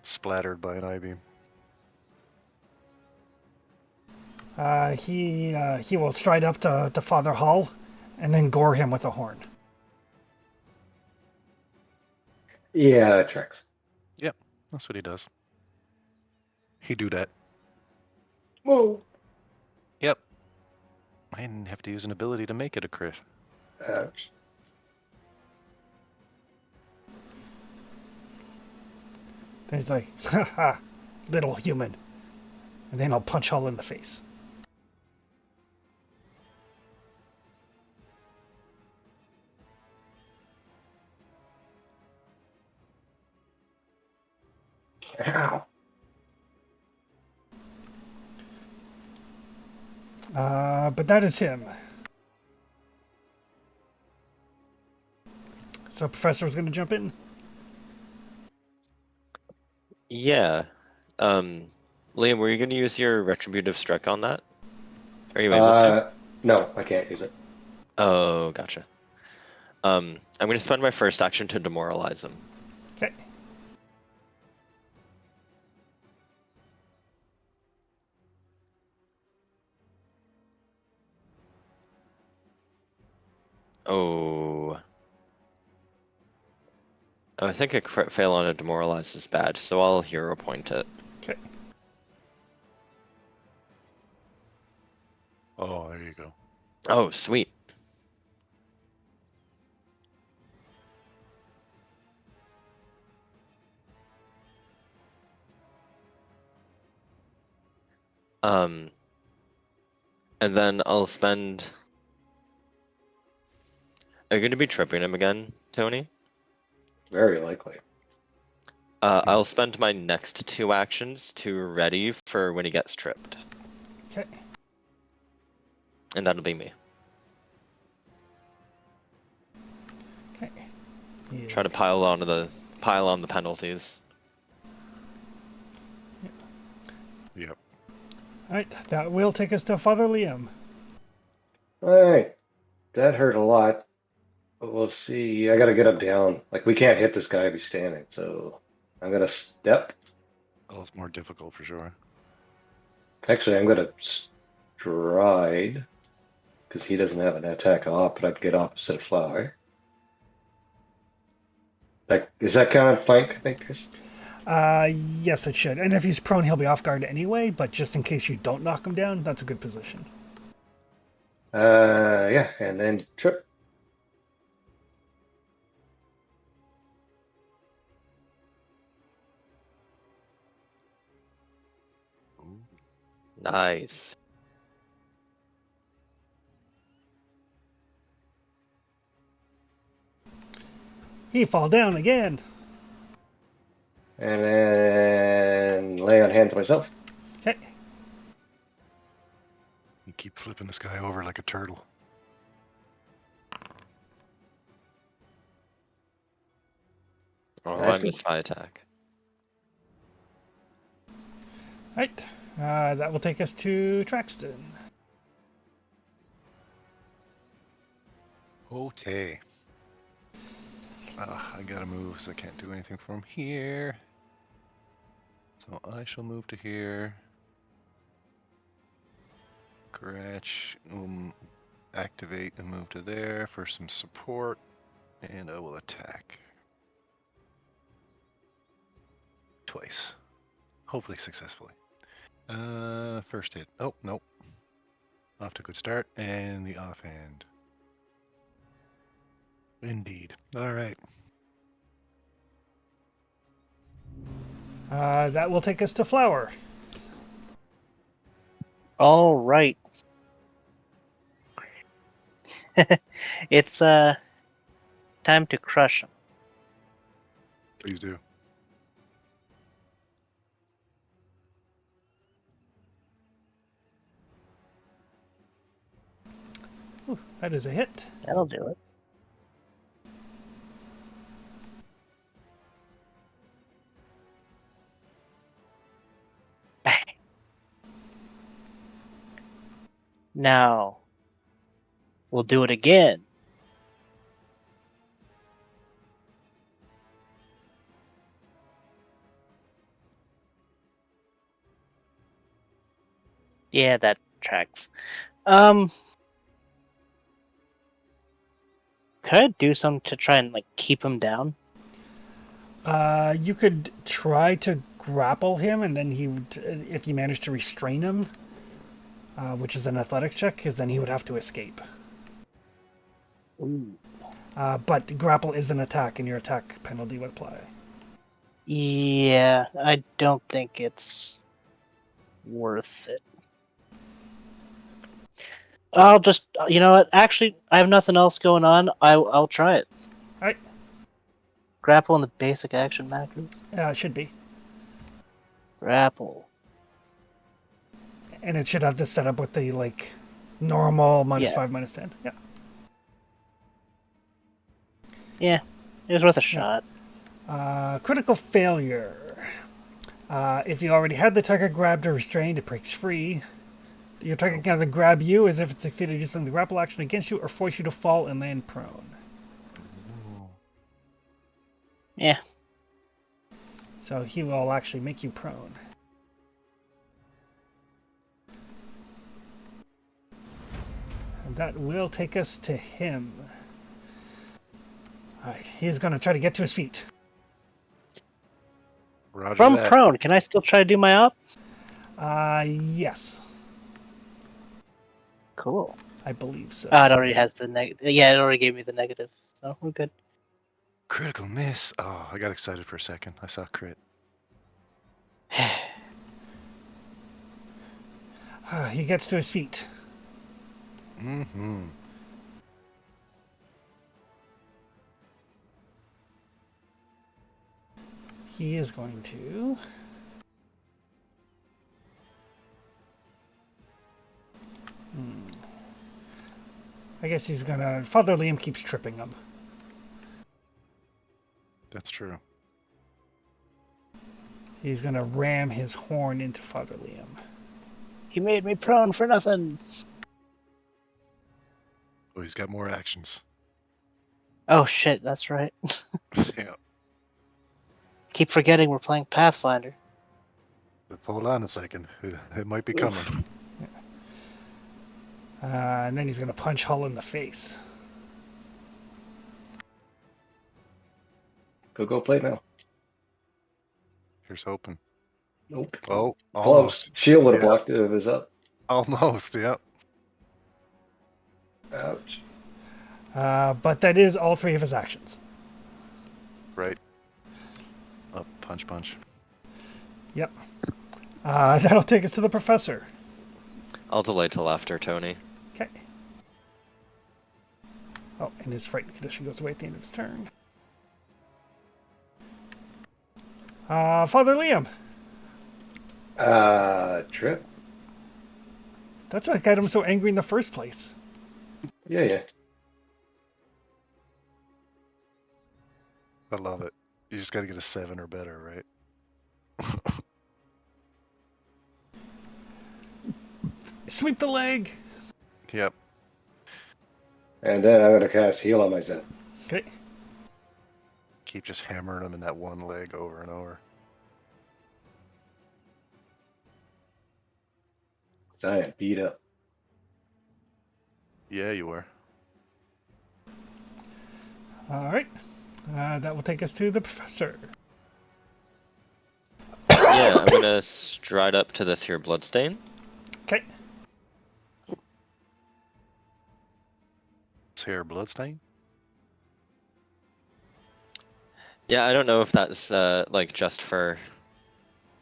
Splattered by an I-beam. He will stride up to Father Hall and then gore him with a horn. Yeah, that tracks. Yep, that's what he does. He do that. Whoa. Yep. I didn't have to use an ability to make it a crit. Ouch. Then he's like, ha ha, little human. And then I'll punch Hull in the face. Ow. But that is him. So Professor's going to jump in? Yeah. Liam, were you going to use your retributive strike on that? Are you able to? No, I can't use it. Oh, gotcha. I'm going to spend my first action to demoralize him. Okay. Oh. I think a crit fail on a demoralize is bad, so I'll hero point it. Okay. Oh, there you go. Oh, sweet. Um, and then I'll spend. Are you going to be tripping him again, Tony? Very likely. I'll spend my next 2 actions to ready for when he gets tripped. Okay. And that'll be me. Okay. Try to pile on the penalties. Yep. Alright, that will take us to Father Liam. Alright. That hurt a lot. But we'll see. I gotta get him down. Like, we can't hit this guy if he's standing, so I'm gonna step. Well, it's more difficult for sure. Actually, I'm gonna stride. Because he doesn't have an attack off, but I can get opposite of Flower. Like, is that kind of flank, I think, Chris? Yes, it should. And if he's prone, he'll be off guard anyway, but just in case you don't knock him down, that's a good position. Yeah, and then trip. Ooh. Nice. He fall down again. And then lay on hands myself. Okay. You keep flipping this guy over like a turtle. Oh, I Nasty. missed my attack. Alright. That will take us to Traxton. Okay. I gotta move, so I can't do anything from here. So I shall move to here. Scratch, activate and move to there for some support, and I will attack. Twice. Hopefully successfully. First hit. Oh, nope. Off to a good start, and the offhand. Indeed. All right. That will take us to Flower. All right. It's time to crush him. Please do. Ooh, that is a hit. That'll do it. Bang. Now, we'll do it again. Yeah, that tracks. Could I do something to try and like keep him down? You could try to grapple him, and then he would, if you manage to restrain him, which is an athletics check, because then he would have to escape. Ooh. But grapple is an attack, and your attack penalty would apply. Yeah, I don't think it's worth it. I'll just, you know what? Actually, I have nothing else going on. I'll try it. All right. Grapple in the basic action macro. It should be. Grapple. And it should have this set up with the, like, normal Yeah. -5, -10. Yeah. Yeah, it was worth a shot. Critical failure. If you already had the target grabbed or restrained, it breaks free. Your target can either grab you as if it succeeded using the grapple action against you, or force you to fall and land prone. Yeah. So he will actually make you prone. And that will take us to him. Alright, he's going to try to get to his feet. Roger From that. prone, can I still try to do my op? Yes, Cool. I believe so. It already has the negative. Yeah, it already gave me the negative. So we're good. Critical miss. Oh, I got excited for a second. I saw crit. He gets to his feet. Mm-hmm. He is going to... I guess he's going to... Father Liam keeps tripping him. That's true. He's going to ram his horn into Father Liam. He made me prone for nothing. Oh, he's got more actions. Oh shit, that's right. Yeah. Keep forgetting we're playing Pathfinder. But hold on a second. It might be coming. And then he's going to punch Hull in the face. Go play now. Here's hoping. Nope. Oh, Close. almost. Shield would have Yeah. blocked it if it was up. Almost, yep. Ouch. But that is all 3 of his actions. Right. Up, punch, punch. Yep. That'll take us to the professor. I'll delay till after Tony. Okay. Oh, and his frightened condition goes away at the end of his turn. Father Liam. Trip. That's what got him so angry in the first place. Yeah. I love it. You just got to get a 7 or better, right? Sweep the leg. Yep. And then I'm gonna cast heal on myself. Okay. Keep just hammering him in that one leg over and over. So I am beat up. Yeah, you were. All right. That will take us to the professor. Yeah, I'm gonna stride up to this here bloodstain. Okay. It's here, bloodstain. Yeah, I don't know if that's like just for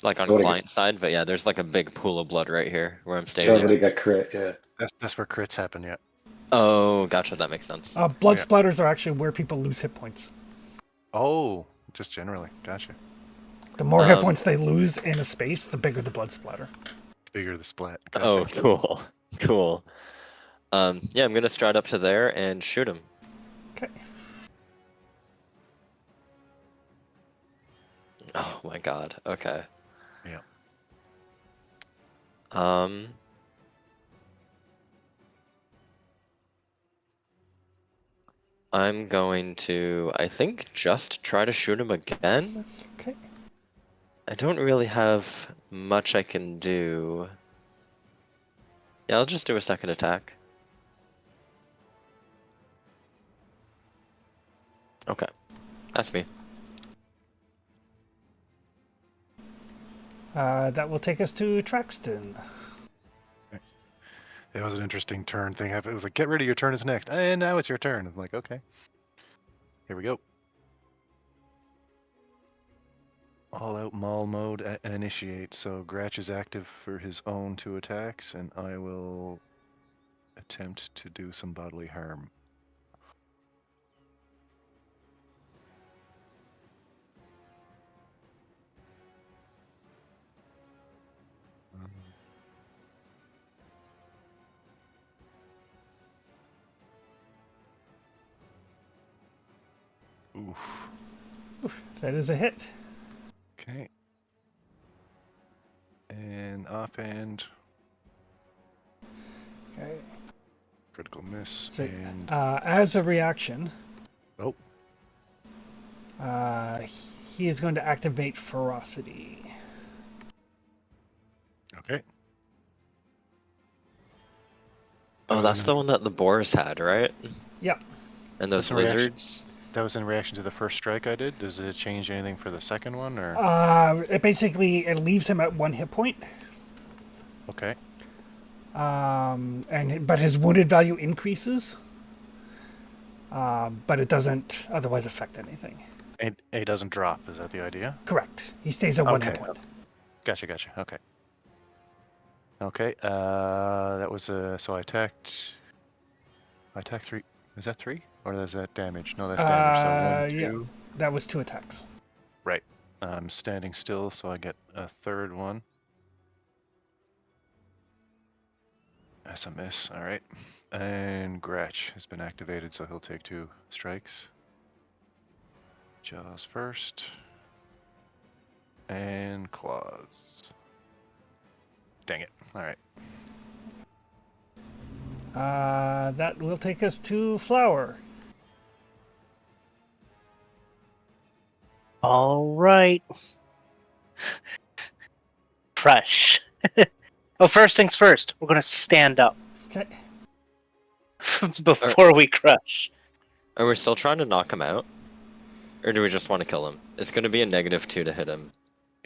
like on Totally. client side, but yeah, there's like a big pool of blood right here where I'm standing. Somebody got crit, yeah. That's where crits happen, yeah. Oh, gotcha, that makes sense. Blood Yeah. splatters are actually where people lose hit points. Oh, just generally. Gotcha. The more hit points they lose in a space, the bigger the blood splatter. Bigger the splat. Gotcha. Oh, cool. Cool. Yeah, I'm gonna stride up to there and shoot him. Okay. Oh my god, okay. Yeah. I'm going to, I think, just try to shoot him again. Okay. I don't really have much I can do. Yeah, I'll just do a second attack. Okay, that's me. That will take us to Traxton. It was an interesting turn thing. It was like, get ready, your turn is next. And now it's your turn. I'm like, okay. Here we go. All out maul mode initiate. So Gratch is active for his own 2 attacks, and I will attempt to do some bodily harm. Oof. That is a hit. Okay. And offhand, Okay. critical miss, So, and as a reaction, oh, he is going to activate Ferocity. okay. Oh, that's the one that the boars had, right? Yep. And those That's a reaction. lizards. That was in reaction to the first strike I did. Does it change anything for the second one, or It leaves him at 1 hit point. okay? But his wounded value increases. But it doesn't otherwise affect anything. And it doesn't drop. Is that the idea? Correct. He stays at 1 hit Okay. point. Gotcha. Okay. Okay. That was so I attacked. I attacked 3. Is that 3, or is that damage? No, that's damage. So 1, 2. Yeah, that was 2 attacks. Right. I'm standing still, so I get a third one. That's a miss. All right. And Gratch has been activated, so he'll take 2 strikes. Jaws first. And claws. Dang it. All right. That will take us to Flower. All right. Fresh. Oh, first things first. We're gonna stand up Okay. before we crush. Are we still trying to knock him out? Or do we just want to kill him? It's going to be a -2 to hit him.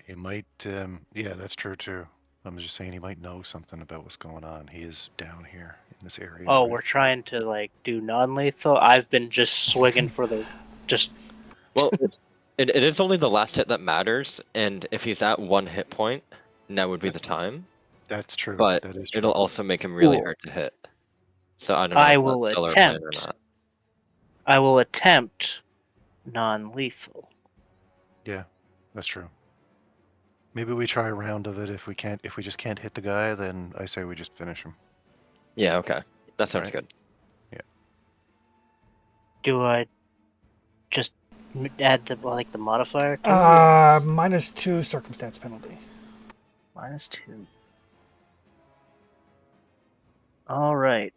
He might, yeah, that's true too. I'm just saying he might know something about what's going on. He is down here in this area. Oh, right? we're trying to like do non-lethal. I've been just swinging for the just. Well, it is only the last hit that matters, and if he's at 1 hit point, now would be the time. That's true. But That is true. it'll also make him really Cool. hard to hit. So I don't know I if will that's still our plan or attempt. not. I will attempt non-lethal. Yeah, that's true. Maybe we try a round of it. If we just can't hit the guy, then I say we just finish him. Yeah, okay. That sounds Right. good. Do I just add the modifier to -2 circumstance penalty. -2? All right.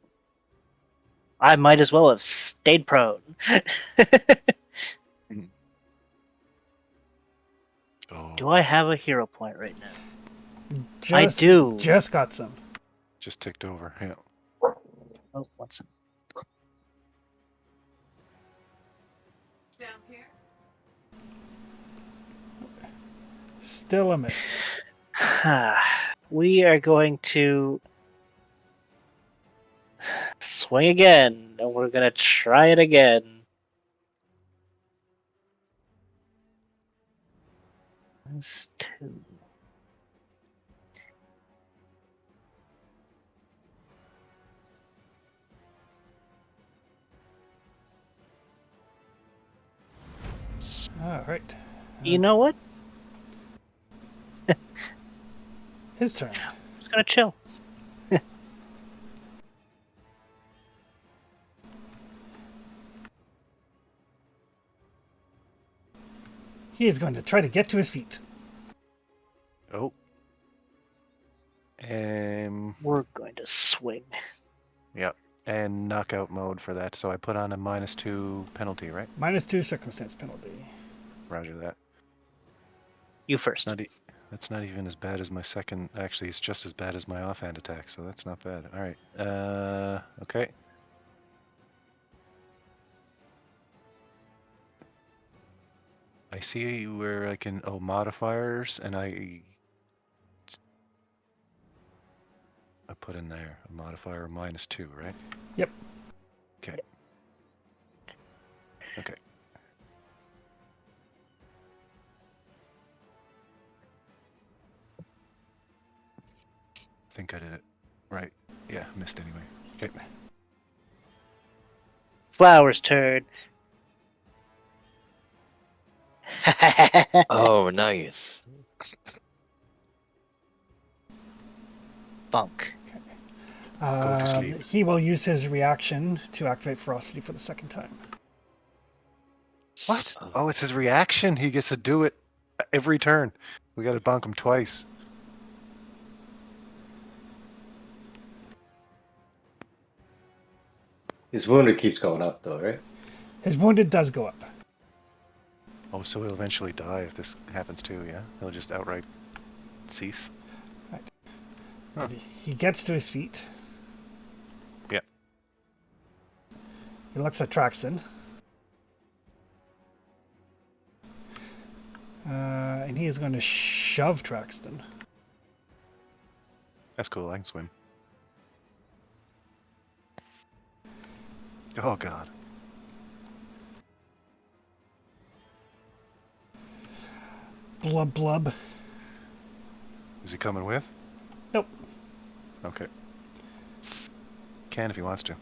I might as well have stayed prone. Oh, Do I have a hero point right now? Just, I do. Just got some. just ticked over. Yeah. Oh, what's it? Still a miss. We are going to swing again, and we're gonna try it again. -2. All right. You know what? His turn. I'm just gonna chill. He is going to try to get to his feet. Oh. We're going to swing. Yeah. And knockout mode for that. So I put on a -2 penalty, right? -2 circumstance penalty. Roger that. You first. That's not even as bad as my second. Actually, it's just as bad as my offhand attack, so that's not bad. All right. Okay. I see where I can modifiers, and I put in there? A modifier of -2, right? Yep. Okay. Okay. I think I did it. Right. Yeah, missed anyway. Okay. Flower's turn. Oh, nice. Bunk. Go to sleep. He will use his reaction to activate ferocity for the second time. What? Oh, it's his reaction. He gets to do it every turn. We got to bonk him twice. His wounded keeps going up, though, right? His wounded does go up. Oh, so he'll eventually die if this happens too, yeah? He'll just outright cease. Huh. He gets to his feet. Yeah. He looks at Traxton. And he is going to shove Traxton. That's cool. I can swim. Oh, God. Blub blub. Is he coming with? Nope. Okay. Can if he wants to.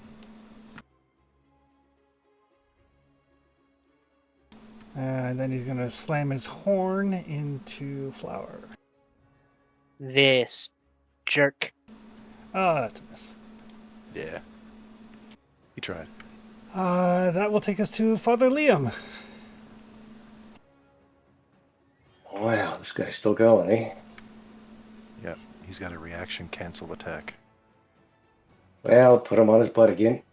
And then he's going to slam his horn into Flower. This jerk. Oh, that's a miss. Yeah. He tried. That will take us to Father Liam. Wow, this guy's still going, eh? Yeah. He's got a reaction cancel attack. Well, put him on his butt again.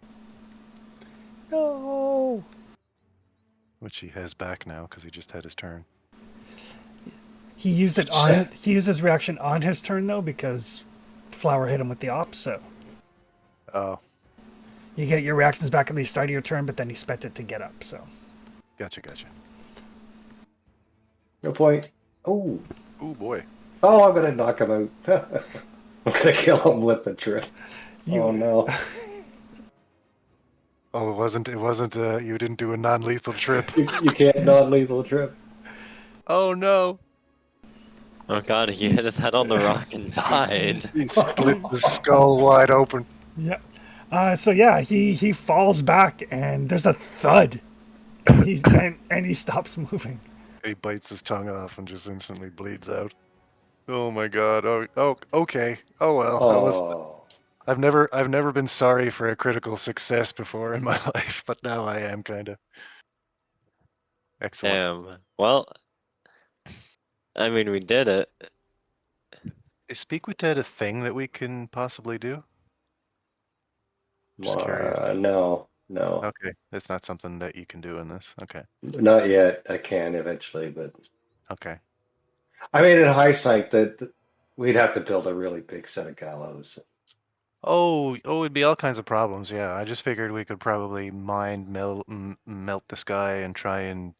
No. Which he has back now because he just had his turn. He used it on. He used his reaction on his turn though, because Flower hit him with the op. So Oh, you get your reactions back at the start of your turn, but then he spent it to get up. So gotcha. No point. Oh. Oh, boy. Oh, I'm gonna knock him out. I'm gonna kill him with the trip. you, Oh no. Oh, it wasn't, you didn't do a non-lethal trip. You can't non-lethal trip. Oh, no. Oh god, he hit his head on the rock and died. He splits his skull wide open. yeah. So yeah, he falls back, and there's a thud, and he stops moving. He bites his tongue off and just instantly bleeds out. Oh my god. Oh, okay. Oh well. Oh. I've never been sorry for a critical success before in my life, but now I am kind of. Excellent. Well, I mean, we did it. Is Speak with Dead a thing that we can possibly do? Just curious. No. Okay, it's not something that you can do in this. Okay. Not yet. I can eventually, but Okay. I mean, in hindsight, that we'd have to build a really big set of gallows. Oh, it'd be all kinds of problems. Yeah, I just figured we could probably melt this guy and try and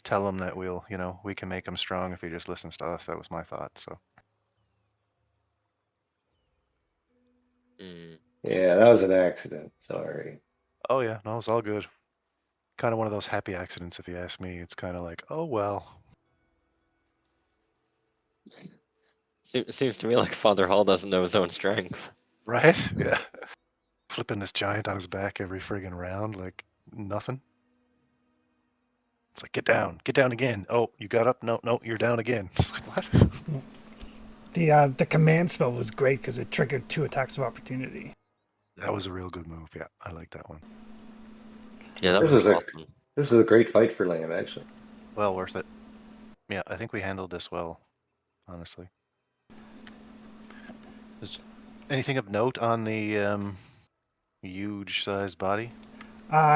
tell him that we can make him strong if he just listens to us. That was my thought. So. Mm. Yeah, that was an accident. Sorry. Oh yeah, no, it's all good. Kind of one of those happy accidents, if you ask me. It's kind of like, oh well. Seems to me like Father Hall doesn't know his own strength. Right? Yeah. Flipping this giant on his back every friggin' round like nothing. It's like, get down again. Oh, you got up? No, you're down again. It's like, what? The command spell was great because it triggered 2 attacks of opportunity. That was a real good move. Yeah, I like that one. Yeah, that This was is awesome. This is a great fight for Liam, actually. Well worth it. Yeah, I think we handled this well, honestly. Is anything of note on the huge sized body?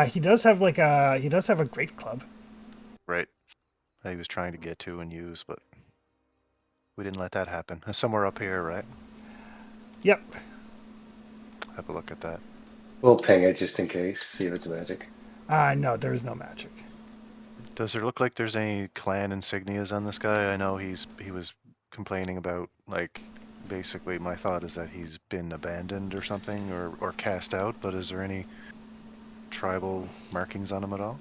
He does have a great club. Right. That he was trying to get to and use, but we didn't let that happen. Somewhere up here, right? Yep. Have a look at that. We'll ping it just in case, see if it's magic. No, there is no magic. Does there look like there's any clan insignias on this guy? I know he was complaining about like basically, my thought is that he's been abandoned or something, or cast out. But is there any tribal markings on him at all?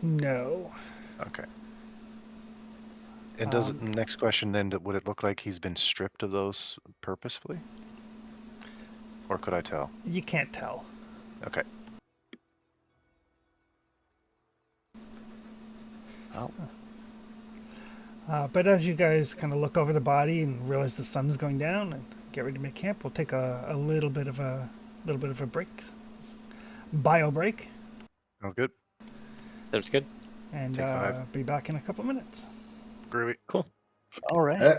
No. Okay. And does it, next question then, would it look like he's been stripped of those purposefully? Or could I tell? You can't tell. Okay. Oh, But as you guys kind of look over the body and realize the sun's going down and get ready to make camp, we'll take a little bit of a break, bio break, sounds good. Sounds good. and Take 5. be back in a couple of minutes. Groovy. Cool. All right. Eh,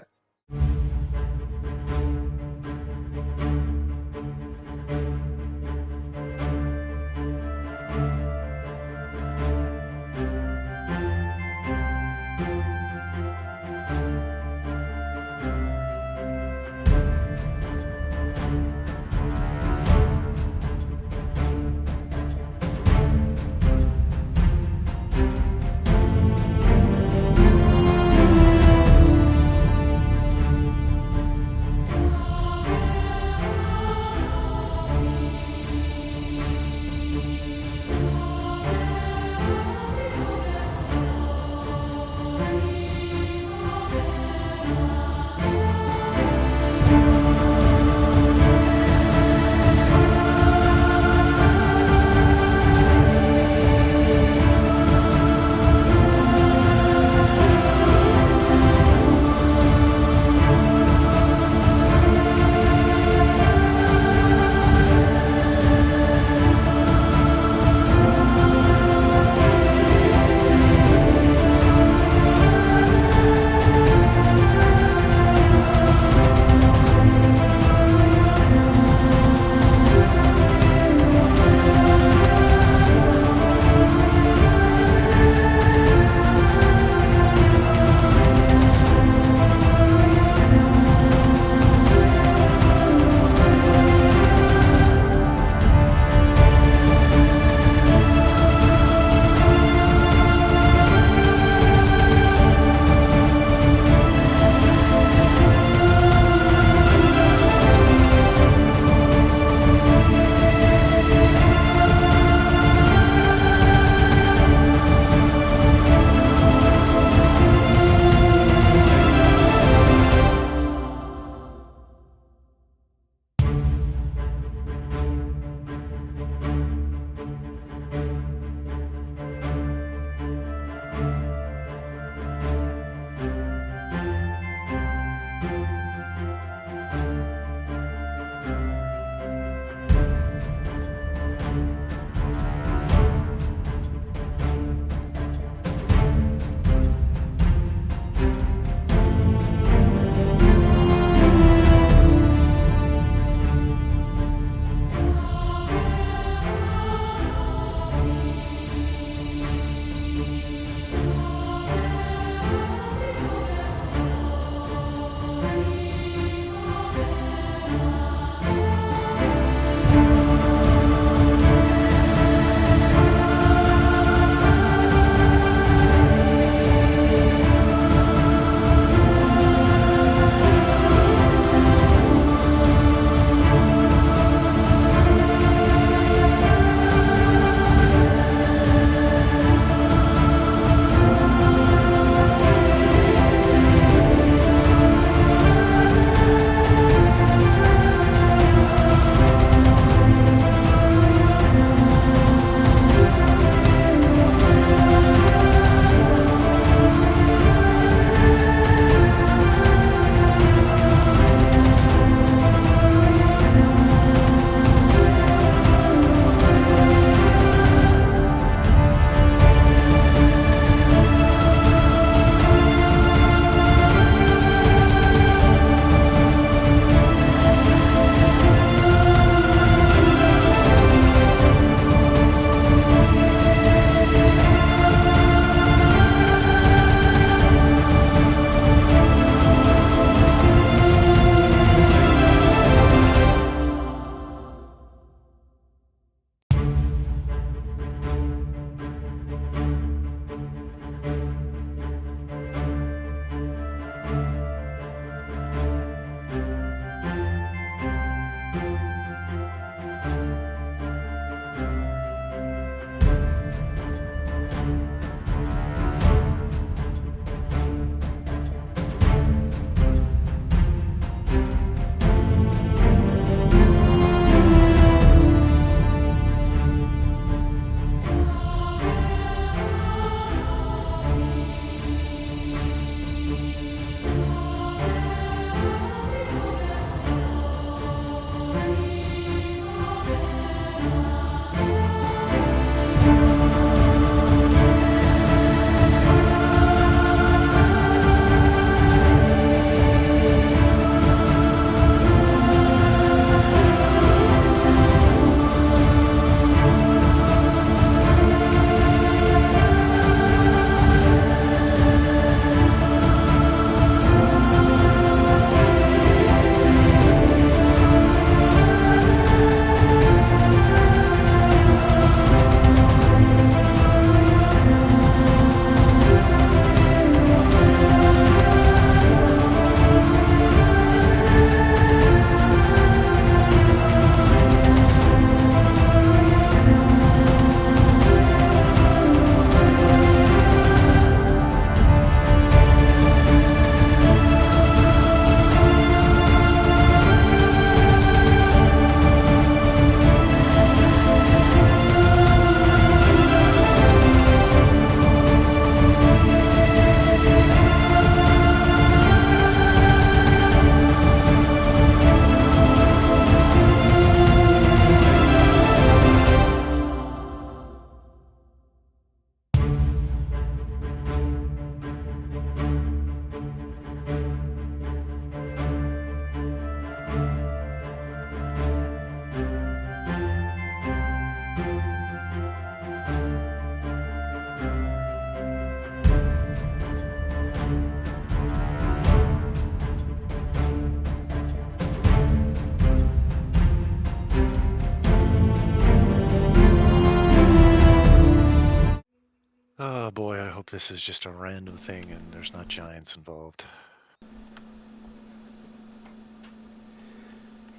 this is just a random thing and there's not giants involved.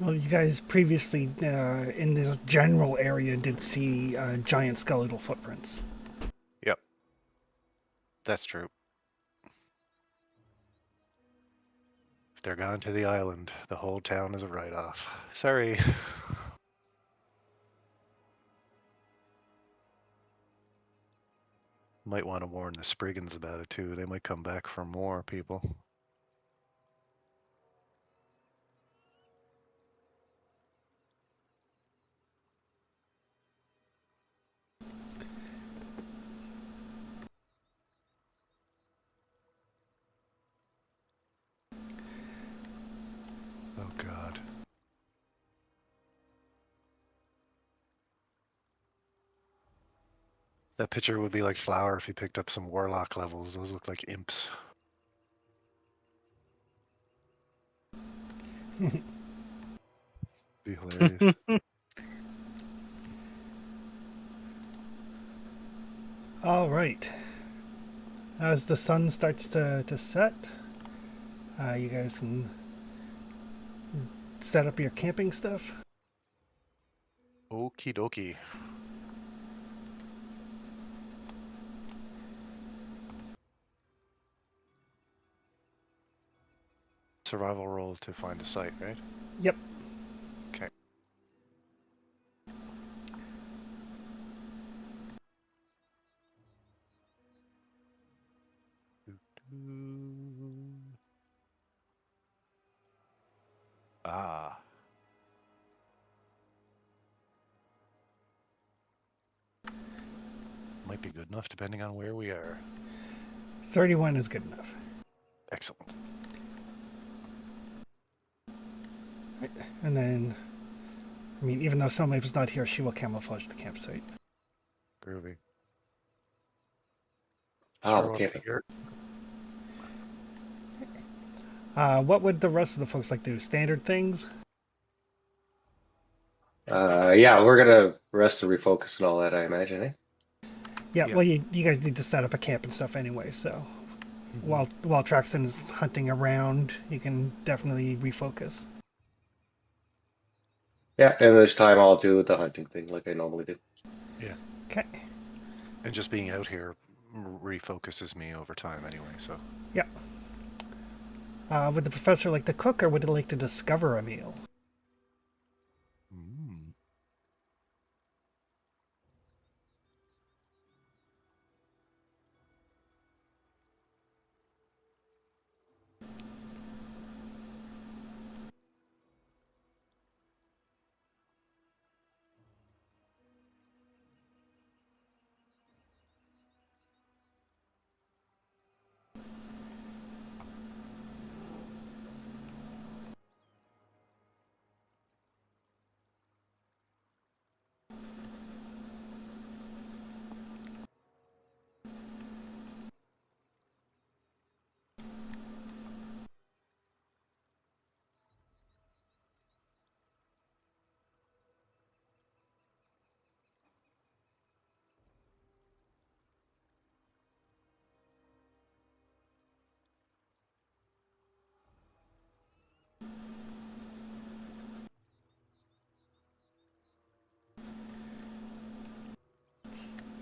Well, you guys previously in this general area did see giant skeletal footprints. Yep. That's true. If they're gone to the island, the whole town is a write-off. Sorry. Might want to warn the Spriggans about it too. They might come back for more people. Oh God. That picture would be like Flower if he picked up some Warlock levels. Those look like imps. Be hilarious. All right. As the sun starts to set, you guys can set up your camping stuff. Okie dokie. Survival roll to find a site, right? Yep. Okay. Ah. Might be good enough depending on where we are. 31 is good enough. Excellent. Right. And then, I mean, even though Soulmape's not here, she will camouflage the campsite. Groovy. Oh, Show up camping. here. What would the rest of the folks like to do? Standard things? Yeah, we're gonna rest and refocus and all that, I imagine, eh? Yeah, Yeah. well, you guys need to set up a camp and stuff anyway, so while Traxton's hunting around, you can definitely refocus. Yeah, and this time I'll do the hunting thing like I normally do. Yeah. Okay. And just being out here refocuses me over time anyway, so. Yeah. Would the professor like to cook, or would he like to discover a meal? Mm.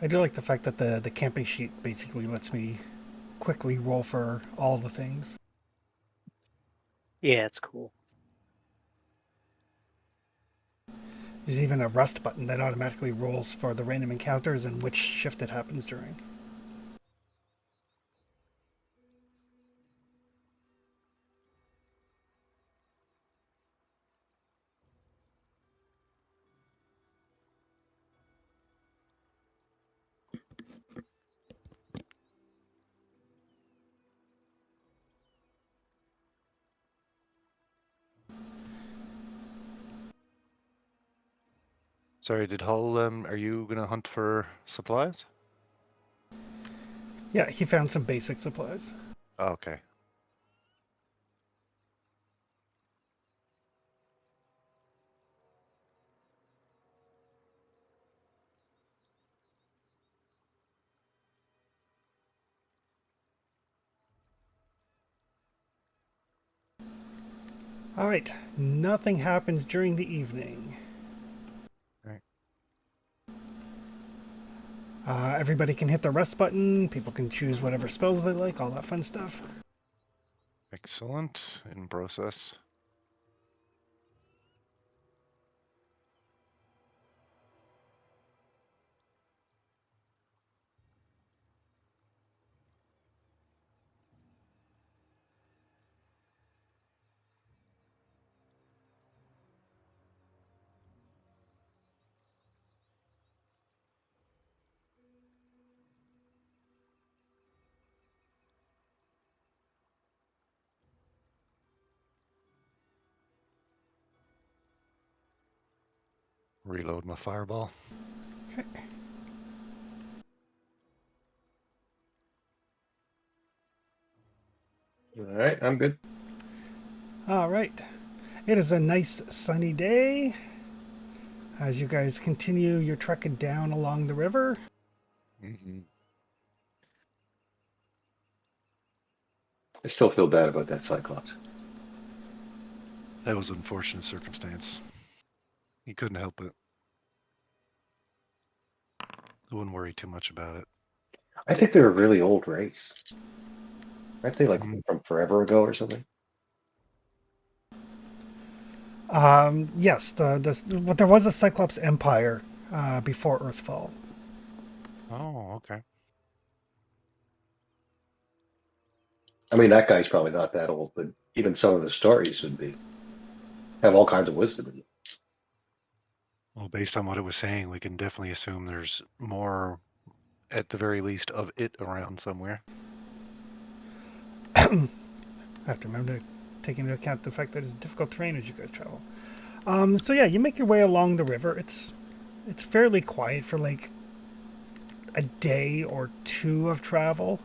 I do like the fact that the camping sheet basically lets me quickly roll for all the things. Yeah, it's cool. There's even a rest button that automatically rolls for the random encounters and which shift it happens during. Sorry, did Hull, are you gonna hunt for supplies? Yeah, he found some basic supplies. Oh, okay. All right. Nothing happens during the evening. Right. Everybody can hit the rest button. People can choose whatever spells they like, all that fun stuff. Excellent. In process. Reload my fireball. Okay. All right, I'm good. All right. It is a nice sunny day as you guys continue your trek down along the river. Mm-hmm. I still feel bad about that Cyclops. That was an unfortunate circumstance. You couldn't help it. I wouldn't worry too much about it. I think they're a really old race. Aren't they like Mm. from forever ago or something? Yes, but there was a Cyclops Empire before Earthfall. Oh, okay. I mean, that guy's probably not that old, but even some of the stories would be have all kinds of wisdom in them. Well, based on what it was saying, we can definitely assume there's more, at the very least, of it around somewhere. I have to remember to take into account the fact that it's difficult terrain as you guys travel. So yeah, you make your way along the river. It's fairly quiet for like a day or two of travel.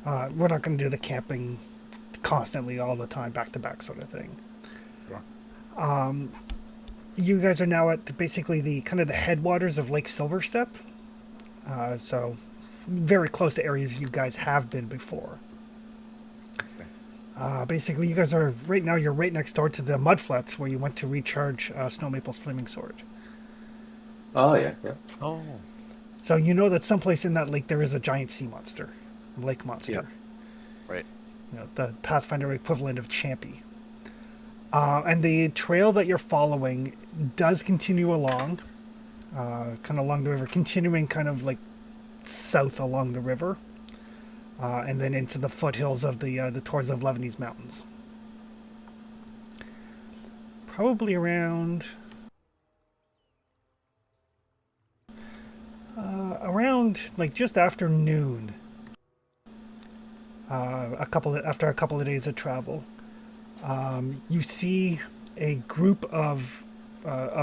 We're not going to do the camping constantly all the time, back to back sort of thing. Sure. You guys are now at basically the kind of the headwaters of Lake Silverstep. So very close to areas you guys have been before. Basically, you guys are right now. You're right next door to the mudflats where you went to recharge Snow Maple's flaming sword. Oh yeah, yeah, Oh, So you know that someplace in that lake there is a giant sea monster, lake monster. Yeah. Right. You know, the Pathfinder equivalent of Champy. And the trail that you're following does continue along, kind of along the river, continuing kind of like south along the river, and then into the foothills of the towards of Lebanese mountains. Probably around like just after noon. After a couple of days of travel, you see a group of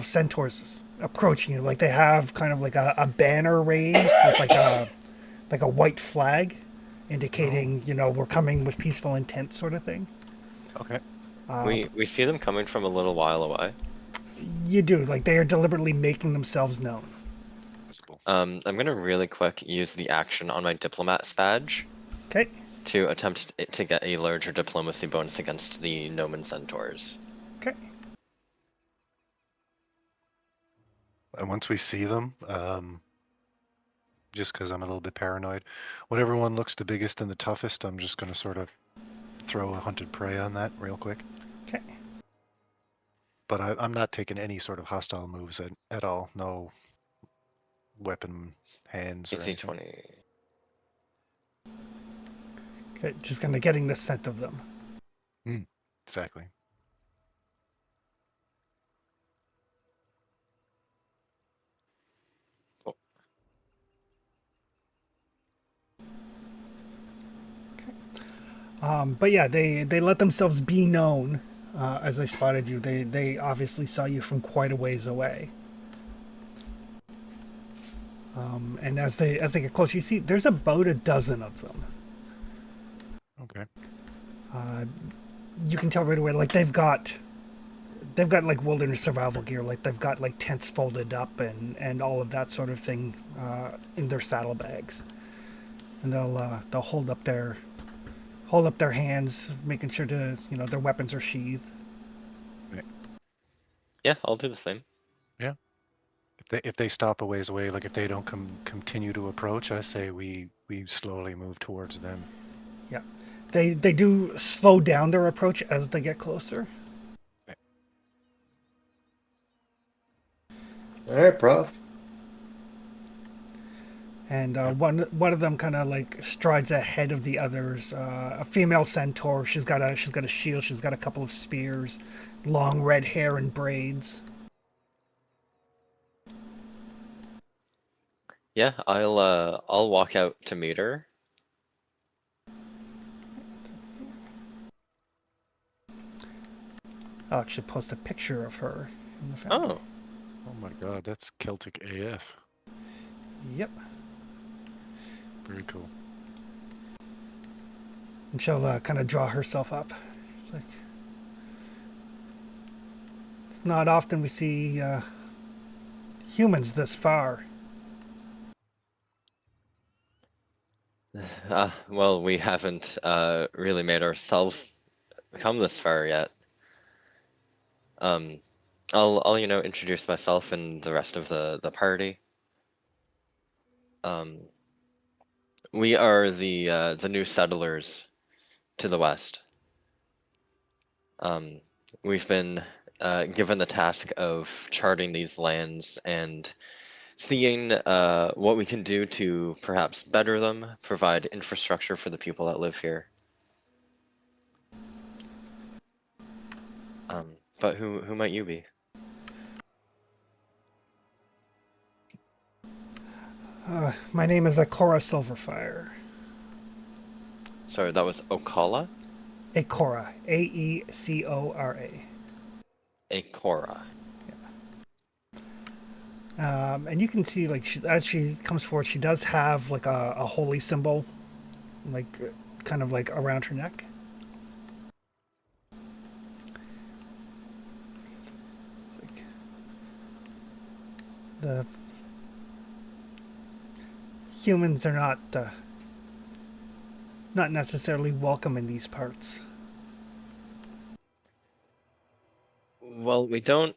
centaurs approaching you. Like they have kind of like a banner raised with like a white flag, indicating we're coming with peaceful intent, sort of thing. Okay. We see them coming from a little while away. You do, like they are deliberately making themselves known. Visible. I'm gonna really quick use the action on my diplomat's badge Okay. to attempt to get a larger diplomacy bonus against the Gnomon centaurs. Okay. And once we see them, just because I'm a little bit paranoid, whatever one looks the biggest and the toughest, I'm just going to sort of throw a hunted prey on that real quick. Okay. But I'm not taking any sort of hostile moves at all. No weapon hands or AC anything. 20. Okay. Just kind of getting the scent of them. Exactly. Cool. But yeah, they let themselves be known as they spotted you. They obviously saw you from quite a ways away. And as they get close, you see there's about a dozen of them. Okay. You can tell right away, like they've got like wilderness survival gear, like they've got like tents folded up and all of that sort of thing in their saddlebags, and they'll hold up their hands, making sure to their weapons are sheathed. Yeah, I'll do the same. If they stop a ways away, like if they don't continue to approach, I say we slowly move towards them. Yeah. They do slow down their approach as they get closer. All right, Prof. And Yep. one of them kind of like strides ahead of the others. A female centaur. She's got a shield. She's got a couple of spears, long red hair and braids. Yeah, I'll walk out to meet her. I'll actually post a picture of her in the family. Oh, Oh my God, that's Celtic AF. Yep. Very cool. And she'll kind of draw herself up. It's like it's not often we see humans this far. well, we haven't really made ourselves come this far yet. Um, I'll introduce myself and the rest of the party. We are the new settlers to the west. Um, we've been given the task of charting these lands and seeing what we can do to perhaps better them, provide infrastructure for the people that live here. But who might you be? My name is Akora Silverfire. Sorry, that was Okala? Akora. Aecora. Akora. And you can see, like, as she comes forward, she does have like a holy symbol, like kind of like around her neck. It's like the humans are not necessarily welcome in these parts. Well, we don't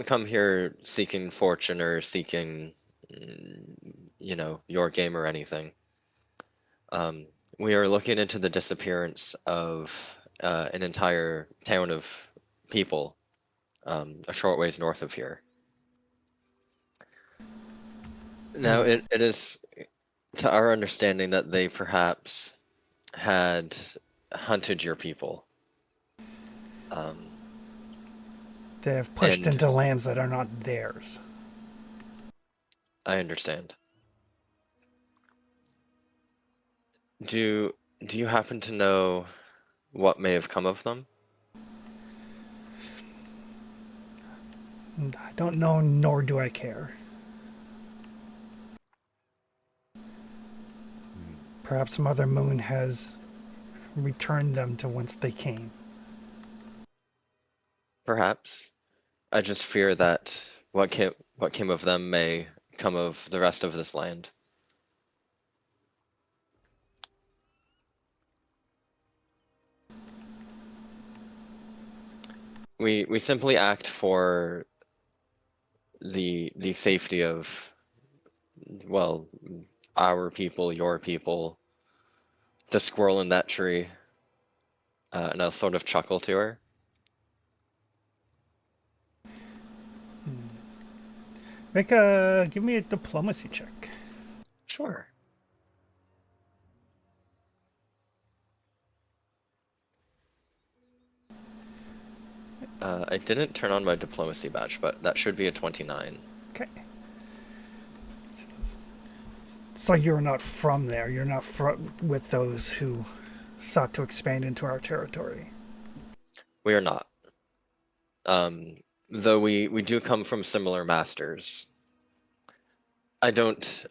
come here seeking fortune or seeking, your game or anything. Um, we are looking into the disappearance of an entire town of people a short ways north of here. Now, it is to our understanding that they perhaps had hunted your people. They have pushed And into lands that are not theirs. I understand. Do you happen to know what may have come of them? I don't know, nor do I care. Perhaps Mother Moon has returned them to whence they came. Perhaps. I just fear that what came of them may come of the rest of this land. We simply act for the safety of, well, our people, your people, the squirrel in that tree, and I'll sort of chuckle to her. Give me a diplomacy check. Sure. I didn't turn on my diplomacy badge, but that should be a 29. Okay. So you're not from there. You're not with those who sought to expand into our territory. We are not. Though we do come from similar masters. I don't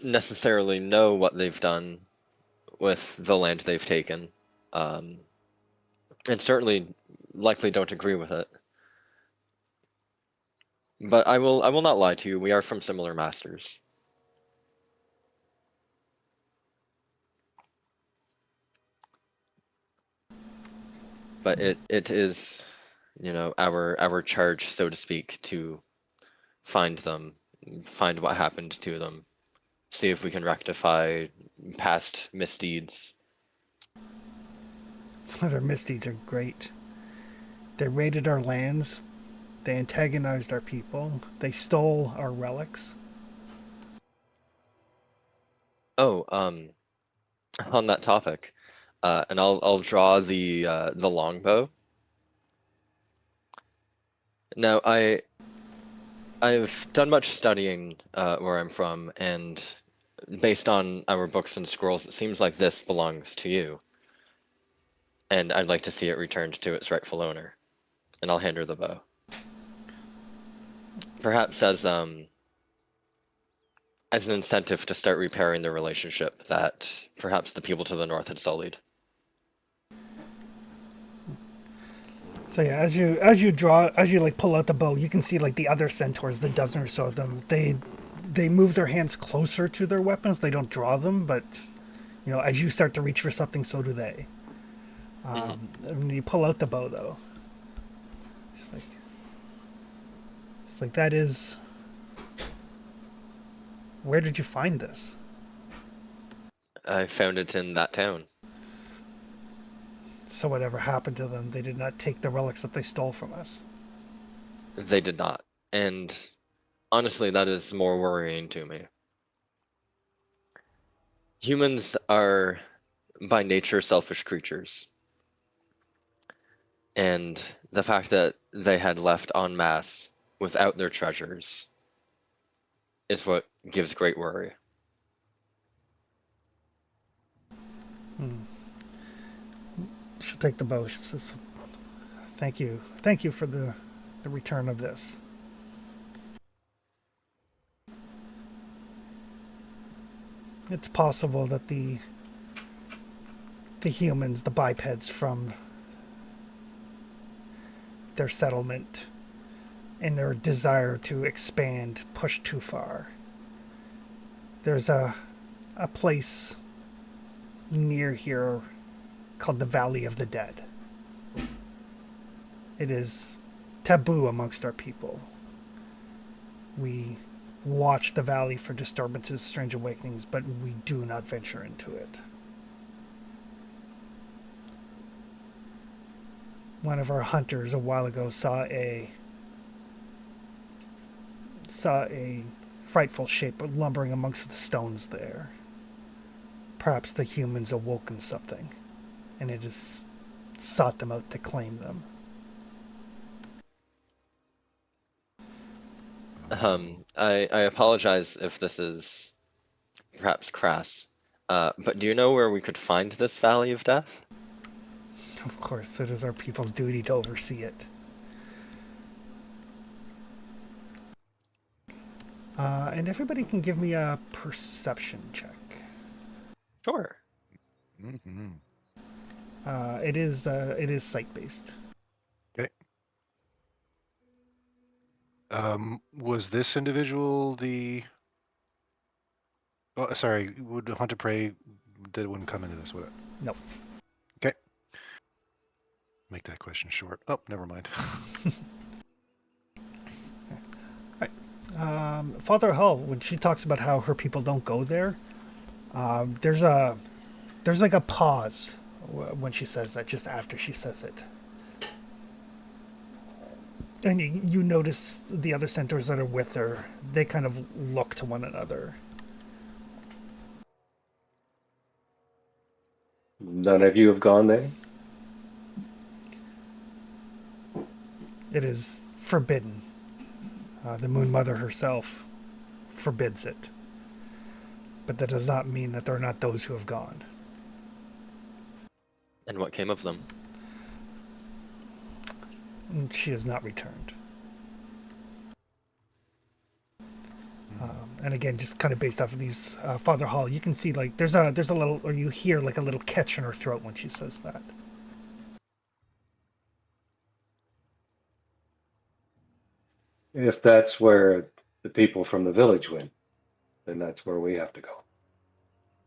necessarily know what they've done with the land they've taken, um, and certainly likely don't agree with it. But I will not lie to you. We are from similar masters. But it is, our charge, so to speak, to find them, find what happened to them, see if we can rectify past misdeeds. Their misdeeds are great. They raided our lands. They antagonized our people. They stole our relics. Oh, on that topic, and I'll draw the longbow. Now, I've done much studying where I'm from, and based on our books and scrolls, it seems like this belongs to you, and I'd like to see it returned to its rightful owner. And I'll hand her the bow. Perhaps as an incentive to start repairing the relationship that perhaps the people to the north had sullied. So yeah, as you like pull out the bow, you can see like the other centaurs, the dozen or so of them. They move their hands closer to their weapons. They don't draw them, but as you start to reach for something, so do they. When you pull out the bow, though, it's like that is. Where did you find this? I found it in that town. So whatever happened to them, they did not take the relics that they stole from us. They did not. And honestly, that is more worrying to me. Humans are by nature selfish creatures. And the fact that they had left en masse without their treasures is what gives great worry. She'll take the bow. She says, "Thank you, thank you for the return of this." It's possible that the humans, the bipeds from their settlement, in their desire to expand, pushed too far. There's a place near here called the Valley of the Dead. It is taboo amongst our people. We watch the valley for disturbances, strange awakenings, but we do not venture into it. One of our hunters a while ago saw a frightful shape lumbering amongst the stones there. Perhaps the humans awoken something, and it has sought them out to claim them. I apologize if this is perhaps crass, but do you know where we could find this Valley of Death? Of course, it is our people's duty to oversee it. And everybody can give me a perception check. Sure. Mm-hmm. It is sight based. Okay. Was this individual the? Oh, sorry. Would Hunt of Prey? That wouldn't come into this, would it? No. Okay. Make that question short. Oh, never mind. Father Hull, when she talks about how her people don't go there, there's like a pause when she says that, just after she says it. And you notice the other centaurs that are with her, they kind of look to one another. None of you have gone there? It is forbidden. The Moon Mother herself forbids it. But that does not mean that there are not those who have gone. And what came of them? And she has not returned. And again, just kind of based off of these, Father Hall, you can see like there's a little, or you hear like a little catch in her throat when she says that. If that's where the people from the village went, then that's where we have to go.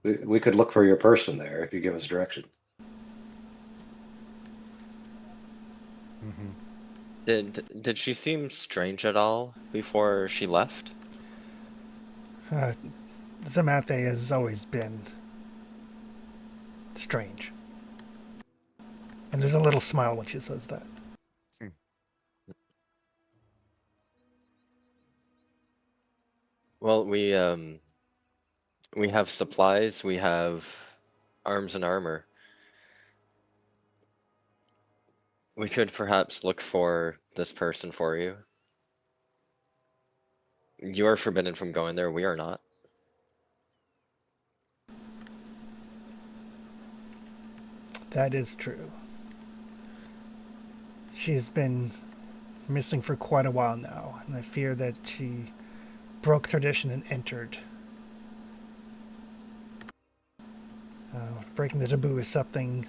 We could look for your person there if you give us direction. Mm-hmm. Did she seem strange at all before she left? Zamanthe has always been strange. And there's a little smile when she says that. Well, we have supplies, we have arms and armor. We could perhaps look for this person for you. You are forbidden from going there, we are not. That is true. She's been missing for quite a while now, and I fear that she broke tradition and entered. Breaking the taboo is something.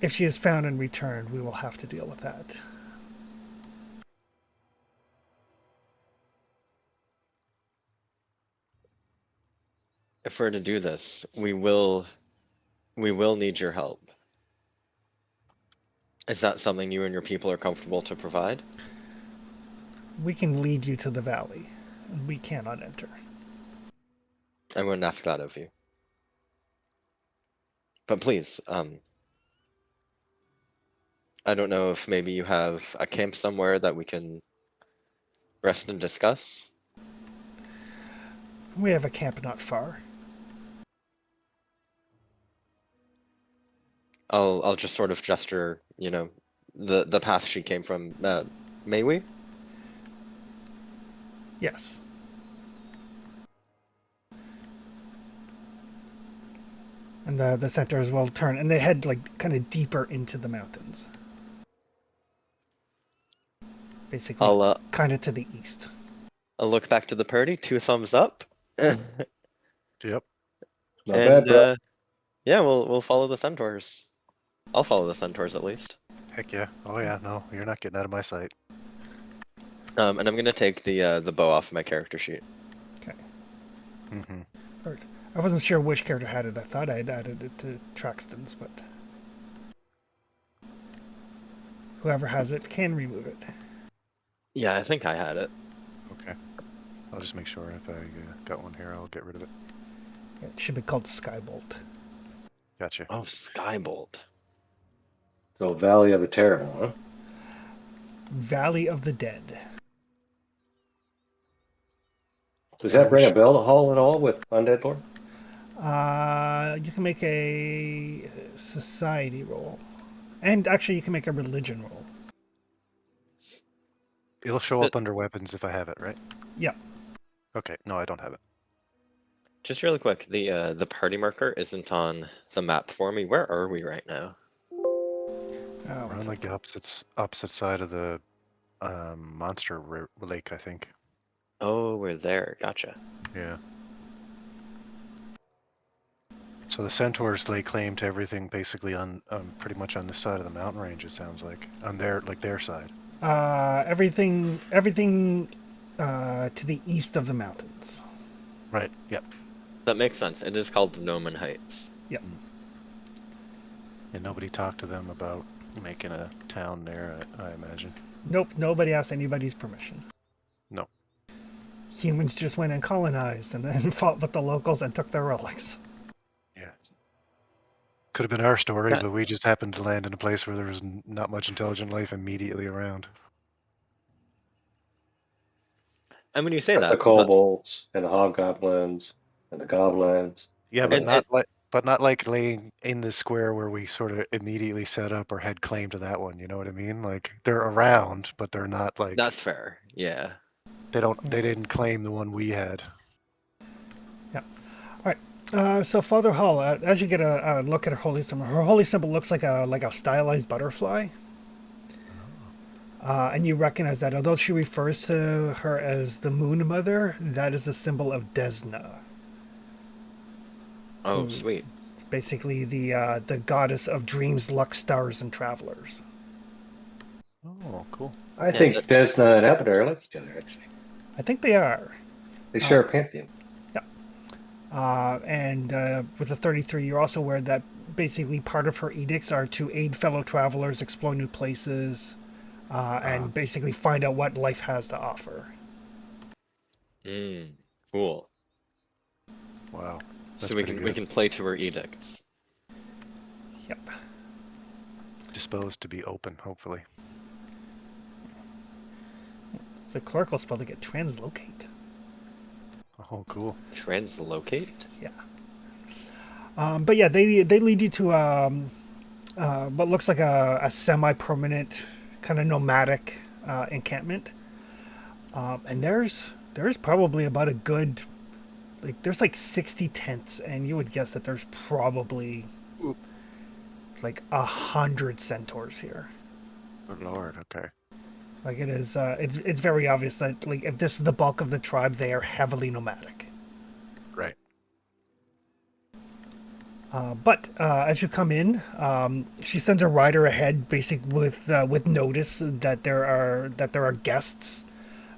If she is found and returned, we will have to deal with that. If we're to do this, we will need your help. Is that something you and your people are comfortable to provide? We can lead you to the valley, and we cannot enter. I wouldn't ask that of you. But please, I don't know if maybe you have a camp somewhere that we can rest and discuss. We have a camp not far. I'll just sort of gesture, the path she came from. May we? Yes. And the centaurs will turn, and they head like kind of deeper into the mountains. Basically, I'll kind of to the east. I'll look back to the party, 2 thumbs up. Yep. Not bad, bro. Yeah, we'll follow the centaurs. I'll follow the centaurs at least. Heck yeah. Oh yeah. No, you're not getting out of my sight. And I'm gonna take the bow off my character sheet. Okay. Mm-hmm. Right. I wasn't sure which character had it. I thought I had added it to Traxton's, but whoever has it can remove it. Yeah, I think I had it. Okay. I'll just make sure if I got one here, I'll get rid of it. It should be called Skybolt. Gotcha. Oh, Skybolt. So Valley of the Terrible, huh? Valley of the Dead. Does that ring a bell to Hall at all with Undead Lord? You can make a society roll. And actually, you can make a religion roll. It'll show up under weapons if I have it, right? Yeah. Okay. No, I don't have it. Just really quick, the party marker isn't on the map for me. Where are we right now? We're on like the opposite side of the monster lake, I think. Oh, we're there. Gotcha. Yeah. So the centaurs lay claim to everything basically on pretty much on this side of the mountain range. It sounds like on their side. Everything to the east of the mountains. Right. Yep. That makes sense. It is called Noman Heights. Yep. And nobody talked to them about making a town there, I imagine. Nope, nobody asked anybody's permission. No. Humans just went and colonized and then fought with the locals and took their relics. Yeah. Could have been our story, Yeah. but we just happened to land in a place where there was not much intelligent life immediately around. And when you say Got that, the kobolds and the hobgoblins and the goblins. Yeah, but And- not like laying in the square where we sort of immediately set up or had claim to that one. You know what I mean? Like they're around, but they're not like that's fair. Yeah. they didn't claim the one we had. Yeah. All right. So Father Hall, as you get a look at her holy symbol looks like a stylized butterfly. And you recognize that although she refers to her as the Moon Mother, that is the symbol of Desna. Oh, sweet. It's basically the goddess of dreams, luck, stars, and travelers. Oh, cool. I think Desna and Abaddon like each other, actually. I think they are. They share a pantheon. And with the 33, you're also aware that basically part of her edicts are to aid fellow travelers, explore new places, and basically find out what life has to offer. Cool. Wow. That's So we pretty can good. play to her edicts. Yep. Disposed to be open, hopefully. It's a clerical spell to get translocate. Oh, cool. Translocate? Yeah. But yeah, they lead you to what looks like a semi-permanent, kind of nomadic encampment. And there's probably about a good, like, there's like 60 tents, and you would guess that there's probably like 100 centaurs here. Good Lord, okay. Like, it is, it's very obvious that, like, if this is the bulk of the tribe, they are heavily nomadic. Right. But as you come in, she sends a rider ahead, basically with notice that there are guests,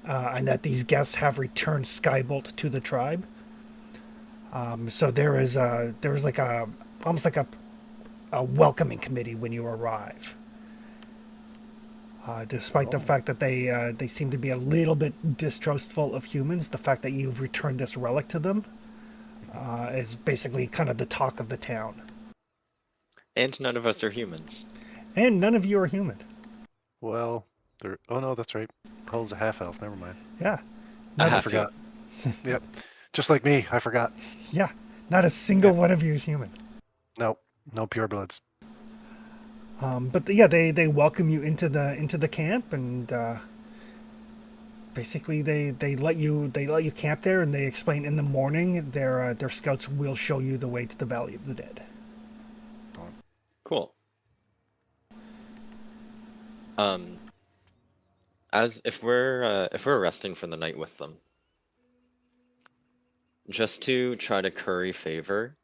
and that these guests have returned Skybolt to the tribe. So there is like a almost like a welcoming committee when you arrive. Despite the fact that they seem to be a little bit distrustful of humans, the fact that you've returned this relic to them is basically kind of the talk of the town. And none of us are humans. And none of you are human. Well, oh no, that's right. Hull's a half-elf, never mind. Yeah. I Not, have I forgot. Yep. Just like me, I forgot. yeah. Not a single one of you is human. No, no purebloods. But yeah, they welcome you into the camp, and basically they let you camp there, and they explain in the morning their scouts will show you the way to the Valley of the Dead. Cool. As if we're resting for the night with them, just to try to curry favor,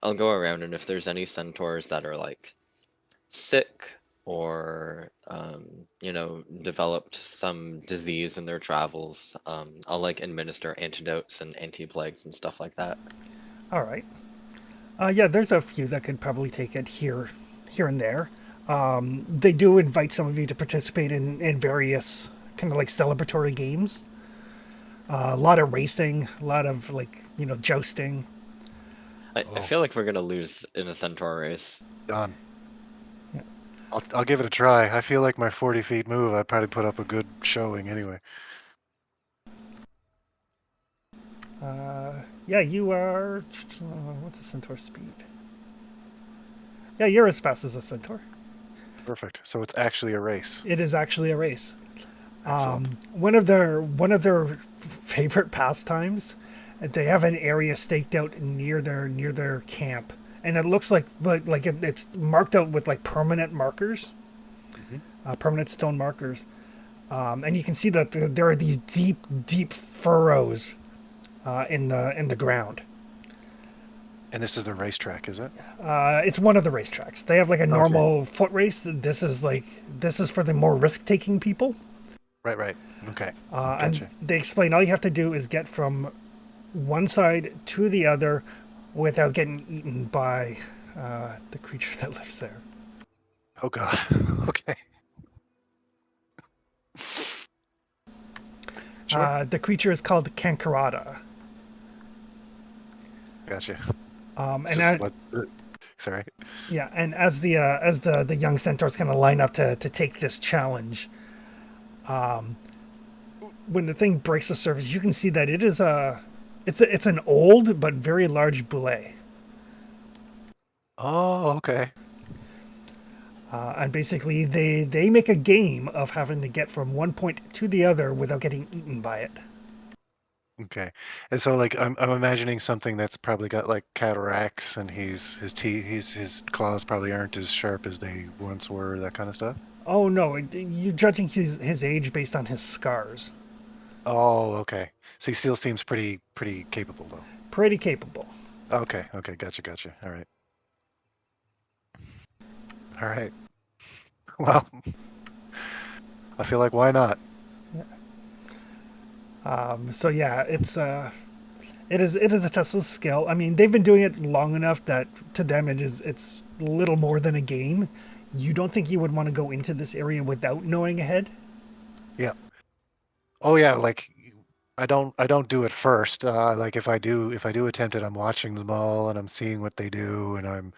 I'll go around, and if there's any centaurs that are like sick or developed some disease in their travels, I'll like administer antidotes and anti-plagues and stuff like that. All right. Yeah, there's a few that could probably take it here and there. They do invite some of you to participate in various kind of like celebratory games. A lot of racing, a lot of like jousting. I feel like we're gonna lose in a centaur race. Done. Yeah. I'll give it a try. I feel like my 40 feet move, I'd probably put up a good showing anyway. Yeah, you are. What's a centaur speed? Yeah, you're as fast as a centaur. Perfect. So it's actually a race. It is actually a race. Excellent. One of their favorite pastimes, they have an area staked out near their camp, and it looks like it's marked out with like permanent markers, permanent stone markers, and you can see that there are these deep furrows in the ground. And this is the racetrack, is it? It's one of the racetracks. They have like a normal foot race. This is for the more risk-taking people. Right. Okay. And Gotcha. they explain all you have to do is get from one side to the other without getting eaten by the creature that lives there. Oh God. Okay. Sure. The creature is called Kankarada. Gotcha. Sorry. Yeah, and as the young centaurs kind of line up to take this challenge, when the thing breaks the surface, you can see that it's an old but very large boulet. Oh, okay. And basically, they make a game of having to get from one point to the other without getting eaten by it. Okay. And so like I'm imagining something that's probably got like cataracts and his claws probably aren't as sharp as they once were, that kind of stuff. Oh no, you're judging his age based on his scars. Oh, okay. So he still seems pretty capable though. Pretty capable. Okay, gotcha. All right. Well, I feel like why not? So yeah, it's It is a test of skill. I mean, they've been doing it long enough that to them it's little more than a game. You don't think you would want to go into this area without knowing ahead? Yeah. Oh yeah, like I don't do it first. Like if I do attempt it, I'm watching them all and I'm seeing what they do and I'm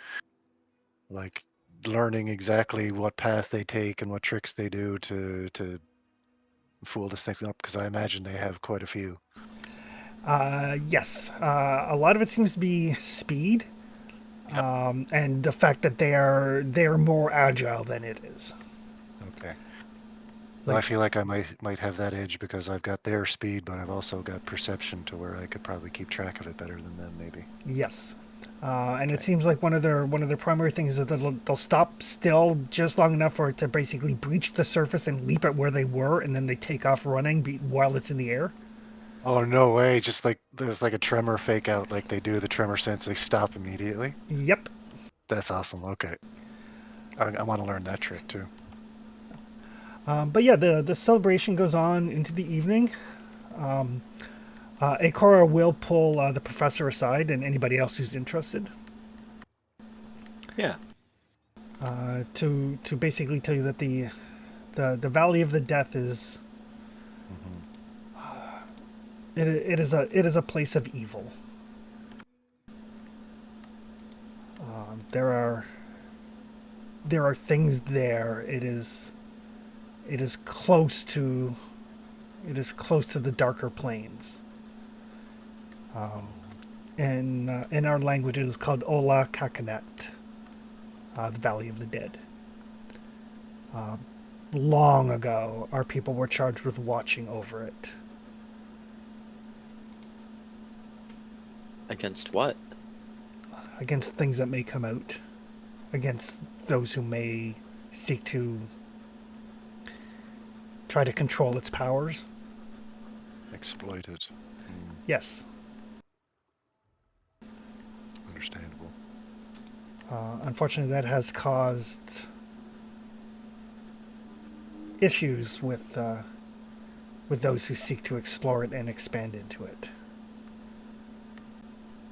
like learning exactly what path they take and what tricks they do to fool this thing up because I imagine they have quite a few. Yes. A lot of it seems to be speed, Yep. and the fact that they are more agile than it is. Okay. Well, I Like feel like I might have that edge because I've got their speed, but I've also got perception to where I could probably keep track of it better than them, maybe. yes. And it Okay. seems like one of their primary things is that they'll stop still just long enough for it to basically breach the surface and leap at where they were, and then they take off running while it's in the air. Oh no way! Just like there's like a tremor fake out, like they do the tremor sense, they stop immediately. Yep. That's awesome. Okay, I want to learn that trick too. But yeah, the celebration goes on into the evening. Akora will pull the professor aside and anybody else who's interested Yeah. to basically tell you that the Valley of the Death is Hmm. it is a place of evil. There are things there. It is close to the darker planes. In our language, it is called Ola Kakanet, the Valley of the Dead. Long ago, our people were charged with watching over it. Against what? Against things that may come out, against those who may seek to try to control its powers. Exploited. Hmm. Yes, Understandable. unfortunately, that has caused issues with those who seek to explore it and expand into it.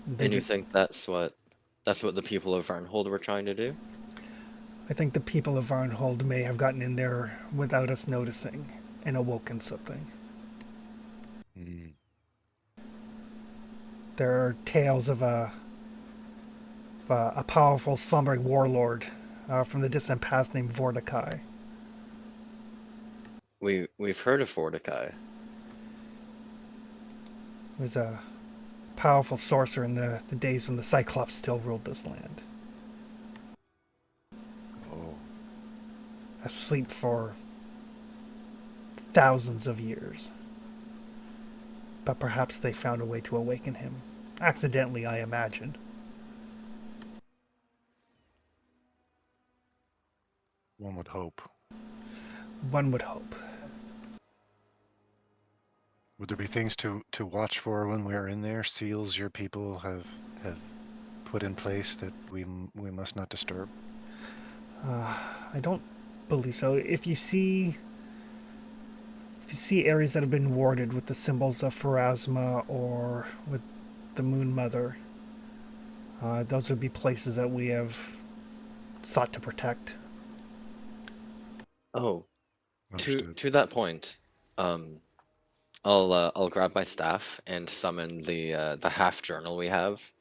They And you do, think that's what the people of Varnhold were trying to do? I think the people of Varnhold may have gotten in there without us noticing and awoken something. Hmm. There are tales of a powerful slumbering warlord from the distant past named Vortikai. We've heard of Forticai. He was a powerful sorcerer in the days when the Cyclops still ruled this land. Oh. Asleep for thousands of years. But perhaps they found a way to awaken him. Accidentally, I imagine. One would hope. One would hope. Would there be things to watch for when we're in there? Seals your people have put in place that we must not disturb? I don't believe so. If you see areas that have been warded with the symbols of Pharasma or with the Moon Mother, those would be places that we have sought to protect. Oh, to Understood. to that point, um, I'll grab my staff and summon the half journal we have.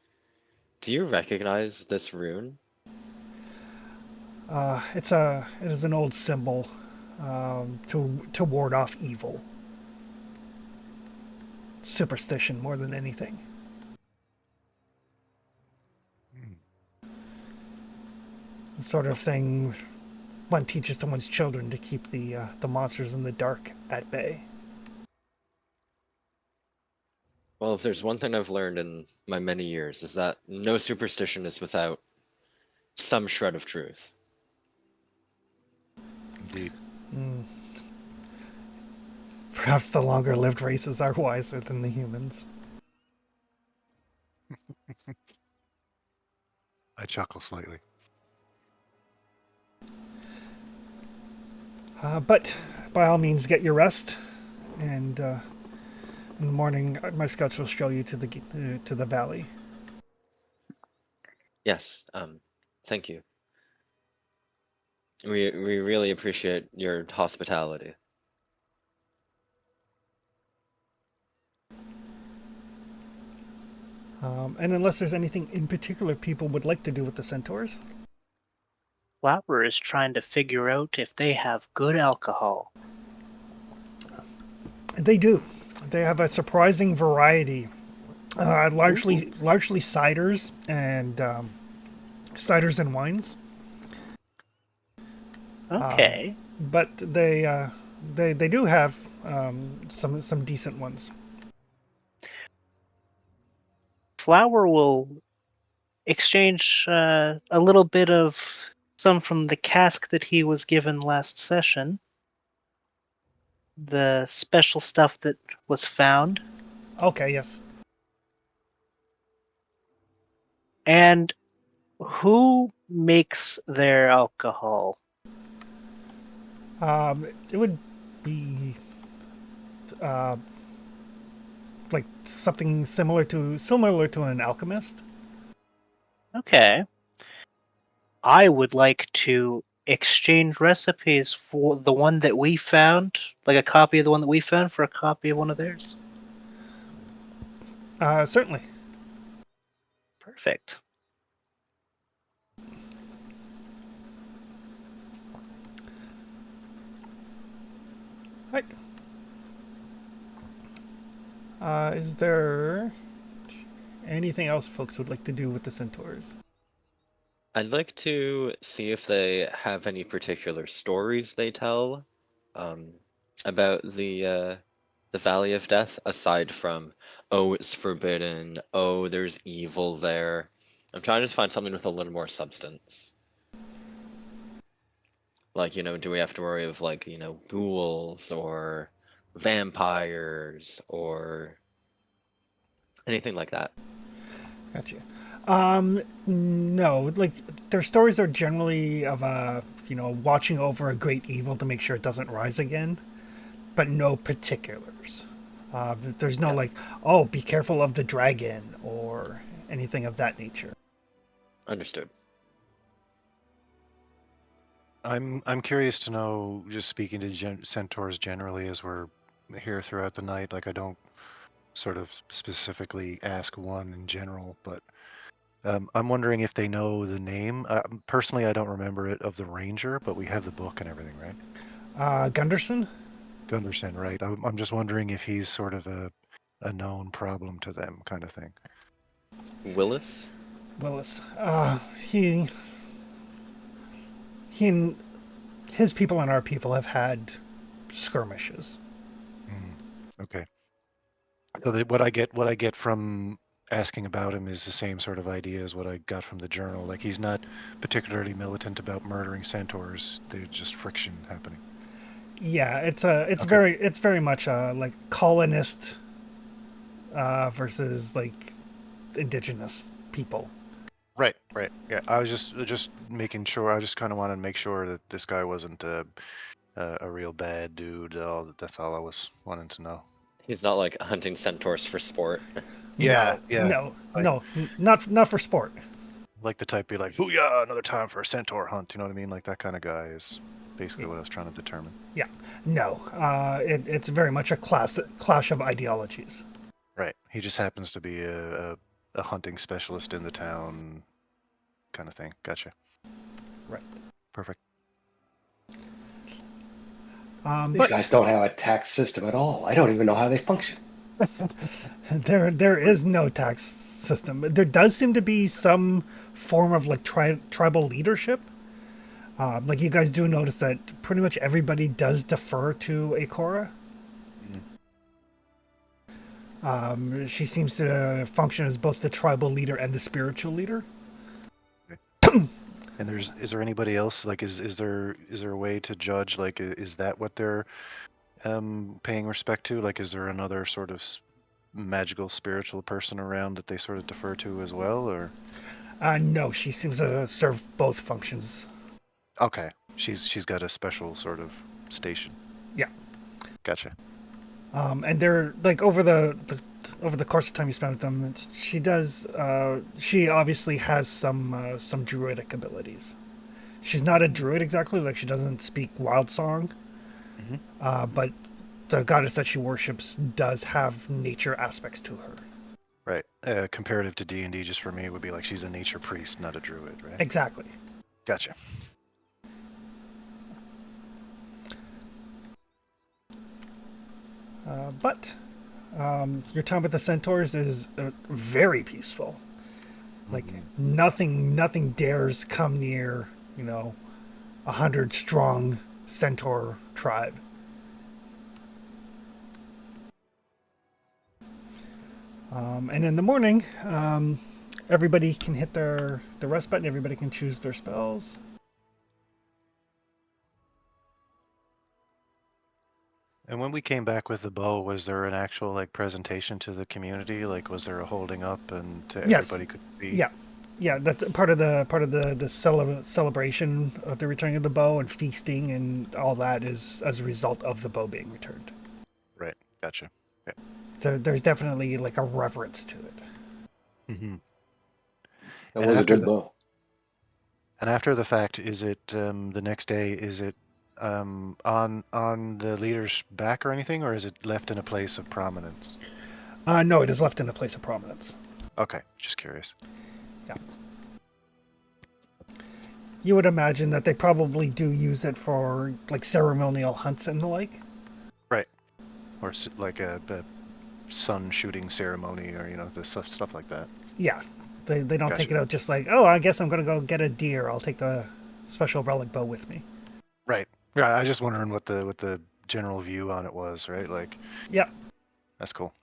Do you recognize this rune? It is an old symbol to ward off evil. Superstition more than anything. Hmm. The sort of thing one teaches someone's children to keep the monsters in the dark at bay. Well, if there's one thing I've learned in my many years is that no superstition is without some shred of truth. Indeed. Perhaps the longer lived races are wiser than the humans. I chuckle slightly. But by all means, get your rest and In the morning, my scouts will show you to the valley. Yes, thank you. We really appreciate your hospitality. And unless there's anything in particular people would like to do with the centaurs. Flower is trying to figure out if they have good alcohol. They do. They have a surprising variety. Largely ciders and wines. Okay. But they do have some decent ones. Flower will exchange a little bit of some from the cask that he was given last session. The special stuff that was found. Okay, yes. And who makes their alcohol? It would be like something similar to an alchemist. Okay. I would like to exchange recipes for the one that we found, like a copy of the one that we found for a copy of one of theirs. Certainly. Perfect. Right. Is there anything else folks would like to do with the centaurs? I'd like to see if they have any particular stories they tell about the Valley of Death, aside from, oh, it's forbidden, oh, there's evil there. I'm trying to find something with a little more substance. Like, do we have to worry of, like, ghouls or vampires or anything like that? Gotcha. No, like their stories are generally of watching over a great evil to make sure it doesn't rise again, but no particulars. There's no Yeah. like, oh, be careful of the dragon or anything of that nature. Understood. I'm curious to know, just speaking to centaurs generally as we're here throughout the night, like I don't sort of specifically ask one in general, but I'm wondering if they know the name. Personally, I don't remember it of the ranger, but we have the book and everything, right? Gunderson? Gunderson, right? I'm just wondering if he's sort of a known problem to them, kind of thing. Willis? Willis. He and his people and our people have had skirmishes. Okay. So what I get from asking about him is the same sort of idea as what I got from the journal. Like he's not particularly militant about murdering centaurs. There's just friction happening. Yeah, it's Okay. very much like colonist versus like indigenous people. Right, right. Yeah, I was just making sure. I just kind of wanted to make sure that this guy wasn't a real bad dude. That's all I was wanting to know. He's not like hunting centaurs for sport. Yeah, No, yeah. no, no, not for sport. Like the type be like, "Hoo-yah, another time for a centaur hunt." You know what I mean? Like that kind of guy is basically what I was trying to determine. Yeah, no. It's very much a clash of ideologies. Right. He just happens to be a hunting specialist in the town, kind of thing. Gotcha. Right. Perfect. These guys don't have a tax system at all. I don't even know how they function. There is no tax system. There does seem to be some form of like tribal leadership. Like you guys do notice that pretty much everybody does defer to Akora. She seems to function as both the tribal leader and the spiritual leader. And is there anybody else? Like, is there a way to judge? Like, is that what they're paying respect to? Like, is there another sort of magical spiritual person around that they sort of defer to as well, or? No, she seems to serve both functions. Okay, she's got a special sort of station. Yeah. Gotcha. And they're like over the course of time you spend with them, she obviously has some druidic abilities. She's not a druid exactly, like she doesn't speak wild song, Hmm. but the goddess that she worships does have nature aspects to her. Right. Comparative to D&D, just for me, it would be like she's a nature priest, not a druid, right? Exactly. Gotcha. But your time with the centaurs is very peaceful. Like nothing dares come near, 100 strong centaur tribe. And in the morning, everybody can hit the rest button. Everybody can choose their spells. And when we came back with the bow, was there an actual like presentation to the community? Like, was there a holding up and to Yes. everybody could see? Yeah. That's part of the celebration of the returning of the bow and feasting and all that is as a result of the bow being returned. Right. Gotcha. Yeah. So there's definitely like a reverence to it. Hmm. That And was a after good the bow. and after the fact, is it the next day? Is it on the leader's back or anything, or is it left in a place of prominence? No, it is left in a place of prominence. Okay, just curious. Yeah. You would imagine that they probably do use it for like ceremonial hunts and the like. Right. Or like a sun shooting ceremony, or the stuff like that. Yeah. They don't take Gotcha. it out just like, oh, I guess I'm going to go get a deer. I'll take the special relic bow with me. Right. Yeah, I was just wondering what the general view on it was, right? Like, Yeah. that's cool.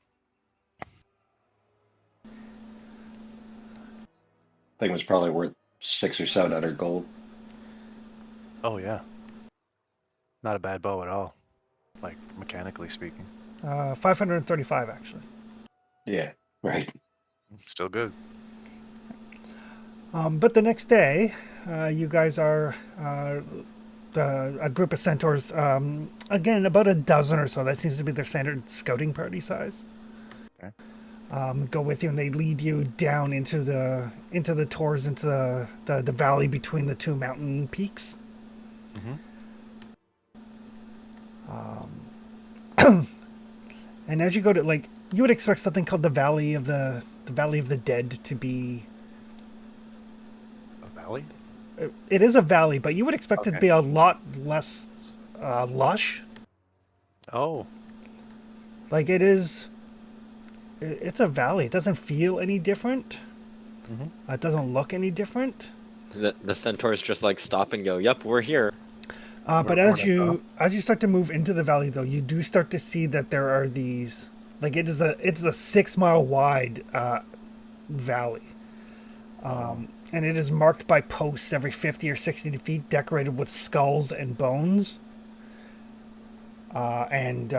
Thing was probably worth 600 or 700 gold. Oh yeah. Not a bad bow at all. Like mechanically speaking. 535 actually. Yeah, right. Still good. But the next day, you guys are a group of centaurs. Again, about a dozen or so. That seems to be their standard scouting party size. Okay. Go with you, and they lead you down into the tors, into the valley between the two mountain peaks. Mm-hmm. And as you go to you would expect something called the Valley of the Dead to be. A valley? It is a valley, but you would expect it to Okay. be a lot less lush. Oh. Like it is. It's a valley. It doesn't feel any different. Mm-hmm. It doesn't look any different. The centaurs just like stop and go, "Yep, we're here." But We're as not you start to move into the valley, though, you do start to see that there are these it's a 6 mile wide valley, and it is marked by posts every 50 or 60 feet, decorated with skulls and bones. And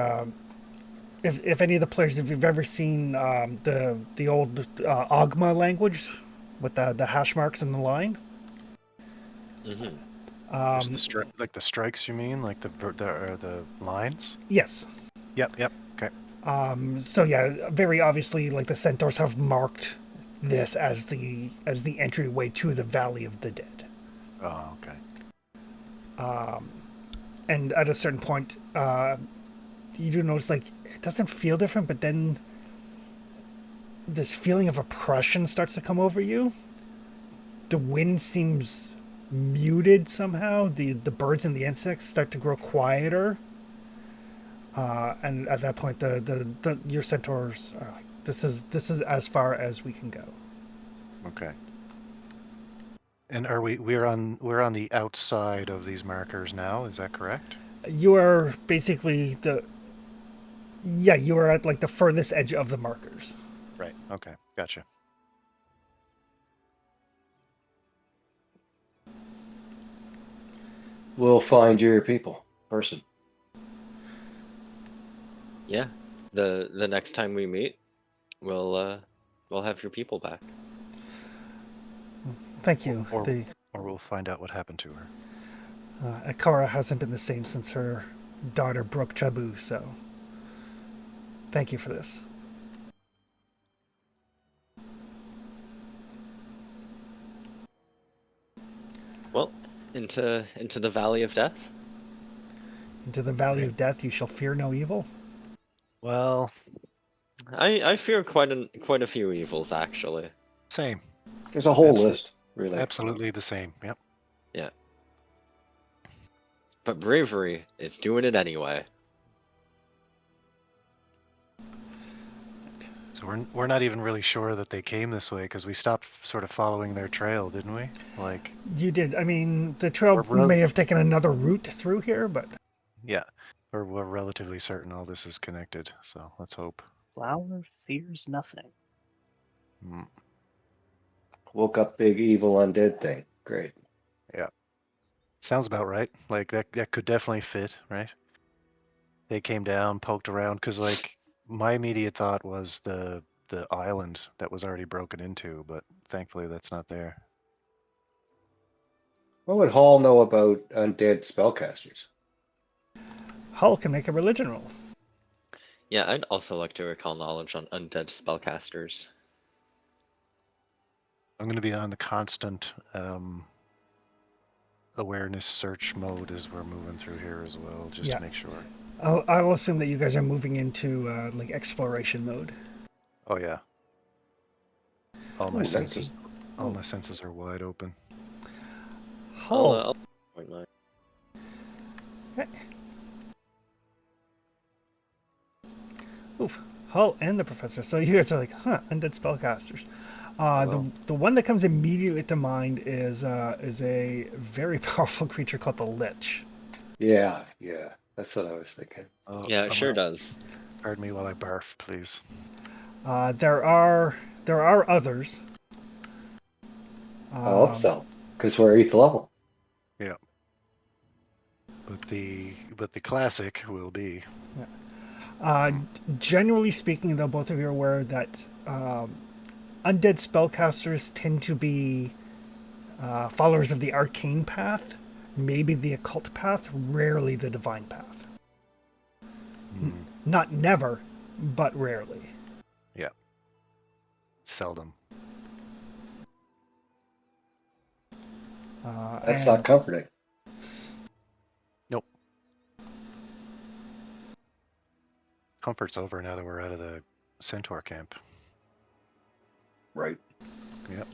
if any of the players, if you've ever seen the old Ogma language with the hash marks in the line. Hmm. Just like the strikes, you mean? Like the lines? Yes. Yep. Okay. So yeah, very obviously, like the centaurs have marked this as the entryway to the Valley of the Dead. Oh, okay. And at a certain point, you do notice like it doesn't feel different, but then this feeling of oppression starts to come over you. The wind seems muted somehow. The birds and the insects start to grow quieter. And at that point, your centaurs are like, this is as far as we can go. Okay. And we're on the outside of these markers now, is that correct? You are basically you are at like the furthest edge of the markers. Right. Okay. Gotcha. We'll find your people, person. Yeah. The next time we meet, we'll have your people back. Thank you. Or The we'll find out what happened to her. Akara hasn't been the same since her daughter broke Chabu, so Thank you for this. Well, into the Valley of Death. Into the valley Right. of death, you shall fear no evil. Well, I fear quite a few evils actually. same. There's a whole Absolute- list, really. Absolutely the same. Yep. Yeah. But bravery is doing it anyway. So we're not even really sure that they came this way because we stopped sort of following their trail, didn't we? Like, You did. I mean, the trail We're may have taken another route through here, but yeah, we're relatively certain all this is connected. So let's hope. Flower fears nothing. Mm, Woke up big evil undead thing. Great. yeah, sounds about right. Like that could definitely fit, right? They came down, poked around, because like my immediate thought was the island that was already broken into, but thankfully that's not there. What would Hall know about undead spellcasters? Hull can make a religion roll. Yeah, I'd also like to recall knowledge on undead spellcasters. I'm going to be on the constant awareness search mode as we're moving through here as well, just Yeah. to make sure. I'll assume that you guys are moving into like exploration mode. Oh yeah, all my Ooh, senses, 19. all Oh. my senses are wide open. Hull. I'll point mine. Oof. Hull and the professor. So you guys are like, huh, undead spellcasters. Well. The one that comes immediately to mind is a very powerful creature called the Lich. Yeah, yeah. That's what I was thinking. Oh, Yeah, it sure does. Pardon me while I barf, please. There are others. I hope so, because we're 8th level. Yeah. But the classic will be. Generally speaking, though, both of you are aware that undead spellcasters tend to be followers of the arcane path, maybe the occult path, rarely the divine path. Not never, but rarely. Yeah. Seldom. That's not comforting. Nope. Comfort's over now that we're out of the centaur camp. Right. Yep.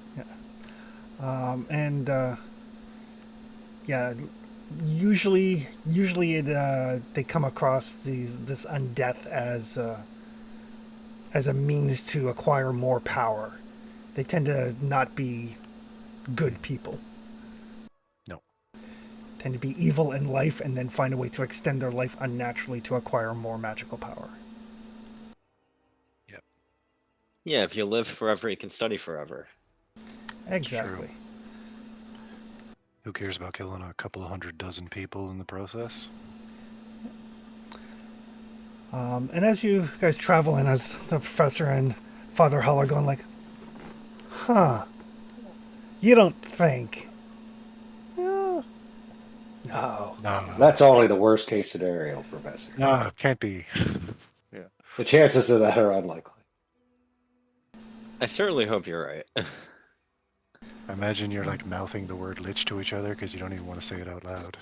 Yeah, usually they come across this undeath as a means to acquire more power. They tend to not be good people. No. Tend to be evil in life and then find a way to extend their life unnaturally to acquire more magical power. Yep. Yeah, if you live forever, you can study forever. Exactly. Who cares about killing a couple of 100 dozen people in the process? And as you guys travel in, as the professor and Father Hull are going like, huh, you don't think? No. No. No. That's only the worst case scenario, Professor. No, it can't be. Yeah. The chances of that are unlikely. I certainly hope you're right. I imagine you're like mouthing the word lich to each other because you don't even want to say it out loud.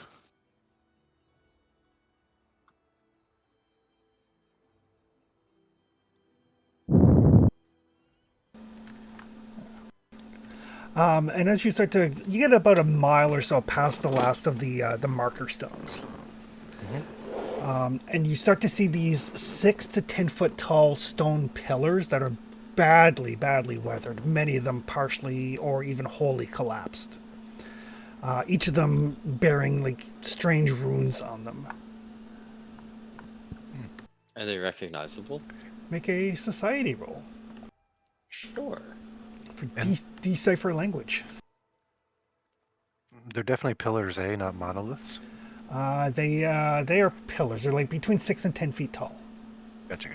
And as you start to, you get about a mile or so past the last of the marker stones. And you start to see these 6 to 10 foot tall stone pillars that are badly weathered, many of them partially or even wholly collapsed. Each of them bearing like strange runes on them. Are they recognizable? Make a society roll Sure. for decipher language. They're definitely pillars, eh? Not monoliths. They are pillars. They're like between 6 and 10 feet tall. Gotcha.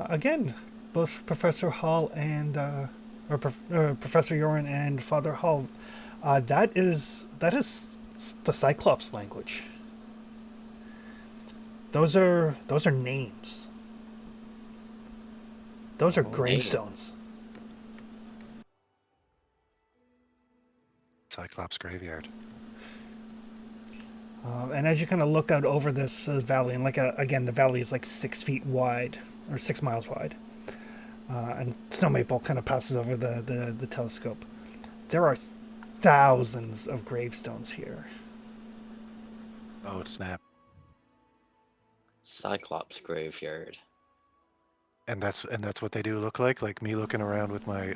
Again, both Professor Hall and Professor Yoren and Father Hall, That is the Cyclops language. Those are names. Those are gravestones. Cyclops graveyard. And as you kind of look out over this valley, and again, the valley is like 6 feet wide, or 6 miles wide, and Snow Maple kind of passes over the telescope. There are thousands of gravestones here. Oh snap! Cyclops graveyard. And that's what they do look like. Like me looking around with my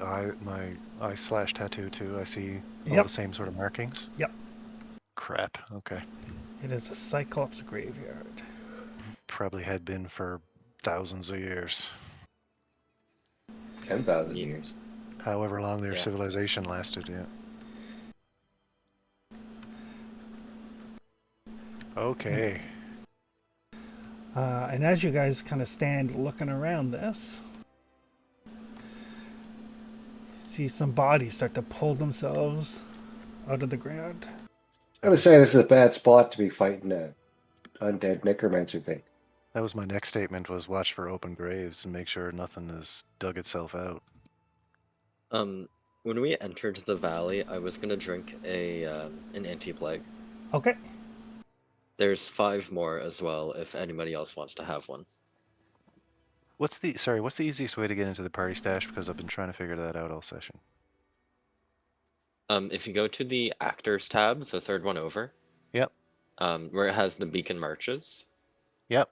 eye slash tattoo too. I see all Yep. the same sort of markings. Yep. Crap. Okay. It is a Cyclops graveyard. Probably had been for thousands of years. 10,000 Yeah. years. However long their Yeah. civilization lasted, yeah. Okay. And as you guys kind of stand looking around this, see some bodies start to pull themselves out of the ground. I would say this is a bad spot to be fighting a undead necromancer thing. That was my next statement, was watch for open graves and make sure nothing has dug itself out. When we entered the valley, I was gonna drink an anti-plague. Okay. There's 5 more as well, if anybody else wants to have one. What's the easiest way to get into the party stash? Because I've been trying to figure that out all session. If you go to the Actors tab, the 3rd one over, Yep. where it has the beacon marches, Yep.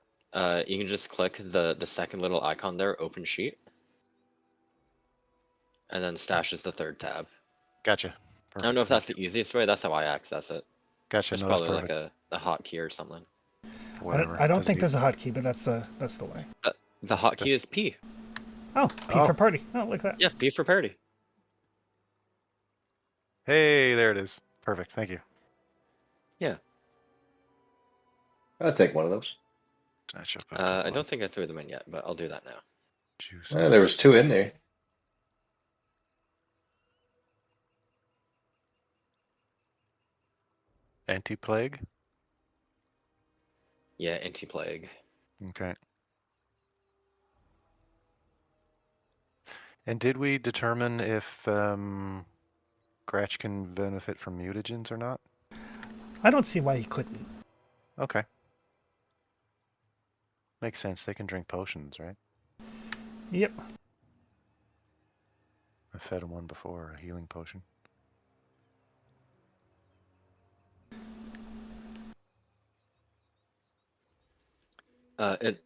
you can just click the second little icon there, Open Sheet, and then Stash is the 3rd tab. Gotcha. I don't know if that's the easiest way. That's how I access it. Gotcha. There's No, that's probably perfect. like a hotkey or something. Whatever. I don't Doesn't think need- there's a hotkey, but that's the way. The hotkey is P. Oh, P for party. Oh, like that. Yeah, P for party. Hey, there it is. Perfect. Thank you. Yeah. I'll take one of those. Snatch up a I couple don't think I threw them in yet, but I'll do that now. juices. There was 2 in there. Anti-plague. Yeah, anti-plague. Okay. And did we determine if Gratch can benefit from mutagens or not? I don't see why he couldn't. Okay. Makes sense. They can drink potions, right? Yep. I fed him one before, a healing potion.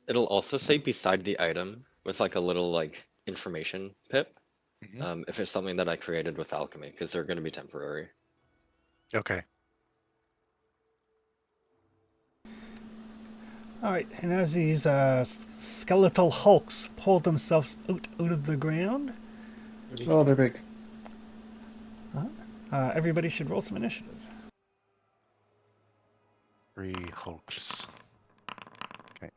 It'll also say beside the item with like a little like information pip, if it's something that I created with alchemy, because they're going to be temporary. Okay. All right. And as these skeletal hulks pull themselves out of the ground, Oh, they're big. everybody should roll some initiative. 3 hulks. Okay.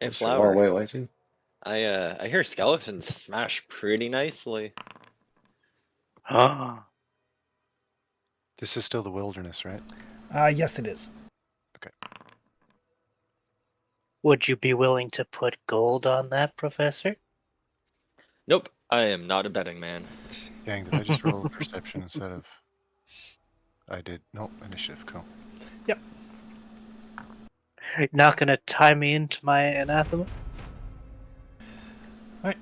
Hey, That's a long way Flower. away, too. I hear skeletons smash pretty nicely. Ah. This is still the wilderness, right? Yes, it is. Would you be willing to put gold on that, Professor? Nope, I am not a betting man. Dang, did I just roll perception instead of... I did. Nope, initiative. Cool. Yep. Not gonna tie me into my anathema? All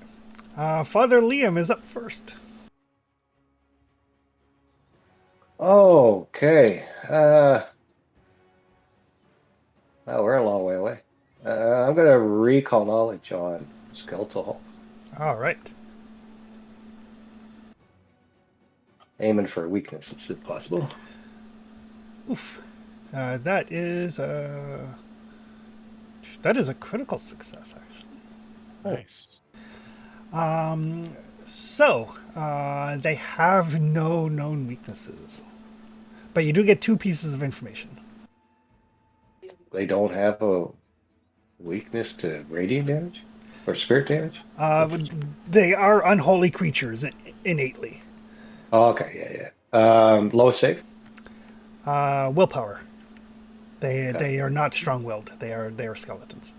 right. Father Liam is up first. Okay. Oh, we're a long way away. I'm going to recall knowledge on skeletal hulk. All right. Aiming for weaknesses if possible. Oof. That is a critical success, actually. Nice. So they have no known weaknesses, but you do get 2 pieces of information. They don't have a weakness to radiant damage? For spirit damage? They are unholy creatures innately. Oh, okay, yeah, yeah. Lowest save? Willpower. They Okay. they are not strong-willed. They are skeletons.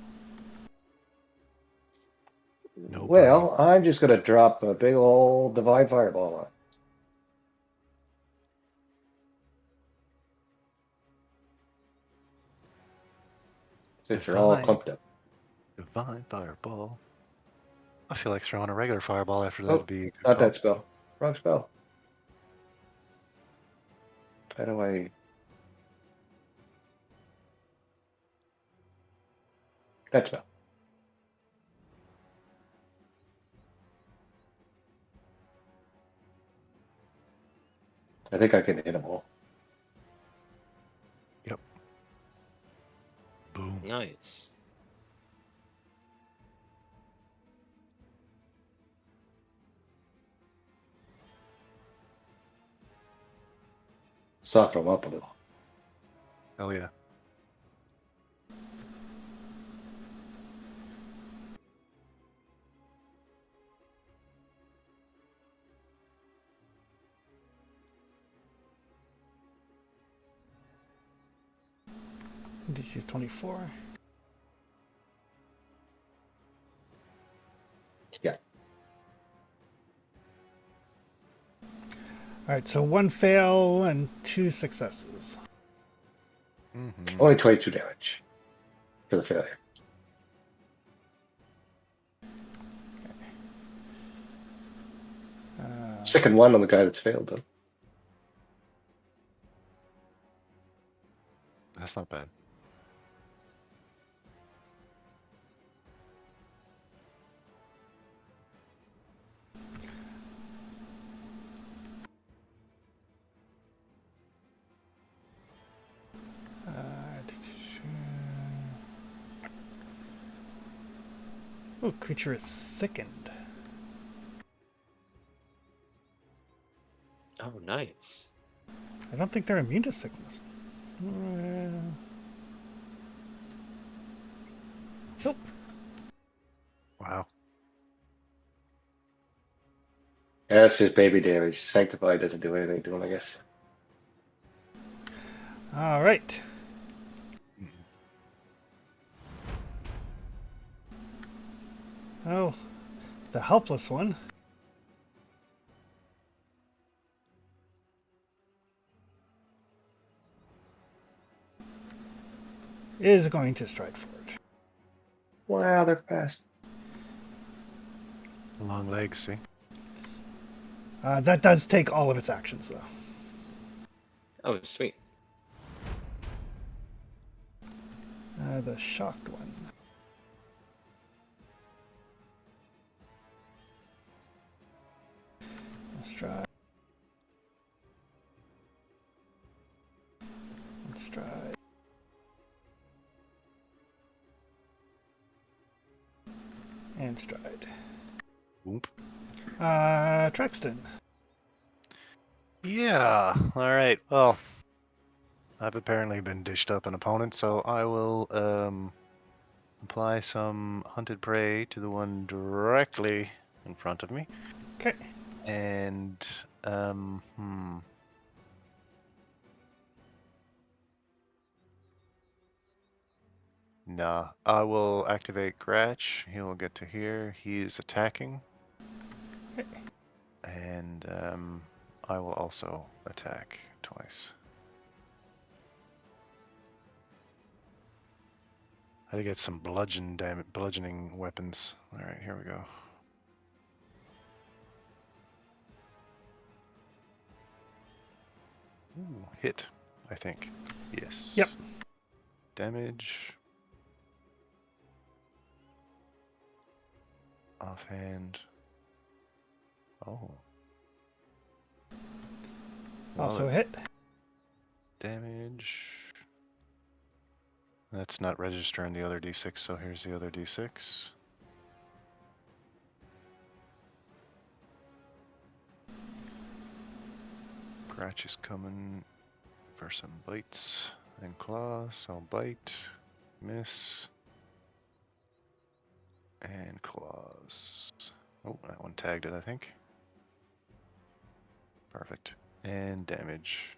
No brain. Well, I'm just gonna drop a big old divine fireball on. Since they're all Divine, clumped up. divine fireball. I feel like throwing a regular fireball after that would Oh, be a good not call. that spell. Wrong spell. How do I? That spell. I think I can hit them all. Yep. Boom. Nice. Soften them up a little. Hell yeah. DC is 24. Yeah. All right, so 1 fail and 2 successes. Mm-hmm. Only 22 damage for the failure. Second one on the guy that's failed, though. That's not bad. Oh, creature is sickened. Oh, nice. I don't think they're immune to sickness. Nope. Wow. Yeah, that's just baby damage. Sanctify doesn't do anything to him, I guess. All right. Mhm. Oh, the helpless one is going to stride forward. Wow, they're fast. Long legs, see? That does take all of its actions, though. Oh, sweet. The shocked one. Stride. Stride. And stride. Whoop. Trexton. Yeah. All right. Well, I've apparently been dished up an opponent, so I will apply some hunted prey to the one directly in front of me. Okay. And Nah, I will activate Gratch. He will get to here. He is attacking. And I will also attack twice. I had to get some bludgeoning weapons. All right, here we go. Ooh, hit, I think. Yes. Yep. Damage. Offhand. Oh. Also Love it. hit. Damage. That's not registering the other d6, so here's the other d6. Gratch is coming for some bites and claws, so bite, miss. And claws. Oh, that one tagged it, I think. Perfect. And damage.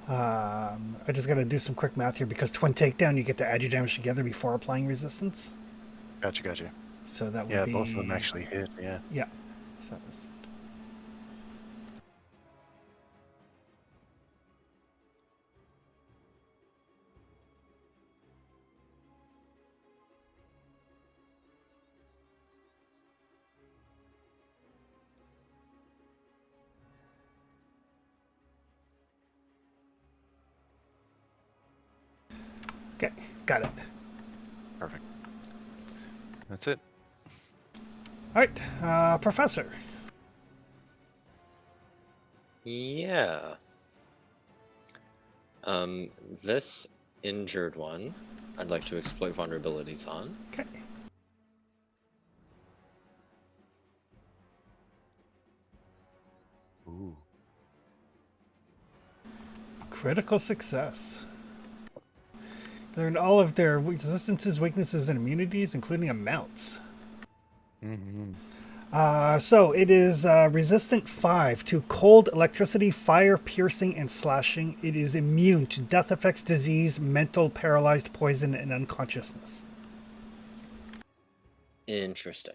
I just got to do some quick math here because twin takedown, you get to add your damage together before applying resistance. Gotcha. So that would Yeah, be both of them actually hit, yeah. Yeah. So it's- Okay, got it. Perfect. That's it. All right, Professor. Yeah. This injured one, I'd like to exploit vulnerabilities on. Okay. Ooh. Critical success. Learn all of their resistances, weaknesses, and immunities, including amounts. Mm-hmm. So it is resistant 5 to cold, electricity, fire, piercing, and slashing. It is immune to death effects, disease, mental, paralyzed, poison, and unconsciousness. Interesting.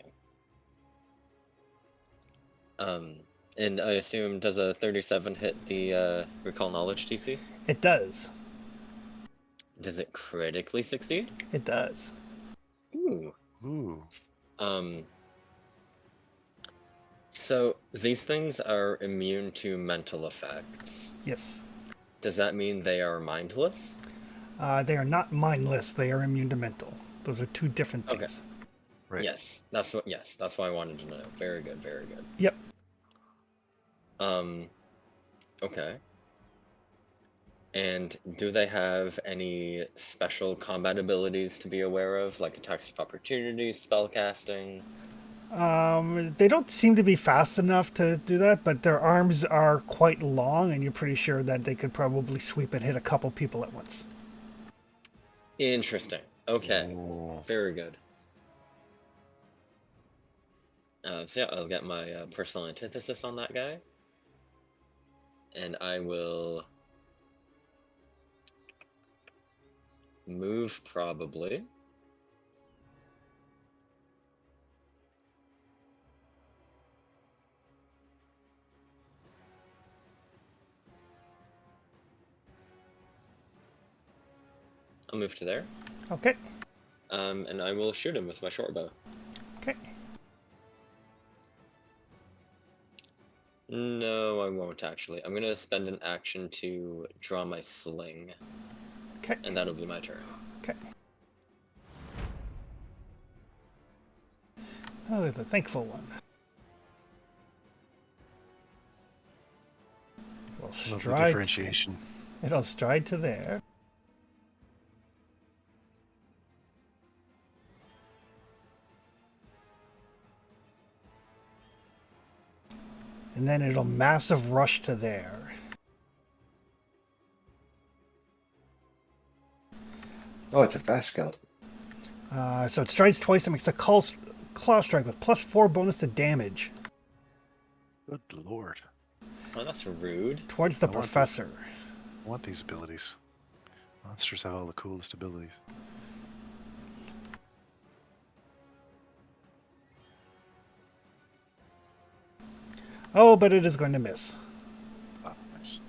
And I assume, does a 37 hit the recall knowledge DC? It does. Does it critically succeed? It does. Ooh. Ooh. So these things are immune to mental effects. Yes. Does that mean they are mindless? They are not mindless. They are immune to mental. Those are two different Okay. things. Right. Yes, that's what I wanted to know. Very good, very good. Yep. Okay. And do they have any special combat abilities to be aware of, like attacks of opportunity, spellcasting? They don't seem to be fast enough to do that, but their arms are quite long, and you're pretty sure that they could probably sweep and hit a couple people at once. Interesting. Okay. Ooh. Very good. So yeah, I'll get my personal antithesis on that guy. And I will move probably. I'll move to there. Okay. And I will shoot him with my short bow. Okay. No, I won't actually. I'm gonna spend an action to draw my sling, Okay. and that'll be my turn. Okay. Oh, the thankful one. It'll Lovely stride. differentiation. It'll stride to there. And then it'll massive rush to there. Oh, it's a fast scout. So it strides twice and makes a claw strike with +4 bonus to damage Good lord. Oh, that's rude. towards the I want this. professor. I want these abilities. Monsters have all the coolest abilities. Oh, but it is going to miss. Oh, nice.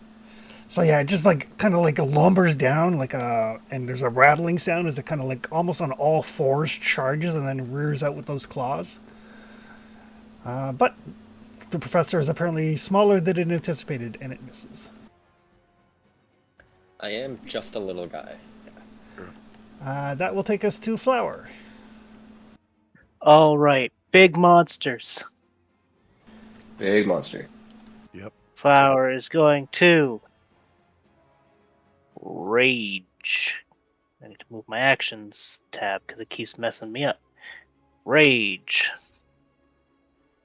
So yeah, it just like kind of like lumbers down, like and there's a rattling sound as it kind of like almost on all fours charges and then rears out with those claws. But the professor is apparently smaller than it anticipated, and it misses. I am just a little guy. Sure. That will take us to Flower. All right, big monsters. Big monster. Yep. Flower is going to rage. I need to move my actions tab because it keeps messing me up. Rage.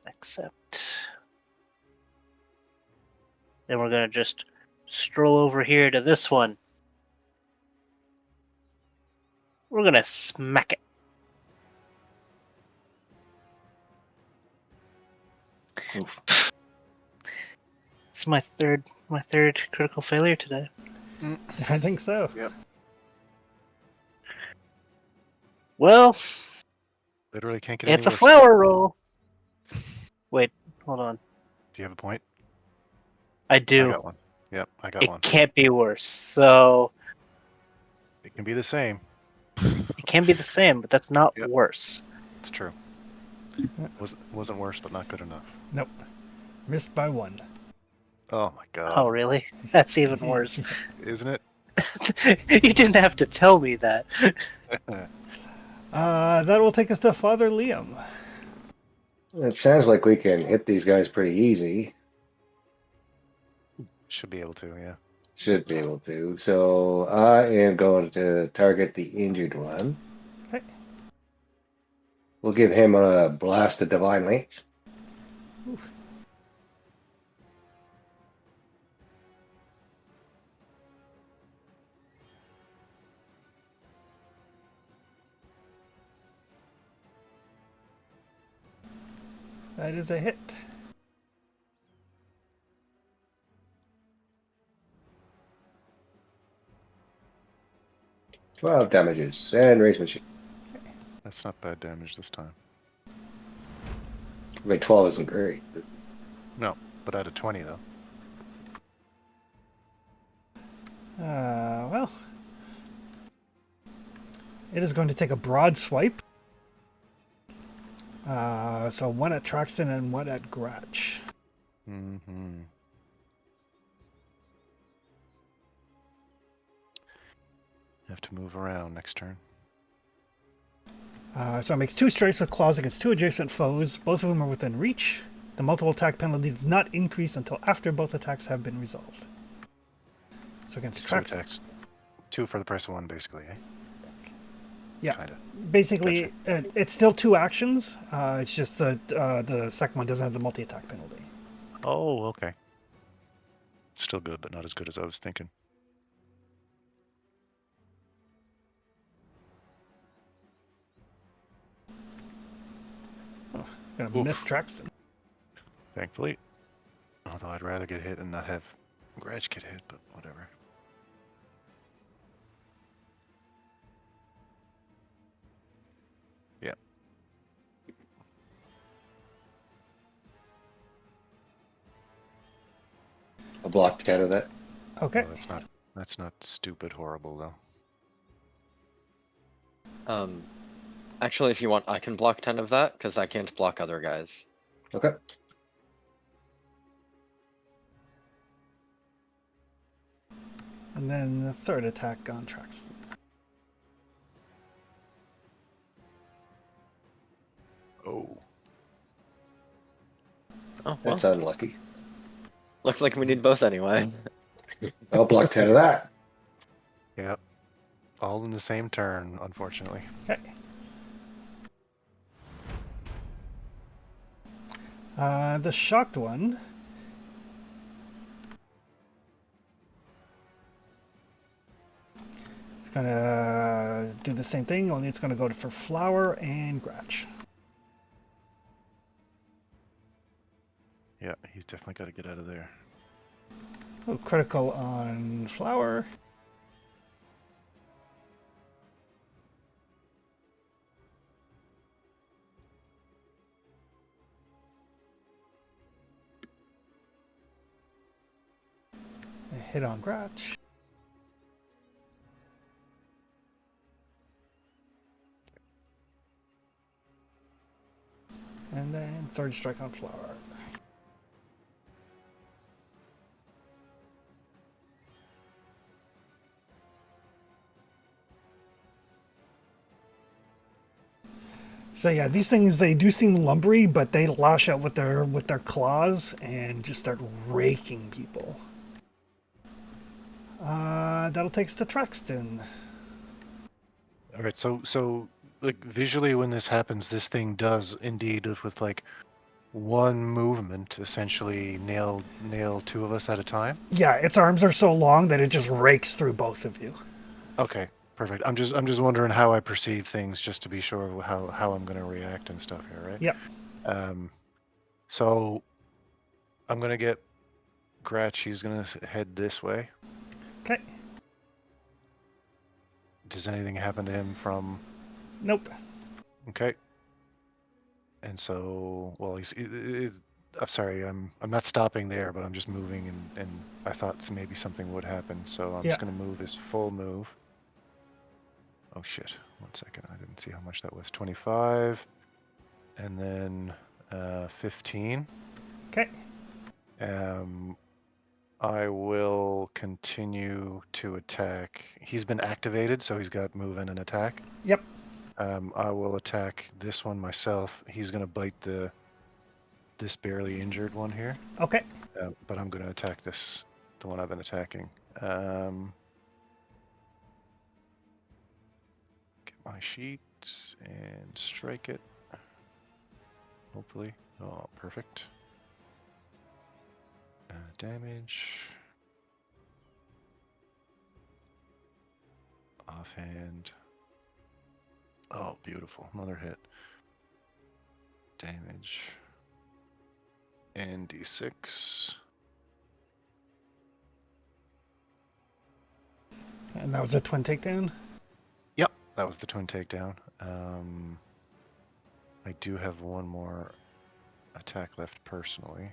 Accept. Then we're gonna just stroll over here to this one. We're gonna smack it. Oof. It's my third critical failure today. I think so. Yep. Well, Literally can't get any it's a worse. flower roll. Wait, hold on. Do you have a point? I I do. got one. Yep, I got It one. can't be worse. So It can be the same. it can be the same, but that's not Yep. worse. It's true. Wasn't worse, but not good enough. Nope. Missed by 1. Oh my Oh, god. really? That's even worse. Isn't it? You didn't have to tell me that. That will take us to Father Liam. It sounds like we can hit these guys pretty easy. Should be able to, yeah. Should be able to. So I am going to target the injured one. Okay. We'll give him a blast of divine lance. That is a hit. Twelve damages and raise machine. That's not bad damage this time. I mean, 12 isn't great. No, but out of 20 though. Well. It is going to take a broad swipe. So 1 at Traxton and 1 at Gratch. Mm-hmm. Have to move around next turn. So it makes 2 strikes with claws against 2 adjacent foes, both of whom are within reach. The multiple attack penalty does not increase until after both attacks have been resolved. So against It's 2 Traxton. attacks. 2 for the price of 1, basically, eh? Yeah. Kinda. Basically, it's still 2 actions. It's just that the second one doesn't have the multi-attack penalty. Oh, okay. Still good, but not as good as I was thinking. Gonna Oof. miss Traxton. Thankfully. Although I'd rather get hit and not have Gratch get hit, but whatever. Yeah. A block 10 of that. Okay. Oh, that's not stupid horrible though. Actually, if you want, I can block 10 of that, because I can't block other guys. Okay. And then the third attack on Traxton. Oh. Oh, well. That's unlucky. Looks like we need both anyway. I'll block 10 of that. Yep. All in the same turn, unfortunately. Okay. The shocked one. It's gonna do the same thing, only it's gonna go for Flower and Gratch. Yeah, he's definitely got to get out of there. Oh, critical on Flower. A hit on Gratch. And then third strike on Flower. So yeah, these things, they do seem lumbery, but they lash out with their claws and just start raking people. That'll take us to Traxton. All right, so like visually when this happens, this thing does indeed with like one movement essentially nail two of us at a time? Yeah, its arms are so long that it just rakes through both of you. Okay, perfect. I'm just wondering how I perceive things, just to be sure of how I'm going to react and stuff here, right? Yep. So I'm going to get Gratch. He's going to head this way. Okay. Does anything happen to him from? Nope. Okay. And so, well, I'm sorry, I'm not stopping there, but I'm just moving, and I thought maybe something would happen, so I'm Yeah. just going to move his full move. Oh shit! 1 second, I didn't see how much that was. 25, and then 15. Okay. I will continue to attack. He's been activated, so he's got move and an attack. Yep. I will attack this one myself. He's going to bite this barely injured one here. Okay. But I'm going to attack the one I've been attacking. Get my sheet and strike it. Hopefully. Oh, perfect. Damage. Offhand. Oh, beautiful. Another hit. Damage. And D6. And that was a twin takedown? Yep, that was the twin takedown. I do have one more attack left personally,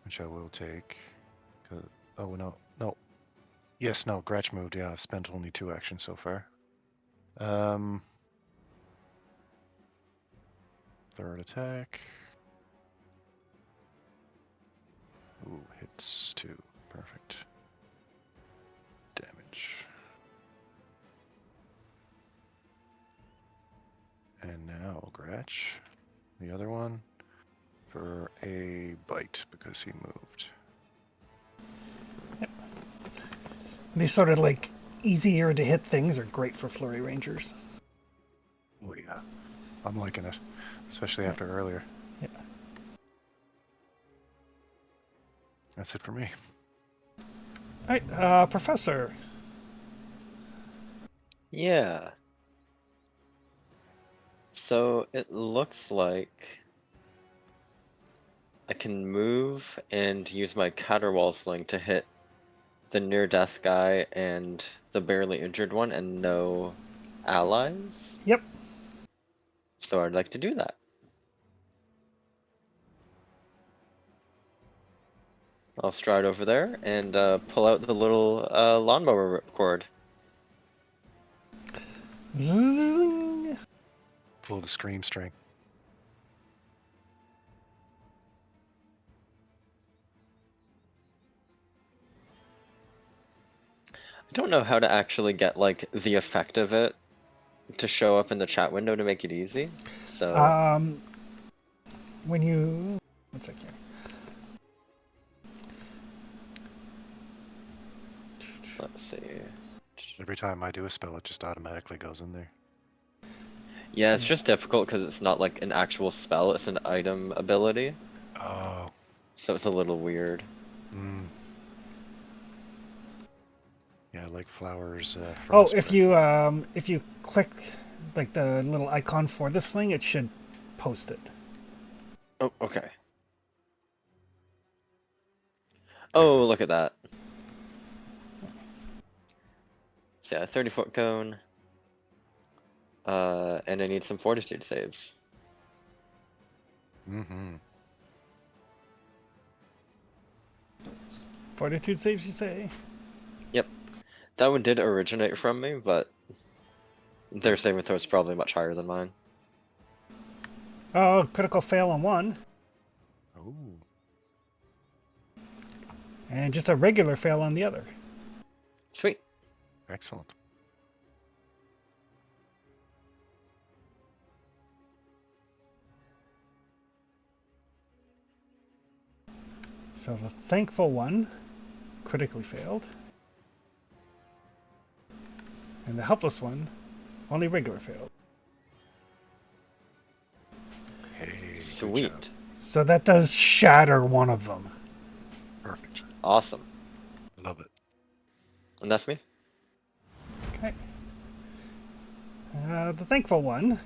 which I will take. Oh, no. Yes, no, Gratch moved. Yeah, I've spent only 2 actions so far. Third attack. Ooh, hits 2. Perfect. Damage. And now Gratch, the other one, for a bite because he moved. Yep. These sort of like easier to hit things are great for flurry rangers. Oh yeah, I'm liking it, especially after earlier. Yeah. That's it for me. All right, Professor. Yeah. So it looks like I can move and use my caterwaul sling to hit the near-death guy and the barely injured one and no allies. Yep. So I'd like to do that. I'll stride over there and pull out the little lawnmower ripcord. Zing. Pull the scream string. I don't know how to actually get like the effect of it to show up in the chat window to make it easy. So When you... One sec here. let's see. Every time I do a spell, it just automatically goes in there. Yeah, it's just difficult because it's not like an actual spell, it's an item ability. Oh. So it's a little weird. Yeah, like flowers. Oh, if you click like the little icon for the sling, it should post it. Oh, okay. Oh, look at that. So yeah, 30-foot cone. And I need some fortitude saves. Mm-hmm. Fortitude saves, you say? Yep. That one did originate from me, but their saving throw is probably much higher than mine. Oh, critical fail on one. Oh. And just a regular fail on the other. Sweet. Excellent. So the thankful one critically failed. And the helpless one only regular failed. Hey. Sweet. So that does shatter one of them. Perfect. Awesome. Love it. And that's me. Okay. The thankful one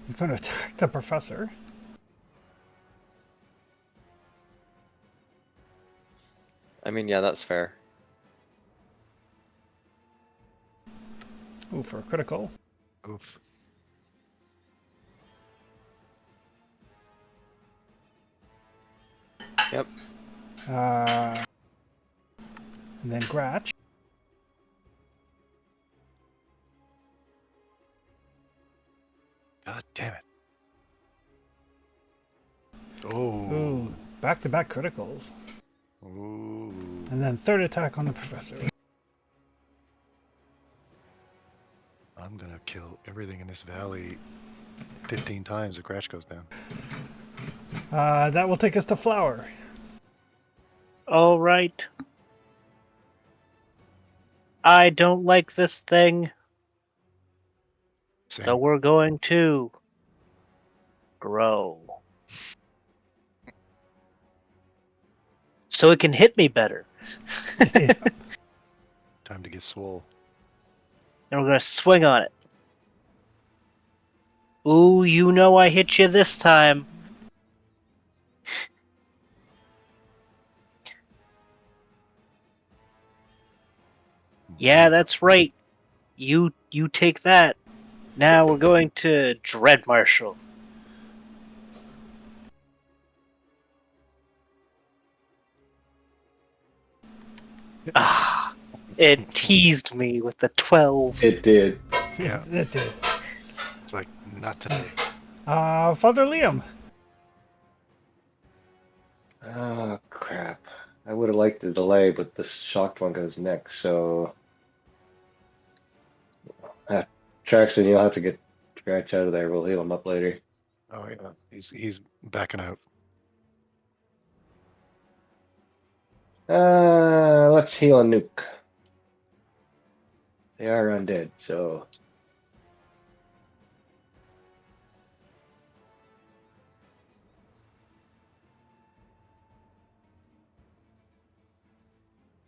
is going to attack the professor. I mean, yeah, that's fair. Ooh, for a critical. Oof. Yep. And then Gratch. God damn it. Oh. Ooh, back-to-back criticals. Ooh. And then third attack on the professor. I'm gonna kill everything in this valley 15 times the crash goes down. That will take us to Flower. All right. I don't like this thing, Same. so we're going to grow. So it can hit me better. Yeah. Time to get swole. And we're going to swing on it. Ooh, you know I hit you this time. Yeah, that's right. You take that. Now we're going to Dread Marshal. Ah, it teased me with the 12. It did. Yeah. It did. It's like, not today. Father Liam. Oh, crap. I would have liked the delay, but the shocked one goes next, so... Traxton, you'll have to get Scratch out of there. We'll heal him up later. Oh yeah. He's backing out. Let's heal a nuke. They are undead, so...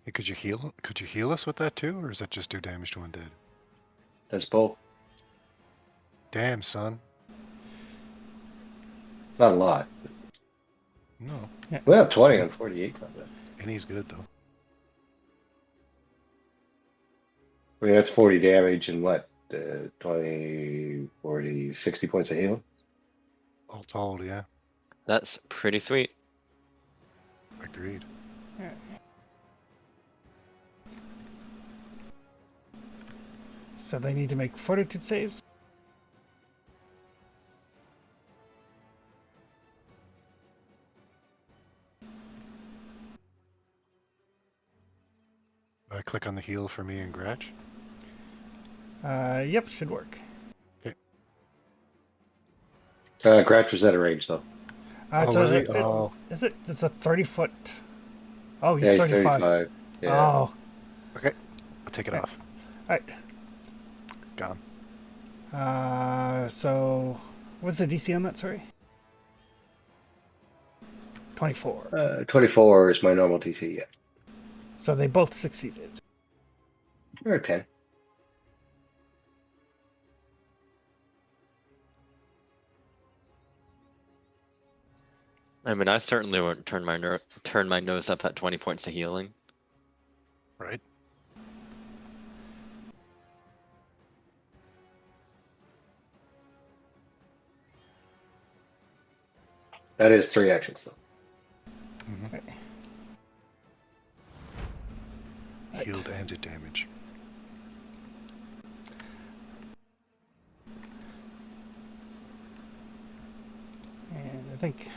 Hey, could you heal us with that too, or does that just do damage to undead? That's both. Damn, son. Not a lot. No. We have 20 on 48 combat. And he's good though. I mean, that's 40 damage and what? 20, 40, 60 points of heal? All told, yeah. That's pretty sweet. Agreed. So they need to make fortitude saves. I click on the heal for me and Gratch. Yep, should work. Gratch was at a range, though. Oh, was he? Oh. Is it? It's a 30-foot. Oh, he's Yeah, he's 35. 35. Yeah. Oh, Okay. I'll take it off. all right. Gone. So what's the DC on that? Sorry. 24. 24 is my normal TC, yeah. So they both succeeded. Or 10. I mean, I certainly won't turn my nose up at 20 points of healing. Right? That is 3 actions, though. Mm-hmm. Right. Healed and did damage. And I think.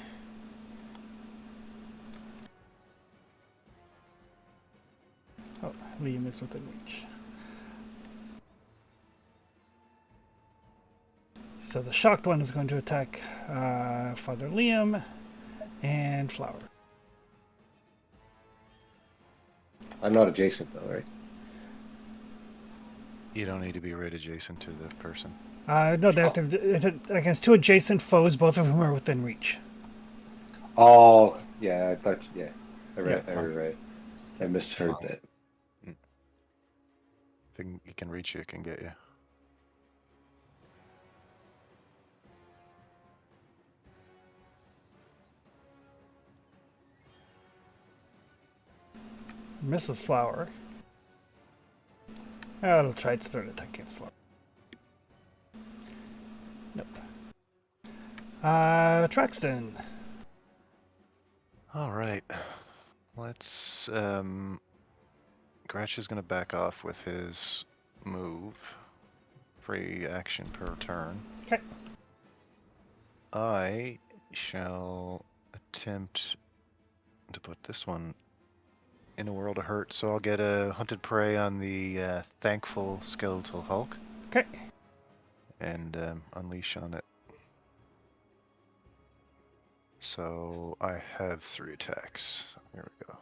Oh, Liam is within reach. So the shocked one is going to attack Father Liam and Flower. I'm not adjacent, though, right? You don't need to be right adjacent to the person. No, they have to against 2 adjacent foes, both of whom are within reach. Oh, yeah, I thought, yeah. I Yeah. read, I read. I misheard that. If he can reach you, it can get you. Mrs. Flower. Oh, it'll try its third attack against Flower. Nope. Traxton. All right. Let's. Gretch is going to back off with his move. Free action per turn. Okay. I shall attempt to put this one in a world of hurt, so I'll get a hunted prey on the thankful skeletal Hulk. Okay. And unleash on it. So I have 3 attacks. Here we go.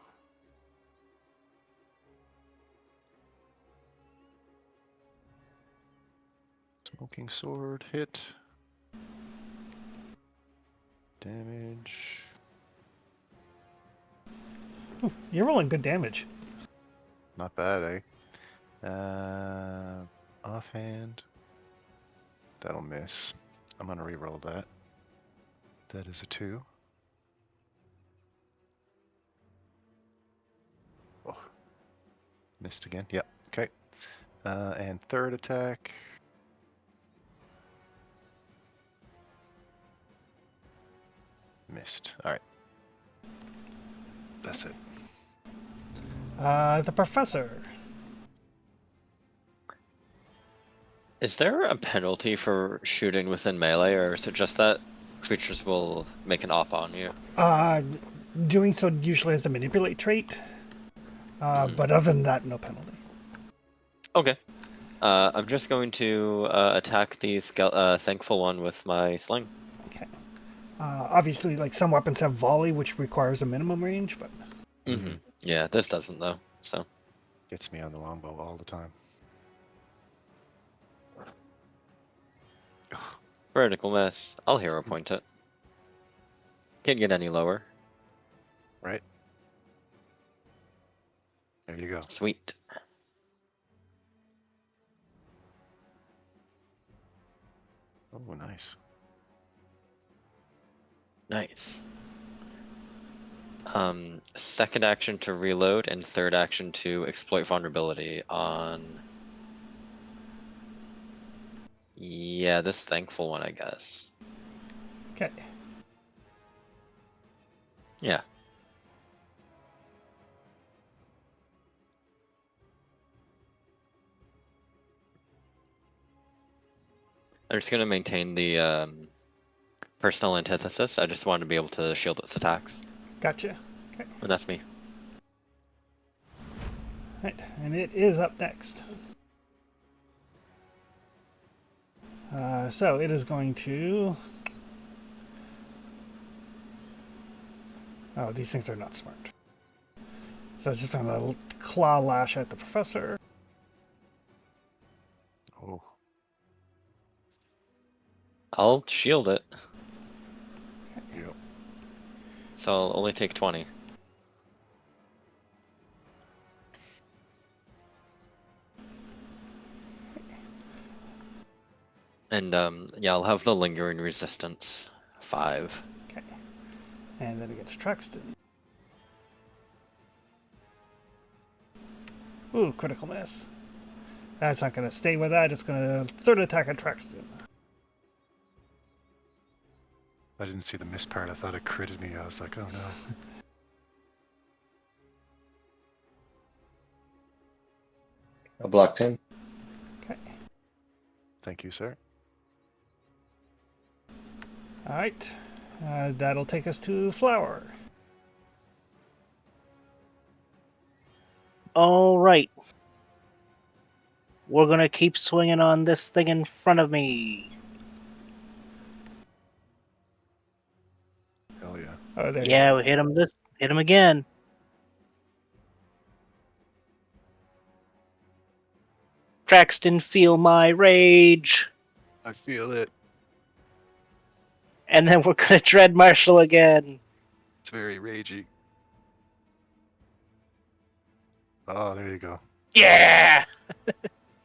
Smoking sword hit. Damage. Ooh, you're rolling good damage. Not bad, eh? Offhand. That'll miss. I'm gonna re-roll that. That is a 2. Oh. Missed again. Yep. Okay. And third attack. Missed. All right. That's it. The Professor. Is there a penalty for shooting within melee, or is it just that creatures will make an op on you? Doing so usually has a manipulate trait. But other than that, no penalty. Okay. I'm just going to attack the thankful one with my sling. Okay. Obviously, like some weapons have volley, which requires a minimum range, but Mm-hmm. Yeah, this doesn't though. So Gets me on the longbow all the time. vertical miss. I'll hero point it. Can't get any lower. Right? There you go. Sweet. Oh, nice. Nice. Second action to reload and third action to exploit vulnerability on. Yeah, this thankful one, I guess. okay. Yeah. I'm just gonna maintain the personal antithesis. I just wanted to be able to shield its attacks. Gotcha. Okay. And that's me. Right, and it is up next. So it is going to. Oh, these things are not smart. So it's just going to claw lash at the Professor. Oh. I'll shield it. Yep. So I'll only take 20. And yeah, I'll have the lingering resistance 5. Okay. And then it gets Truxton. Ooh, critical miss. That's not going to stay with that. It's going to third attack at Truxton. I didn't see the miss part. I thought it critted me. I was like, oh no. I blocked him. Okay. Thank you, sir. All right. That'll take us to Flower. All right. We're gonna keep swinging on this thing in front of me. Hell yeah. Oh, there you Yeah, go. we hit him. Hit him again. Traxton, feel my rage. I feel it. And then we're gonna dread Marshall again. It's very ragey. Oh, there you go. Yeah!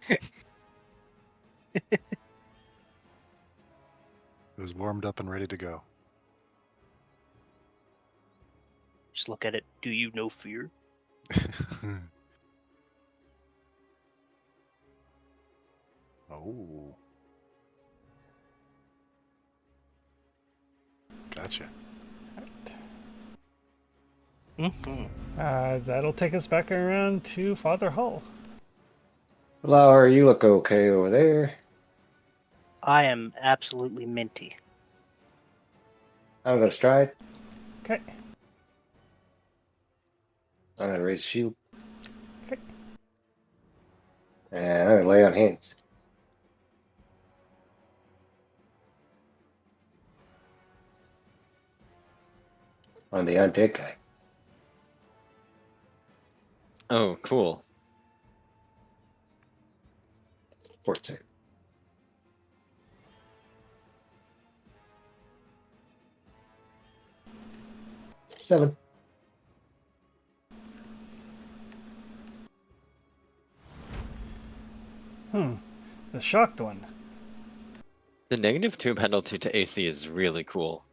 It was warmed up and ready to go. Just look at it. Do you know fear? Oh. Gotcha. That'll take us back around to Father Hull. Flower, you look okay over there. I am absolutely minty. I'm gonna stride. Okay. I'm gonna raise a shield. Okay. And I'm gonna lay on hands. On the undead guy. Oh, cool. 14. 7. The shocked one. The -2 penalty to AC is really cool.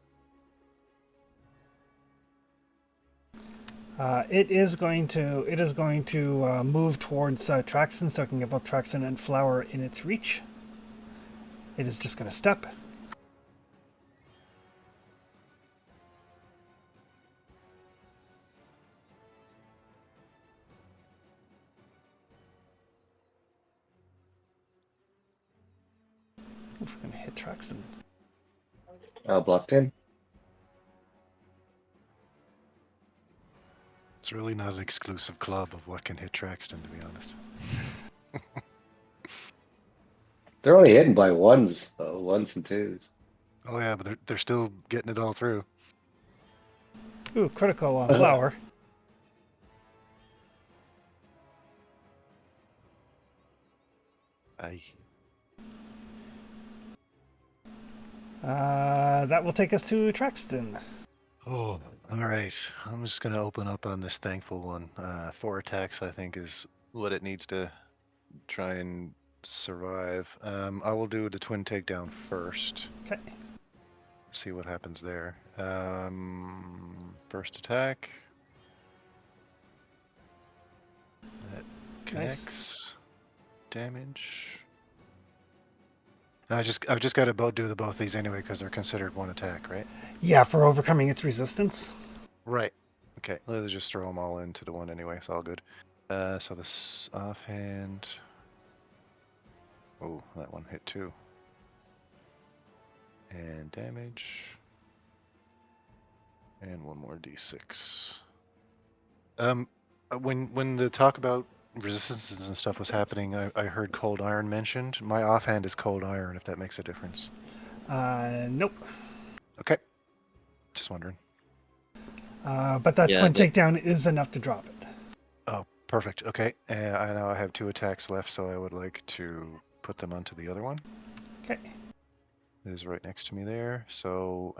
It is going to move towards Traxon, so it can get both Traxon and Flower in its reach. It is just going to step. Oof, we're going to hit Traxon. Blocked in. It's really not an exclusive club of what can hit Traxton, to be honest. They're only hidden by ones, though. Ones and twos. Oh yeah, but they're still getting it all through. Ooh, critical on Flower. Aye. That will take us to Traxton. Oh, all right. I'm just gonna open up on this thankful one. 4 attacks, I think, is what it needs to try and survive. I will do the twin takedown first. Okay. See what happens there. First attack. That connects. Nice. Damage. I've just got to do both these anyway because they're considered one attack, right? Yeah, for overcoming its resistance. Right. Okay. Let's just throw them all into the one anyway. It's all good. So this offhand. Oh, that one hit too. And damage. And one more d6. When the talk about resistances and stuff was happening, I heard cold iron mentioned. My offhand is cold iron, if that makes a difference. Nope. Okay. Just wondering. But that Yeah, twin takedown is enough to drop it. Oh, perfect. Okay. I now have 2 attacks left, so I would like to put them onto the other one. Okay. It is right next to me there. So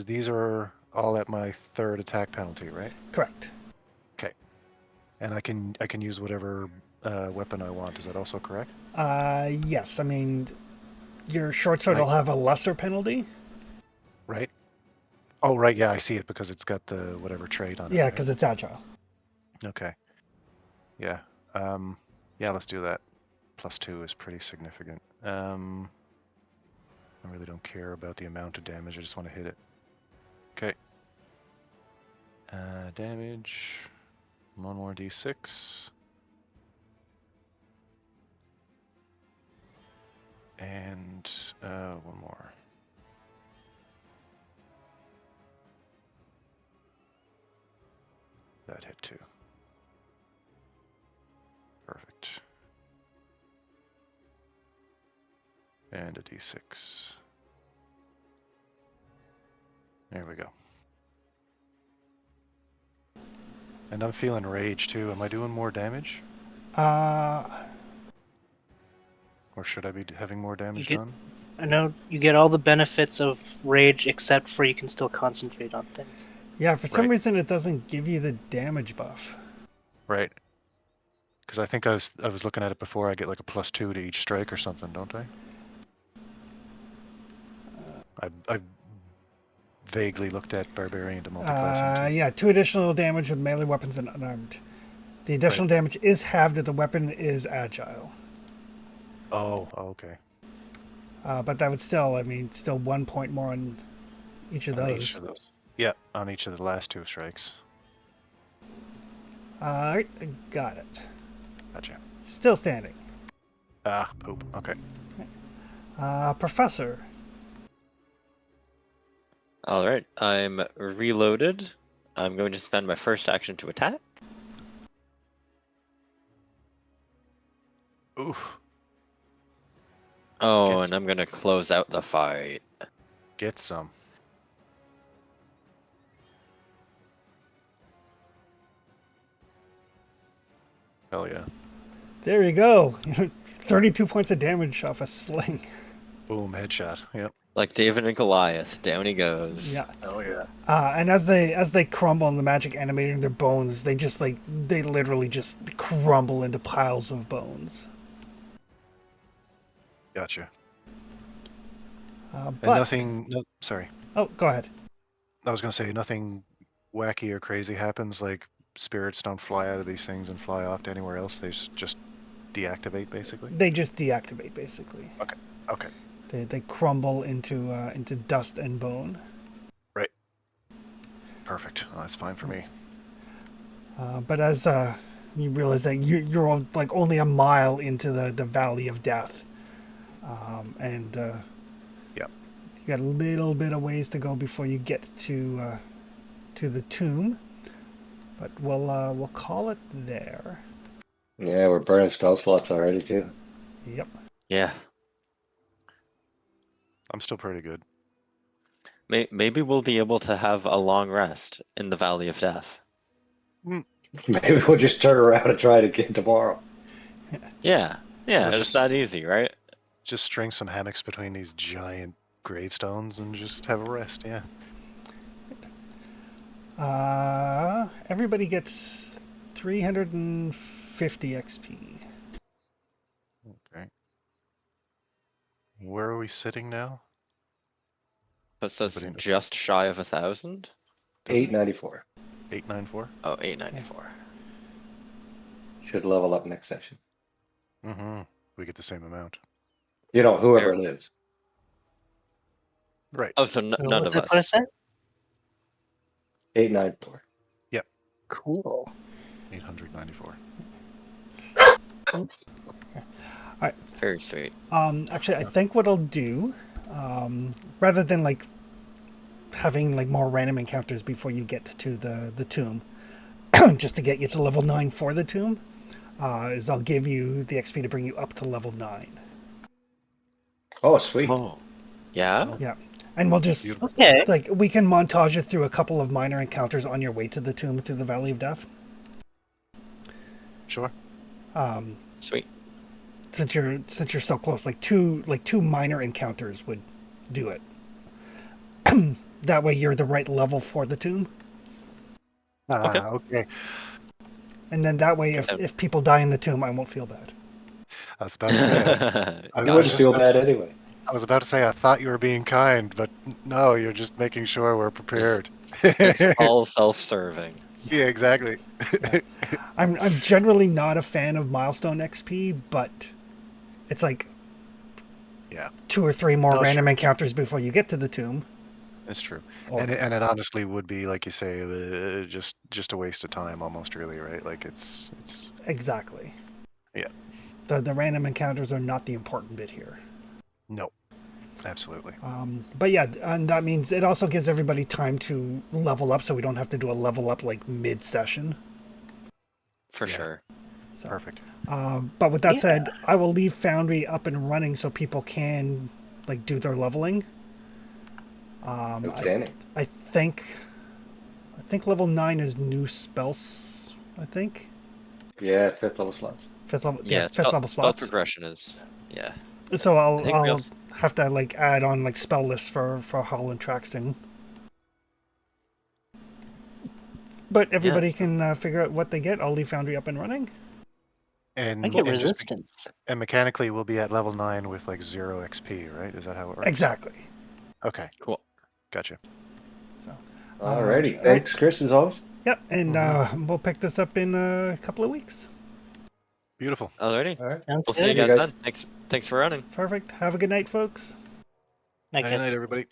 these are all at my 3rd attack penalty, right? Correct. Okay. And I can use whatever weapon I want. Is that also correct? Yes. I mean, your short sword Right. will have a lesser penalty. Right. Oh, right. Yeah, I see it because it's got the whatever trait on it. Yeah, right? because it's agile. Okay. Yeah. Yeah, let's do that. +2 is pretty significant. I really don't care about the amount of damage. I just want to hit it. Okay. Damage. One more d6. And one more. That hit too. Perfect. And a d6. There we go. And I'm feeling rage too. Am I doing more damage? Uh, Or should I be having more damage get- done? I know you get all the benefits of rage, except for you can still concentrate on things. Yeah, for some Right. reason it doesn't give you the damage buff. Right. Because I think I was looking at it before. I get like a +2 to each strike or something, don't I? I vaguely looked at Barbarian to multiclass into. Yeah, 2 additional damage with melee weapons and unarmed. The additional damage is halved if the weapon is agile. Oh, okay. But that would still, I mean, still 1 point more on each of On those. each of those. Yeah, on each of the last 2 strikes. Alright, got it. Gotcha. Still standing. Ah, poop. Okay. Professor. All right, I'm reloaded. I'm going to spend my first action to attack. Oof. Oh, Get and I'm going to close out the fight. Get some. Hell yeah. There you go. 32 points of damage off a sling. Boom, headshot. Yep. Like David and Goliath, down he goes. Yeah. Hell yeah. And as they crumble and the magic animating their bones, they just they literally just crumble into piles of bones. Gotcha. But And nothing. No, sorry. Oh, go ahead. I was gonna say nothing wacky or crazy happens. Like spirits don't fly out of these things and fly off to anywhere else. They just deactivate basically. They just deactivate basically. Okay. Okay. They crumble into dust and bone. Right. Perfect. Oh, that's fine for me. But as you realize that you're like only a mile into the Valley of Death, and Yep. you got a little bit of ways to go before you get to the tomb. But we'll call it there. Yeah, we're burning spell slots already too. Yep. Yeah. I'm still pretty good. Maybe we'll be able to have a long rest in the Valley of Death. Maybe we'll just turn around and try it again tomorrow. Yeah. Yeah, Or it's just- that easy, right? Just string some hammocks between these giant gravestones and just have a rest. Yeah. Everybody gets 350 XP. Okay. Where are we sitting now? But says Nobody knows. just shy of 1,000? Does it? 894. 894. Oh, 894. Should level up next session. Mm-hmm. We get the same amount. You know, whoever There- lives. Right. Oh, so none of What did I us. say? 894. Cool. 894. Very sweet. Actually, I think what I'll do, rather than like having like more random encounters before you get to the tomb, just to get you to level 9 for the tomb, is I'll give you the XP to bring you up to level 9. Oh, sweet. Oh. Yeah? Yeah, and we'll just Beautiful. Okay. like we can montage it through a couple of minor encounters on your way to the tomb through the Valley of Death. Sure. Sweet. Since you're so close, like two minor encounters would do it. That way you're the right level for the tomb. Okay. Okay. And then that way, if people die in the tomb, I won't feel bad. I was about to say. I You was wouldn't just feel about- bad anyway. I was about to say I thought you were being kind, but no, you're just making sure we're prepared. It's all self-serving. Yeah, exactly. I'm generally not a fan of milestone XP, but it's like Yeah, 2 or 3 more No, random encounters before you get to the tomb. that's true. Or- And it honestly would be, like you say, just a waste of time almost, really, right? Like it's Exactly. Yeah. The random encounters are not the important bit here. no, absolutely. But yeah, and that means it also gives everybody time to level up, so we don't have to do a level up like mid-session. For Yeah. sure. So, Perfect. but with that Yeah. said, I will leave Foundry up and running so people can like do their leveling. Outstanding. I think level 9 is new spells. I think Yeah, 5th level slots. fifth level. Yeah, Yeah, fifth level spell slots. progression is... Yeah. So I think I'll real have to like add on like spell lists for Holland Traxton. But everybody Yes. can figure out what they get. I'll leave Foundry up and running. And I get and just resistance. and mechanically, we'll be at level 9 with like 0 XP, right? Is that how it works? Exactly. Okay, Cool. gotcha. So. Alrighty. all Thanks, Chris, as always. Yep, and we'll pick this up in a couple of weeks. Beautiful. Alrighty. All right. Sounds We'll see you good. guys guys. then. Thanks for running. Perfect. Have a good night, folks. I Night guess. night, everybody.